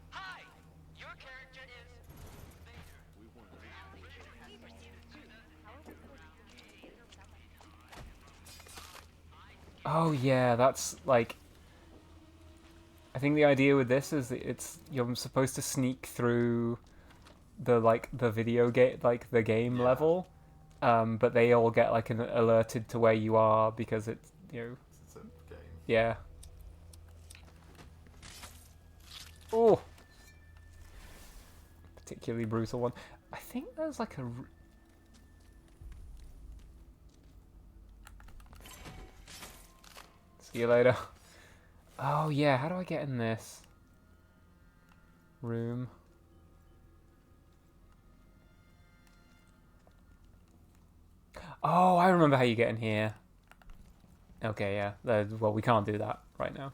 Hi! Your character is Oh yeah, that's like... I think the idea with this is that you're supposed to sneak through the video game, like the game level. but they all get like alerted to where you are because it's It's a game. yeah. Oh, particularly brutal one. I think there's like a. See you later. Oh yeah, how do I get in this room? Oh, I remember how you get in here. Okay, yeah. Well, we can't do that right now.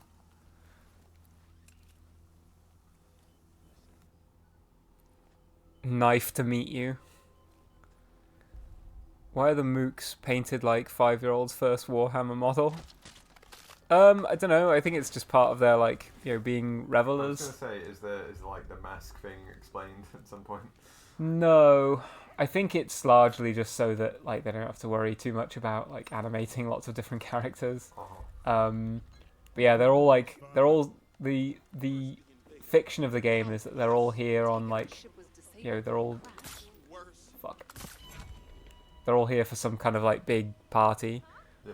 Knife to meet you. Why are the mooks painted like 5-year-old's first Warhammer model? I don't know. I think it's just part of their like being revelers. I was gonna say, is like the mask thing explained at some point? No, I think it's largely just so that like they don't have to worry too much about like animating lots of different characters. But yeah, they're all the fiction of the game is that they're all here on like they're all they're all here for some kind of like big party. Yeah.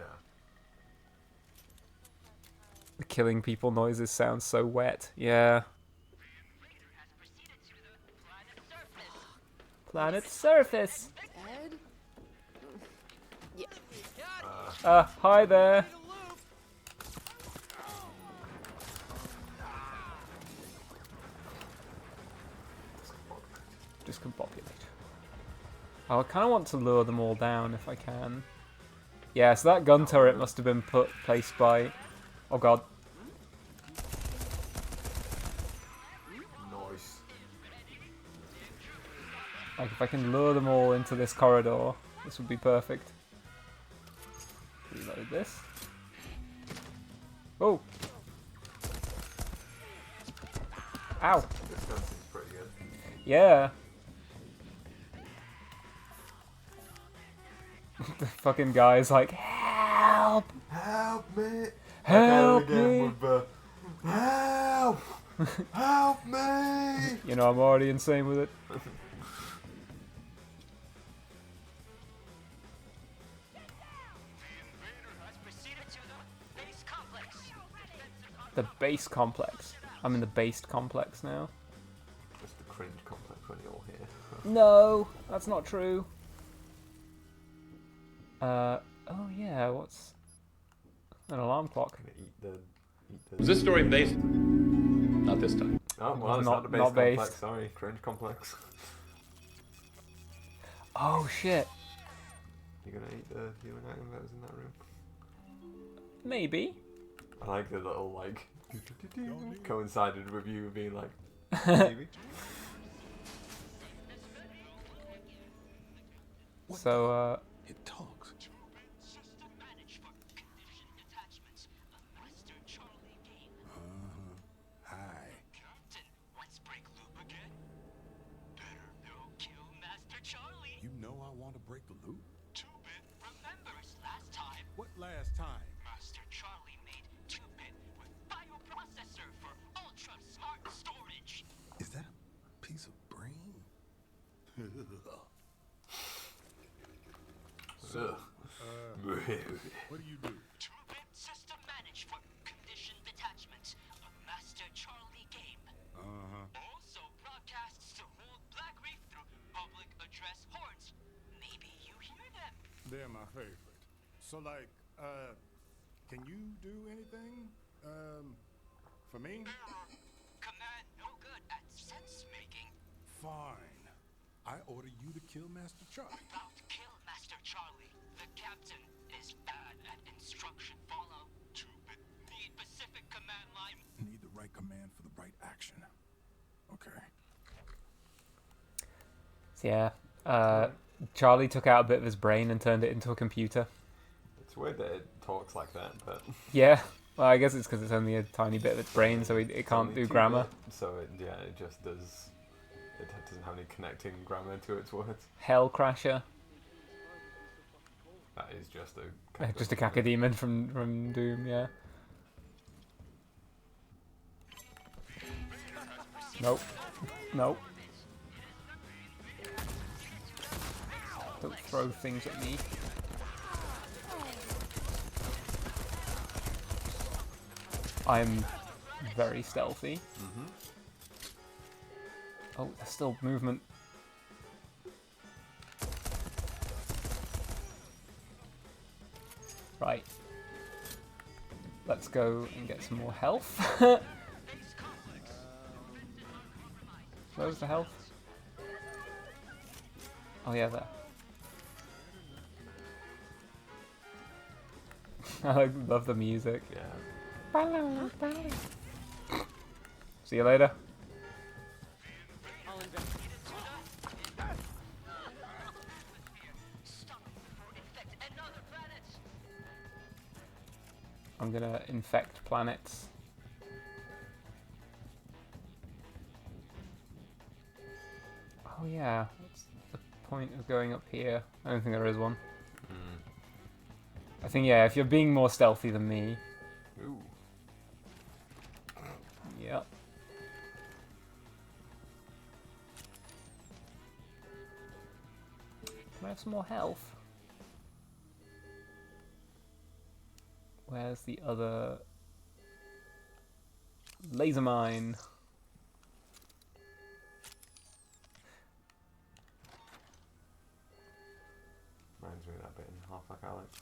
The killing people noises sound so wet. Yeah. Planet surface. Ed? Hi there. Discombobulate. Oh, I kind of want to lure them all down if I can. Yeah, so that gun turret must have been placed by. Oh god. Nice. Like if I can lure them all into this corridor, this would be perfect. Reload this. Oh. Ow. This gun seems pretty good. Yeah. The fucking guy's like, help! Help me! Help again me! With the, help! Help me! You know, I'm already insane with it. The base complex. I'm in the based complex now. Just the cringe complex when you're all here. No, that's not true. Oh yeah, what's an alarm clock? Was this story based? Not this time. Oh, well, it's not the base not complex, based. sorry. Cringe complex. Oh shit. You gonna eat the healing item that was in that room? Maybe. I like the little, like, coincided with you being like, maybe. So, It talks. Hi. Captain, let's break loop again. Better no kill Master Charlie. You know I want to break the loop. 2-bit remembers last time. What last time? Master Charlie made 2-bit with bioprocessor for ultra smart storage. Is that a piece of brain? Ugh. What do you do? 2-bit system managed for conditioned detachment. A Master Charlie game. Also broadcasts to whole Black Reef through public address horns. Maybe you hear them. They're my favorite. So, like, can you do anything, for me? Command no good at sense making. Fine. I order you to kill Master Charlie. About to kill Master Charlie. The captain is bad at instruction follow. 2-bit need Pacific command line. Need the right command for the right action. Okay. so yeah. Charlie took out a bit of his brain and turned it into a computer. It's weird that it talks like that, but... Yeah. Well, I guess it's because it's only a tiny bit of its brain, so it can't do grammar. So, it just does... It doesn't have any connecting grammar to its words. Hellcrasher. That is just a... Just a cacodemon from Doom, yeah. Nope. Nope. Don't throw things at me. I'm very stealthy. Oh, there's still movement. Right. Let's go and get some more health. Where's the health? Oh yeah, there. I love the music. Yeah. See you later. I'm gonna infect planets. Oh yeah, what's the point of going up here? I don't think there is one. I think, yeah, if you're being more stealthy than me. Ooh. Yep. Can I have some more health? Where's the other laser mine? Reminds me of that bit in Half-Life Alex.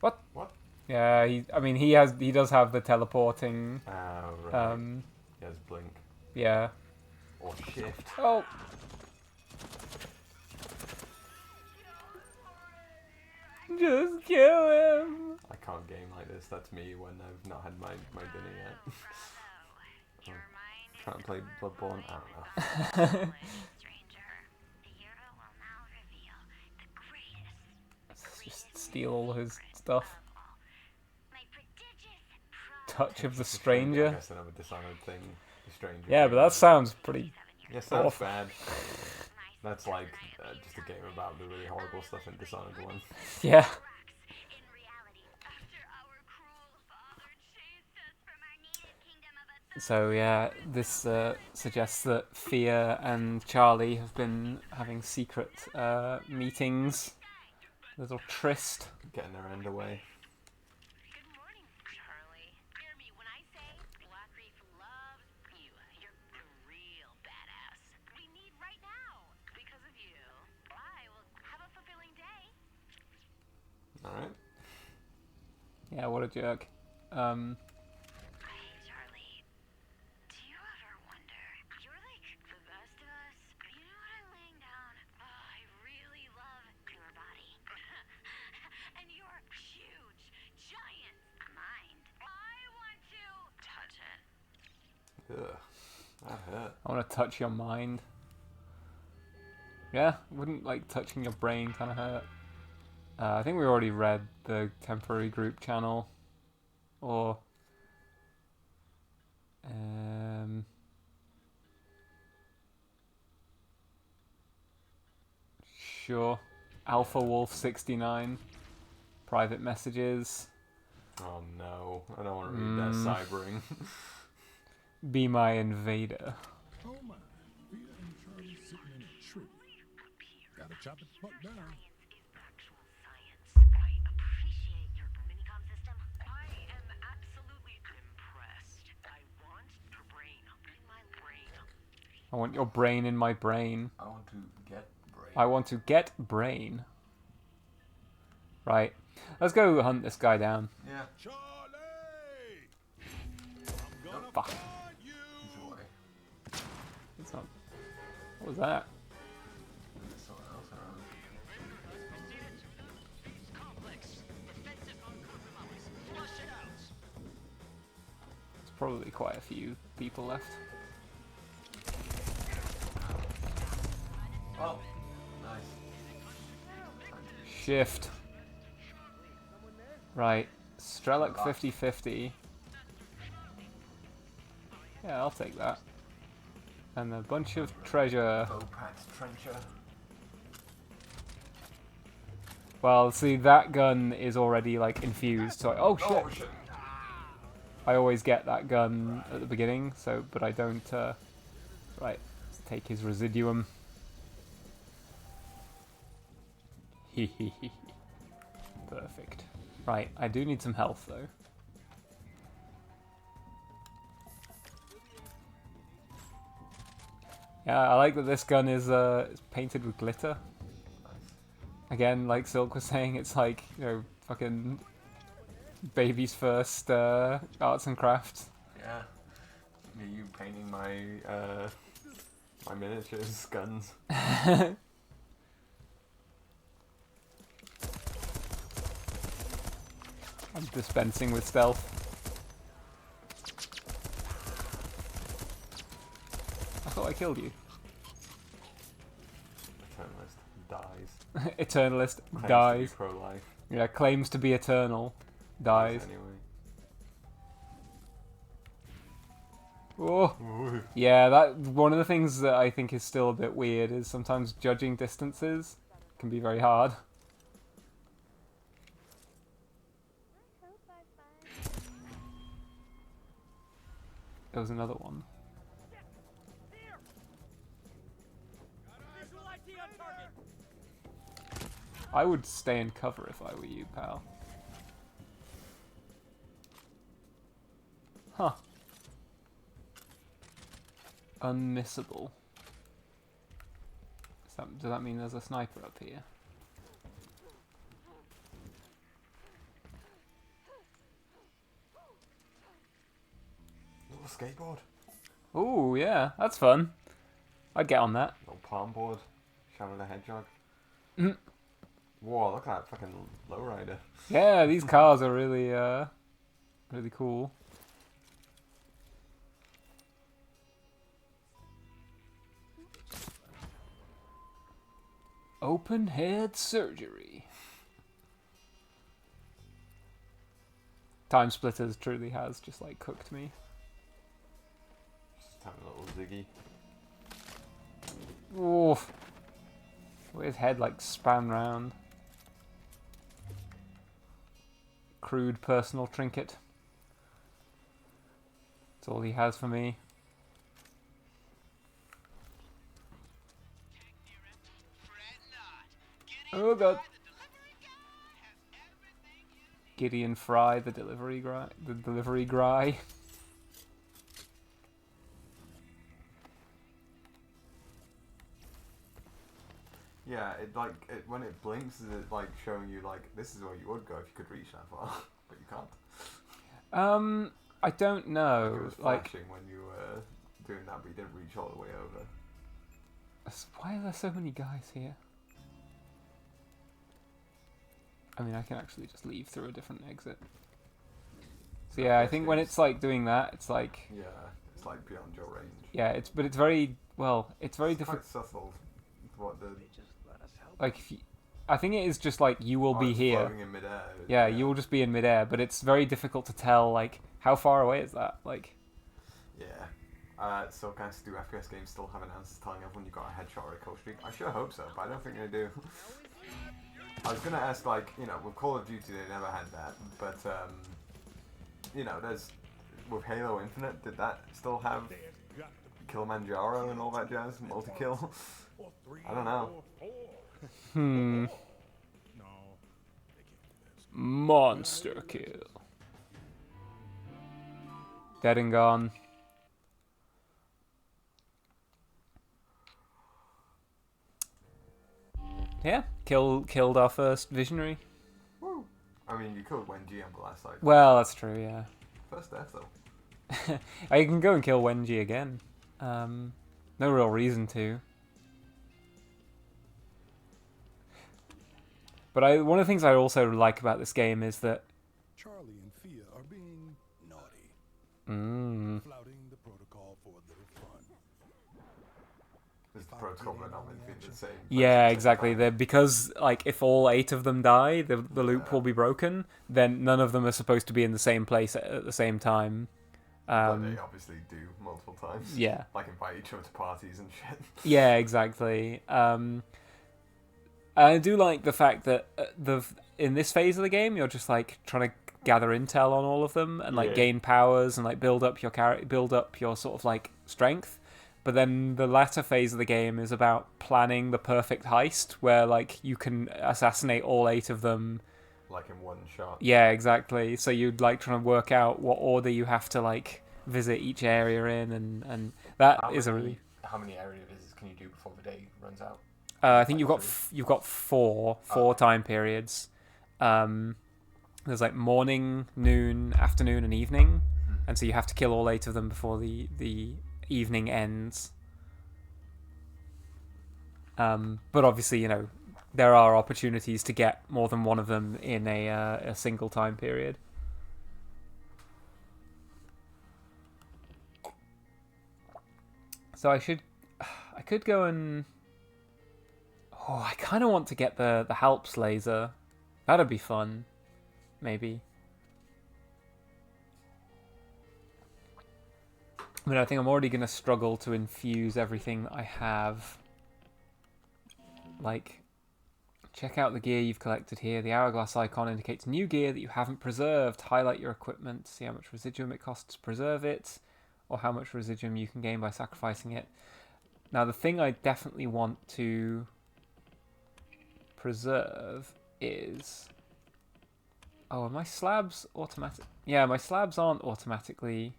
What? What? Yeah, he does have the teleporting. Oh, right. He has blink. Yeah. Or shift. Oh. Just kill him. I can't game like this. That's me when I've not had my dinner yet. Trying to play Bloodborne. I don't know. Just steal all his stuff. Touch of the Stranger. I guess another Dishonored thing. The Stranger. Yeah, but that sounds pretty. Yeah, sounds awful. bad. That's like just a game about the really horrible stuff in Dishonored 1. Yeah. So yeah, this suggests that Fia and Charlie have been having secret meetings. Little tryst. Getting their end away. Good morning, Charlie. Hear me when I say Black Reef loves you. You're a real badass. We need right now. Because of you, I will have a fulfilling day. Alright. Yeah, what a jerk. Hey, Charlie. Do you ever wonder? You're like the best of us. You know what I'm laying down? Oh, I really love your body. And your huge, giant mind. I want to touch it. Ugh. That hurt. I want to touch your mind. Yeah, wouldn't like touching your brain kind of hurt. I think we already read the temporary group channel, or sure, Alpha Wolf 69 private messages. Oh no, I don't want to read that cybering. Be my invader. Oh my, Fia and Charlie sitting in a tree. Gotta chop it fuck down. I appreciate your minicom system. I am absolutely impressed. I want your brain in my brain. I want your brain in my brain. I want to get brain. I want to get brain. Right. Let's go hunt this guy down. Yeah. Charlie! I'm gonna Fuck. find you! Enjoy. It's not. What was that? There's someone else around. There's probably quite a few people left. Oh, nice. Shift. Right. Strelok 50/50. Yeah, I'll take that. And a bunch of treasure. Bowpax trencher. Well, see, that gun is already, like, infused, so oh, shit! Oh shit! I always get that gun at the beginning, so, but I don't, right, let's take his residuum. Hehehe. Perfect. Right, I do need some health, though. Yeah, I like that this gun is painted with glitter. Again, like Silk was saying, it's like, you know, fucking baby's first arts and crafts. Yeah. You painting my my miniatures guns. I'm dispensing with stealth. I thought I killed you. Eternalist dies. Eternalist Claims dies. to be pro-life. Yeah, claims to be eternal. Dies. Anyway. Oh. Ooh. Yeah, that one of the things that I think is still a bit weird is sometimes judging distances can be very hard. There was another one. I would stay in cover if I were you, pal. Huh. Unmissable. Does that mean there's a sniper up here? Little skateboard. Ooh, yeah, that's fun. I'd get on that. Little palm board. Shadow the Hedgehog. Mhm. Whoa, look at that fucking lowrider. Yeah, these cars are really, really cool. Open head surgery. Time Splitters truly has just like cooked me. Just having a little ziggy. Oof. With his head like span round. Crude personal trinket. That's all he has for me. Oh god. Gideon Fry, the delivery guy. Yeah, when it blinks, is it like showing you like this is where you would go if you could reach that far, but you can't. I don't know. It was flashing when you were doing that, but you didn't reach all the way over. Why are there so many guys here? I mean, I can actually just leave through a different exit. So yeah, I think when it's like doing that, it's like yeah, it's like beyond your range. Yeah, it's very difficult. Quite subtle. What the like if you, I think it is just like you will be it's here. floating in midair. Yeah, you will just be in midair, but it's very difficult to tell like how far away is that? Like yeah. So guys, do FPS games still have an answer telling everyone you got a headshot or a kill streak? I sure hope so, but I don't think they do. I was gonna ask, like, you know, with Call of Duty they never had that, but you know, with Halo Infinite, did that still have Kilimanjaro and all that jazz, multi-kill? I don't know. Monster kill. Dead and gone. Yeah, killed our first visionary. Woo. I mean, you killed Wenji on the last side. Well, that's true, yeah. First death, though. I can go and kill Wenji again. No real reason to. But one of the things I also like about this game is that Charlie and Fia are being naughty. Flouting the protocol for a little fun. protocol, but not meant to be the same. Yeah, exactly. Because like if all 8 of them die, the loop will be broken. Then none of them are supposed to be in the same place at the same time. But they obviously do multiple times. Yeah. Like invite each other to parties and shit. Yeah, exactly. I do like the fact that in this phase of the game, you're just like trying to gather intel on all of them and like gain powers and like build up your sort of like strength. But then the latter phase of the game is about planning the perfect heist where like you can assassinate all 8 of them. Like in one shot. Yeah, exactly. So you'd like trying to work out what order you have to like visit each area in, and that is a really. How many area visits can you do before the day runs out? I think you've got four time periods. There's like morning, noon, afternoon, and evening, and so you have to kill all 8 of them before the evening ends. But obviously, you know, there are opportunities to get more than one of them in a single time period. So I could go and... Oh, I kind of want to get the Halps laser. That'd be fun. Maybe. I mean, I think I'm already going to struggle to infuse everything that I have. Like, check out the gear you've collected here. The hourglass icon indicates new gear that you haven't preserved. Highlight your equipment. See how much residuum it costs to preserve it, or how much residuum you can gain by sacrificing it. Now, the thing I definitely want to preserve is... Oh, are my slabs automatic? Yeah, my slabs aren't automatically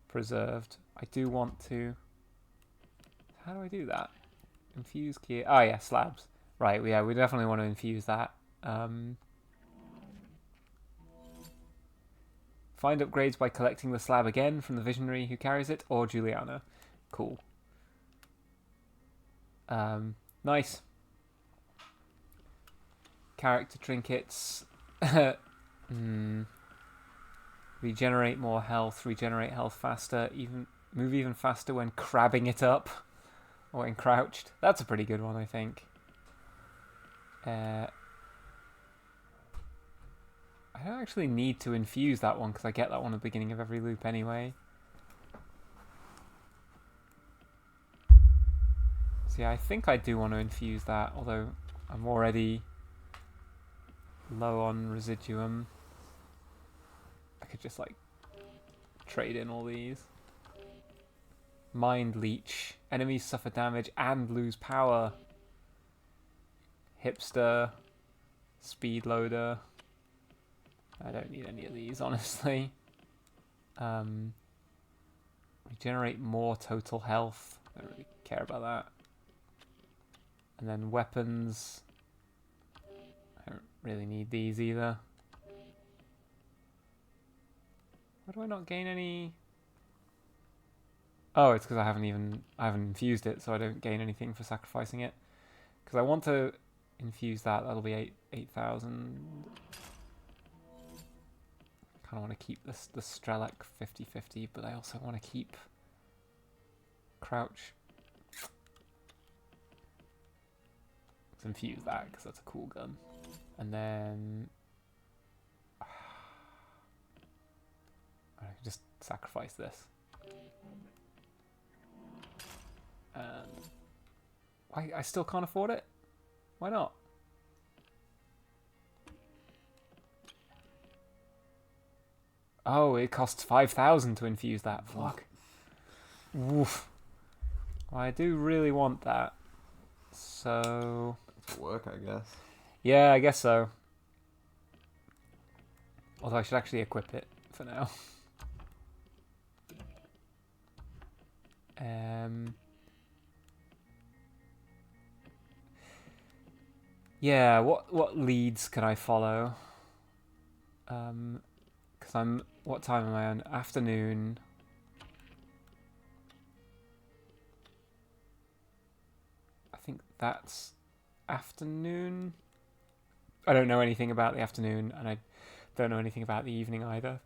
preserved. I do want to... How do I do that? Infuse gear. Oh, yeah, slabs. Right, yeah, we definitely want to infuse that. Find upgrades by collecting the slab again from the visionary who carries it, or Juliana. Cool. Nice. Character trinkets. Regenerate more health. Regenerate health faster. Move even faster when crabbing it up. Or when crouched. That's a pretty good one, I think. I don't actually need to infuse that one because I get that one at the beginning of every loop anyway. So yeah, I think I do want to infuse that, although I'm already low on residuum. I could just like trade in all these. Mind Leech. Enemies suffer damage and lose power. Hipster. Speed Loader. I don't need any of these, honestly. Regenerate more total health. I don't really care about that. And then weapons. I don't really need these either. Why do I not gain any? Oh, it's because I haven't infused it, so I don't gain anything for sacrificing it. Because I want to infuse that. That'll be 8,000. Kind of want to keep the Strelec 50/50, but I also want to keep Crouch. Let's infuse that because that's a cool gun. And then I just sacrifice this. And why I still can't afford it? Why not? Oh, it costs 5,000 to infuse that. Fuck. Woof. Well, I do really want that. So... It'll work, I guess. Yeah, I guess so. Although I should actually equip it for now. Yeah, what leads can I follow? Because what time am I on? Afternoon. I think that's afternoon. I don't know anything about the afternoon, and I don't know anything about the evening either.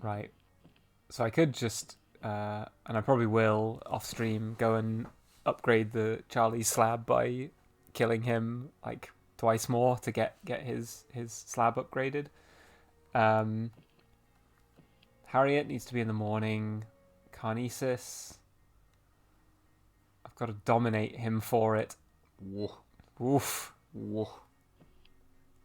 Right. So I could just, and I probably will, off stream, go and upgrade the Charlie slab by killing him like twice more to get his slab upgraded. Harriet needs to be in the morning. Carnesis. I've got to dominate him for it. Whoa. Oof. Whoa.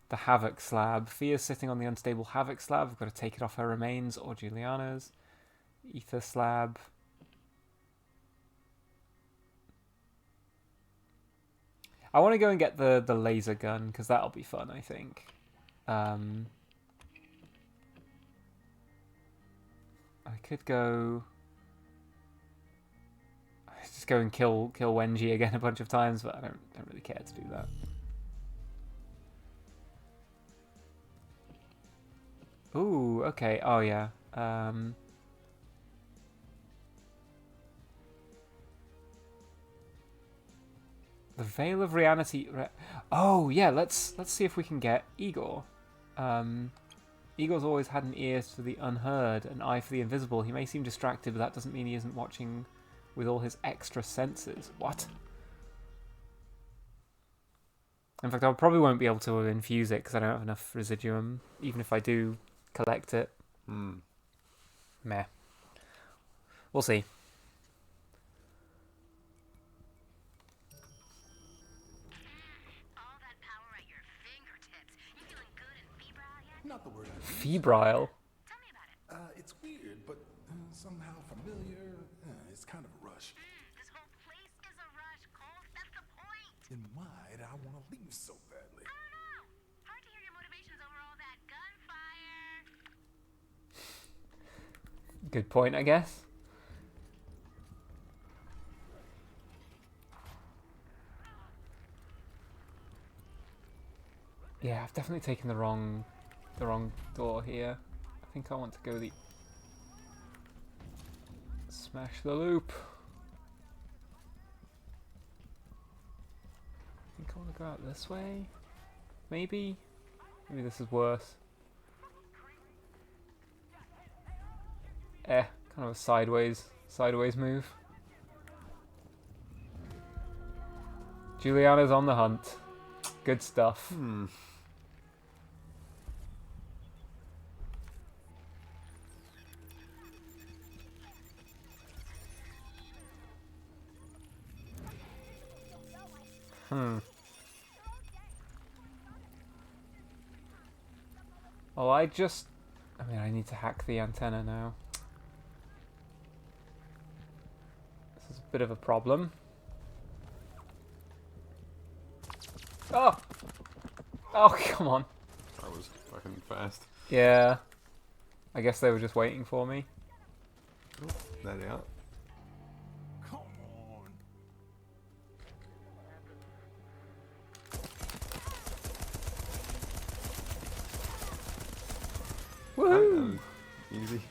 The Havoc slab. Fia's sitting on the unstable Havoc slab. I've got to take it off her remains or Juliana's. Ether slab. I want to go and get the laser gun because that'll be fun, I think. I could go... just go and kill Wenji again a bunch of times, but I don't really care to do that. Ooh, okay. Oh, yeah. The Veil of Reality... Oh, yeah, let's see if we can get Igor. Igor's always had an ear to the unheard, an eye for the invisible. He may seem distracted, but that doesn't mean he isn't watching with all his extra senses. What? In fact, I probably won't be able to infuse it because I don't have enough residuum, even if I do collect it. Meh. We'll see. All that power at your fingertips. You feeling good and febrile yet? Not the word I use. Febrile? Tell me about it. It's weird, but somehow familiar. It's kind of a rush. This whole place is a rush, Colt. That's the point. Then why did I want to leave so badly? I don't know. Hard to hear your motivations over all that gunfire. Good point, I guess. Yeah, I've definitely taken the wrong door here. I think I want to go the smash the loop. I think I want to go out this way. Maybe this is worse. Kind of a sideways move. Juliana's on the hunt. Good stuff. Oh, I mean, I need to hack the antenna now. This is a bit of a problem. Oh! Oh, come on. That was fucking fast. Yeah. I guess they were just waiting for me. Oh, there they are. Come on. Woohoo! Easy.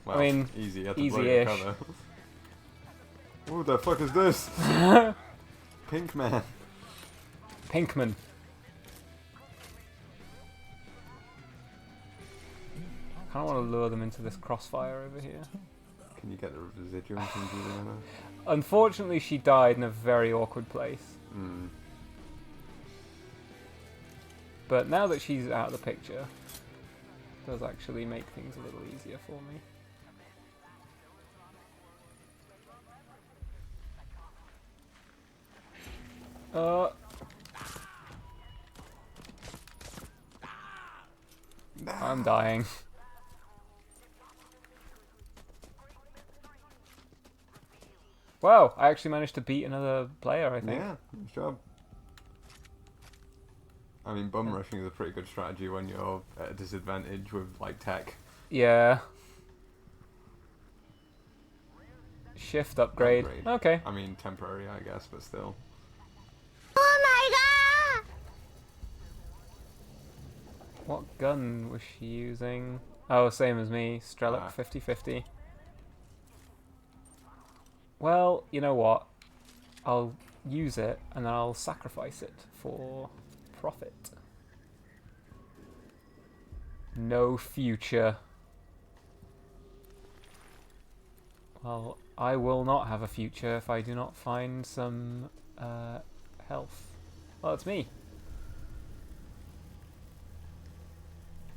Well, I mean, easy. easy-ish. Who the fuck is this? Pink man. Pinkman. I kind of want to lure them into this crossfire over here. Can you get the residuum from Juliana? Unfortunately, she died in a very awkward place. But now that she's out of the picture, it does actually make things a little easier for me. I'm dying. Wow, I actually managed to beat another player, I think. Yeah, good job. I mean, bum rushing is a pretty good strategy when you're at a disadvantage with, like, tech. Yeah. Shift upgrade. Okay. I mean, temporary, I guess, but still. Oh my god! What gun was she using? Oh, same as me. Strelic 50-50. Well, you know what? I'll use it and then I'll sacrifice it for profit. No future. Well, I will not have a future if I do not find some health. Well, it's me.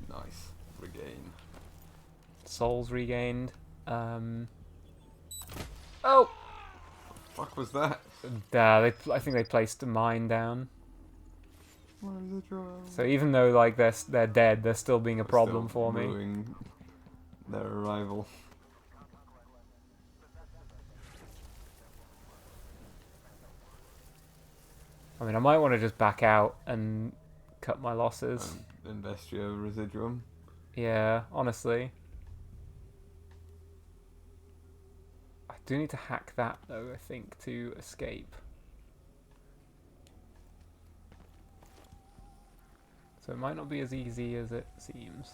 Nice. Regain. Souls regained. Oh! Fuck was that? I think they placed a mine down. Where is it? So even though like they're dead, they're still being a problem for me. Ruining their arrival. I mean, I might want to just back out and cut my losses. And invest your residuum. Yeah, honestly. I do need to hack that though, I think, to escape. So it might not be as easy as it seems.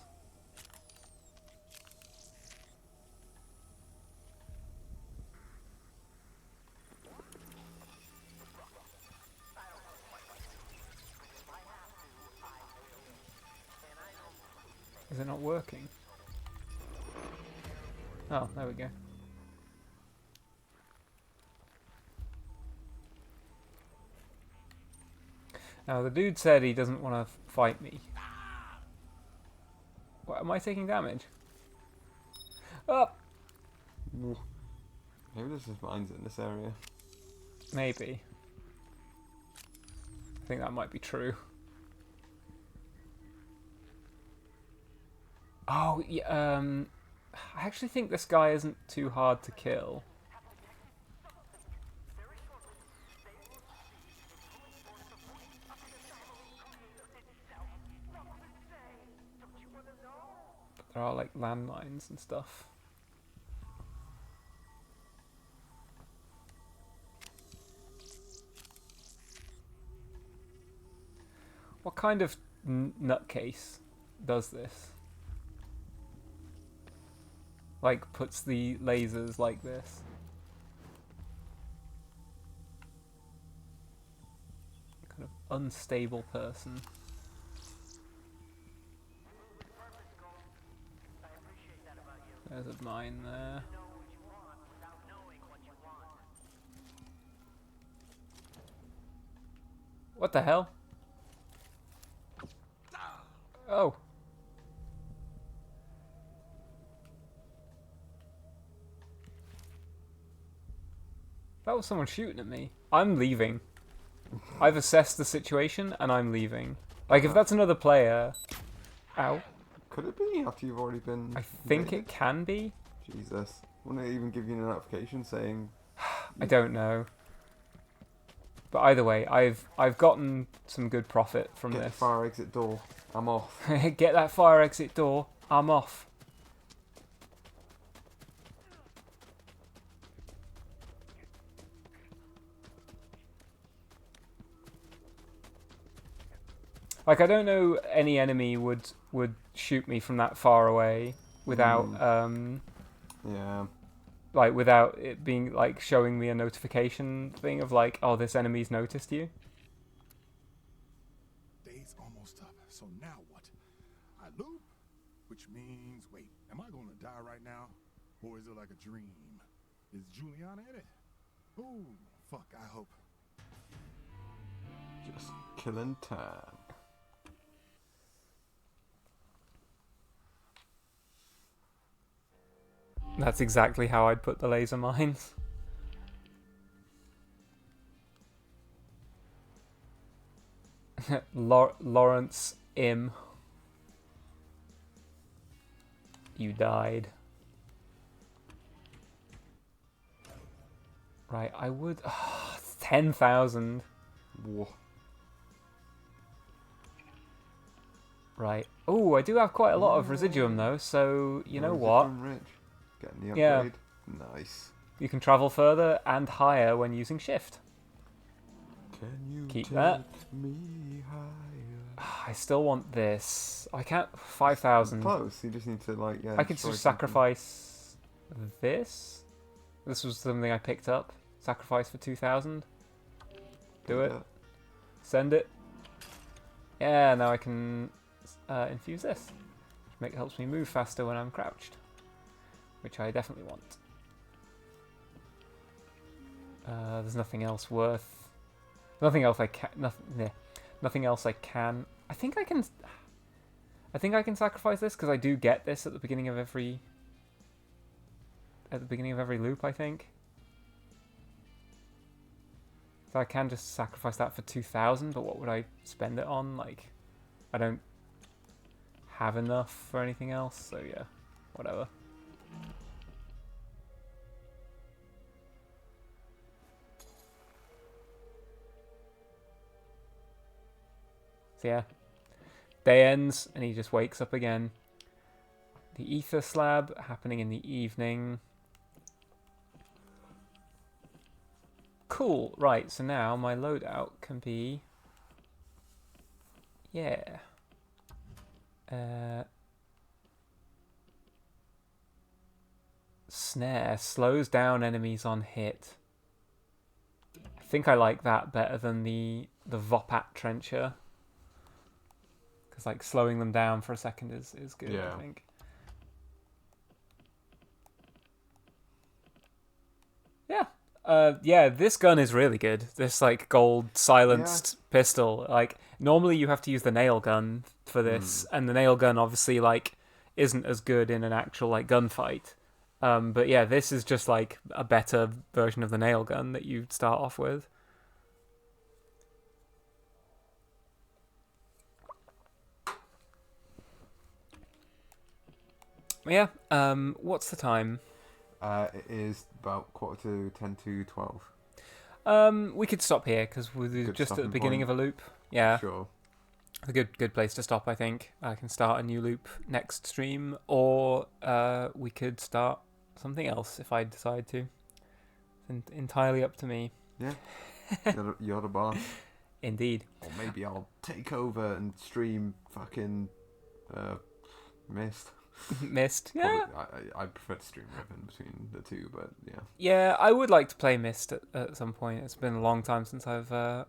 Is it not working? Oh, there we go. Now the dude said he doesn't want to fight me. What, am I taking damage? Oh! Maybe there's just mines in this area. Maybe. I think that might be true. Oh, yeah, I actually think this guy isn't too hard to kill. But there are like landmines and stuff. What kind of nutcase does this? Like, puts the lasers like this. Kind of unstable person. There's a mine there. What the hell? Oh. That was someone shooting at me. I'm leaving. I've assessed the situation and I'm leaving. Like, if that's another player... Ow. Could it be after you've already been... I think it can be. Jesus. Wouldn't it even give you a notification saying... I don't know. But either way, I've gotten some good profit from Get this. the fire exit door. I'm off. Get that fire exit door. I'm off. Like, I don't know any enemy would shoot me from that far away without yeah, like without it being like showing me a notification thing of like, oh, this enemy's noticed you. Day's almost up, so now what? I loop, which means, wait, am I gonna die right now? Or is it like a dream? Is Juliana in it? Ooh, fuck, I hope. just killing time. That's exactly how I'd put the laser mines. Lawrence Im. You died. Right, I would... 10,000. Whoa. Right. Oh, I do have quite a lot of residuum though, so you know what? Rich. Getting the Yeah. upgrade. Nice. You can travel further and higher when using shift. Can you Keep take that. me higher? I still want this. I can't... 5,000. Close. You just need to like I could just sacrifice this. This was something I picked up. Sacrifice for 2,000. Do it. Send it. Yeah, now I can infuse this. Helps me move faster when I'm crouched. Which I definitely want. There's nothing else worth. Nothing else I can. Nothing else I can. I think I can. I think I can sacrifice this because I do get this at the beginning of every. At the beginning of every loop, I think. So I can just sacrifice that for 2,000, but what would I spend it on? Like, I don't have enough for anything else, so yeah, whatever. So yeah, day ends and he just wakes up again. The ether slab happening in the evening. Cool, right, so now my loadout can be... Yeah. Snare slows down enemies on hit. I think I like that better than the Vopat Trencher. Because like slowing them down for a second is good, Yeah. I think. Yeah, this gun is really good. This like gold silenced pistol. Like normally you have to use the nail gun for this, and the nail gun obviously like isn't as good in an actual like gunfight. But yeah, this is just like a better version of the nail gun that you start off with. Yeah. What's the time? It is about 10 to 12. We could stop here because we're Good just at the stopping beginning point. of a loop. Yeah. Sure. A good place to stop, I think. I can start a new loop next stream, or we could start something else if I decide to. It's entirely up to me. Yeah. You're the boss. Indeed. Or maybe I'll take over and stream fucking Mist. Mist, yeah. I prefer to stream Riven between the two, but yeah. Yeah, I would like to play Mist at some point. It's been a long time since I've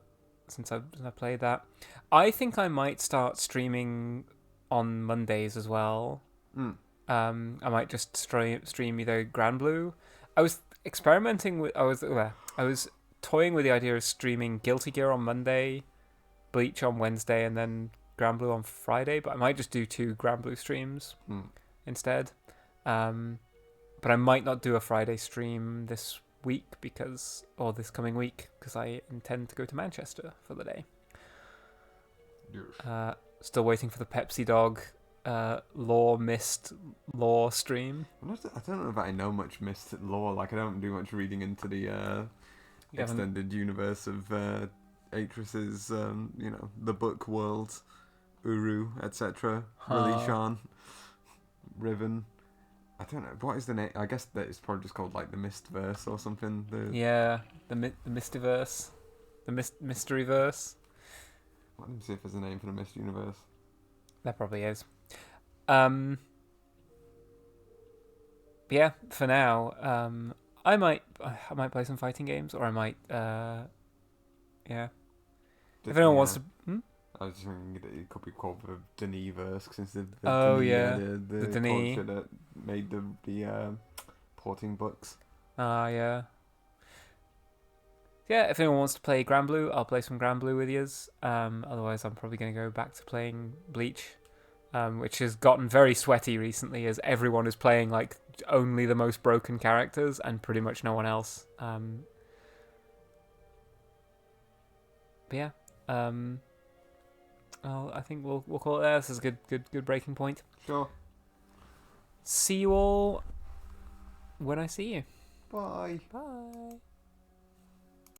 played that. I think I might start streaming on Mondays as well. I might just stream either Grand Blue. I was experimenting with. I was toying with the idea of streaming Guilty Gear on Monday, Bleach on Wednesday, and then Grand Blue on Friday. But I might just do 2 Grand Blue streams instead. But I might not do a Friday stream this week or this coming week because I intend to go to Manchester for the day. Still waiting for the Pepsi Dog Mist lore stream. I don't know if I know much Mist lore. Like I don't do much reading into the extended universe of Atris's, the book world, Uru, etc. Relishan, Riven. I don't know. What is the name? I guess that it's probably just called like the Mistverse or something. The Mistiverse, the Mysteryverse. Let me see if there's a name for the Mist universe. There probably is. But yeah, for now, I might play some fighting games, or I might, yeah. If anyone wants to, I was just thinking that it could be called the Denisverse, since the the Denis culture that made the porting books. Yeah. Yeah, if anyone wants to play Grand Blue, I'll play some Grand Blue with yous. Otherwise, I'm probably going to go back to playing Bleach, which has gotten very sweaty recently as everyone is playing like only the most broken characters and pretty much no one else. But yeah, I think we'll call it there. This is a good breaking point. Sure. See you all when I see you. Bye. Bye.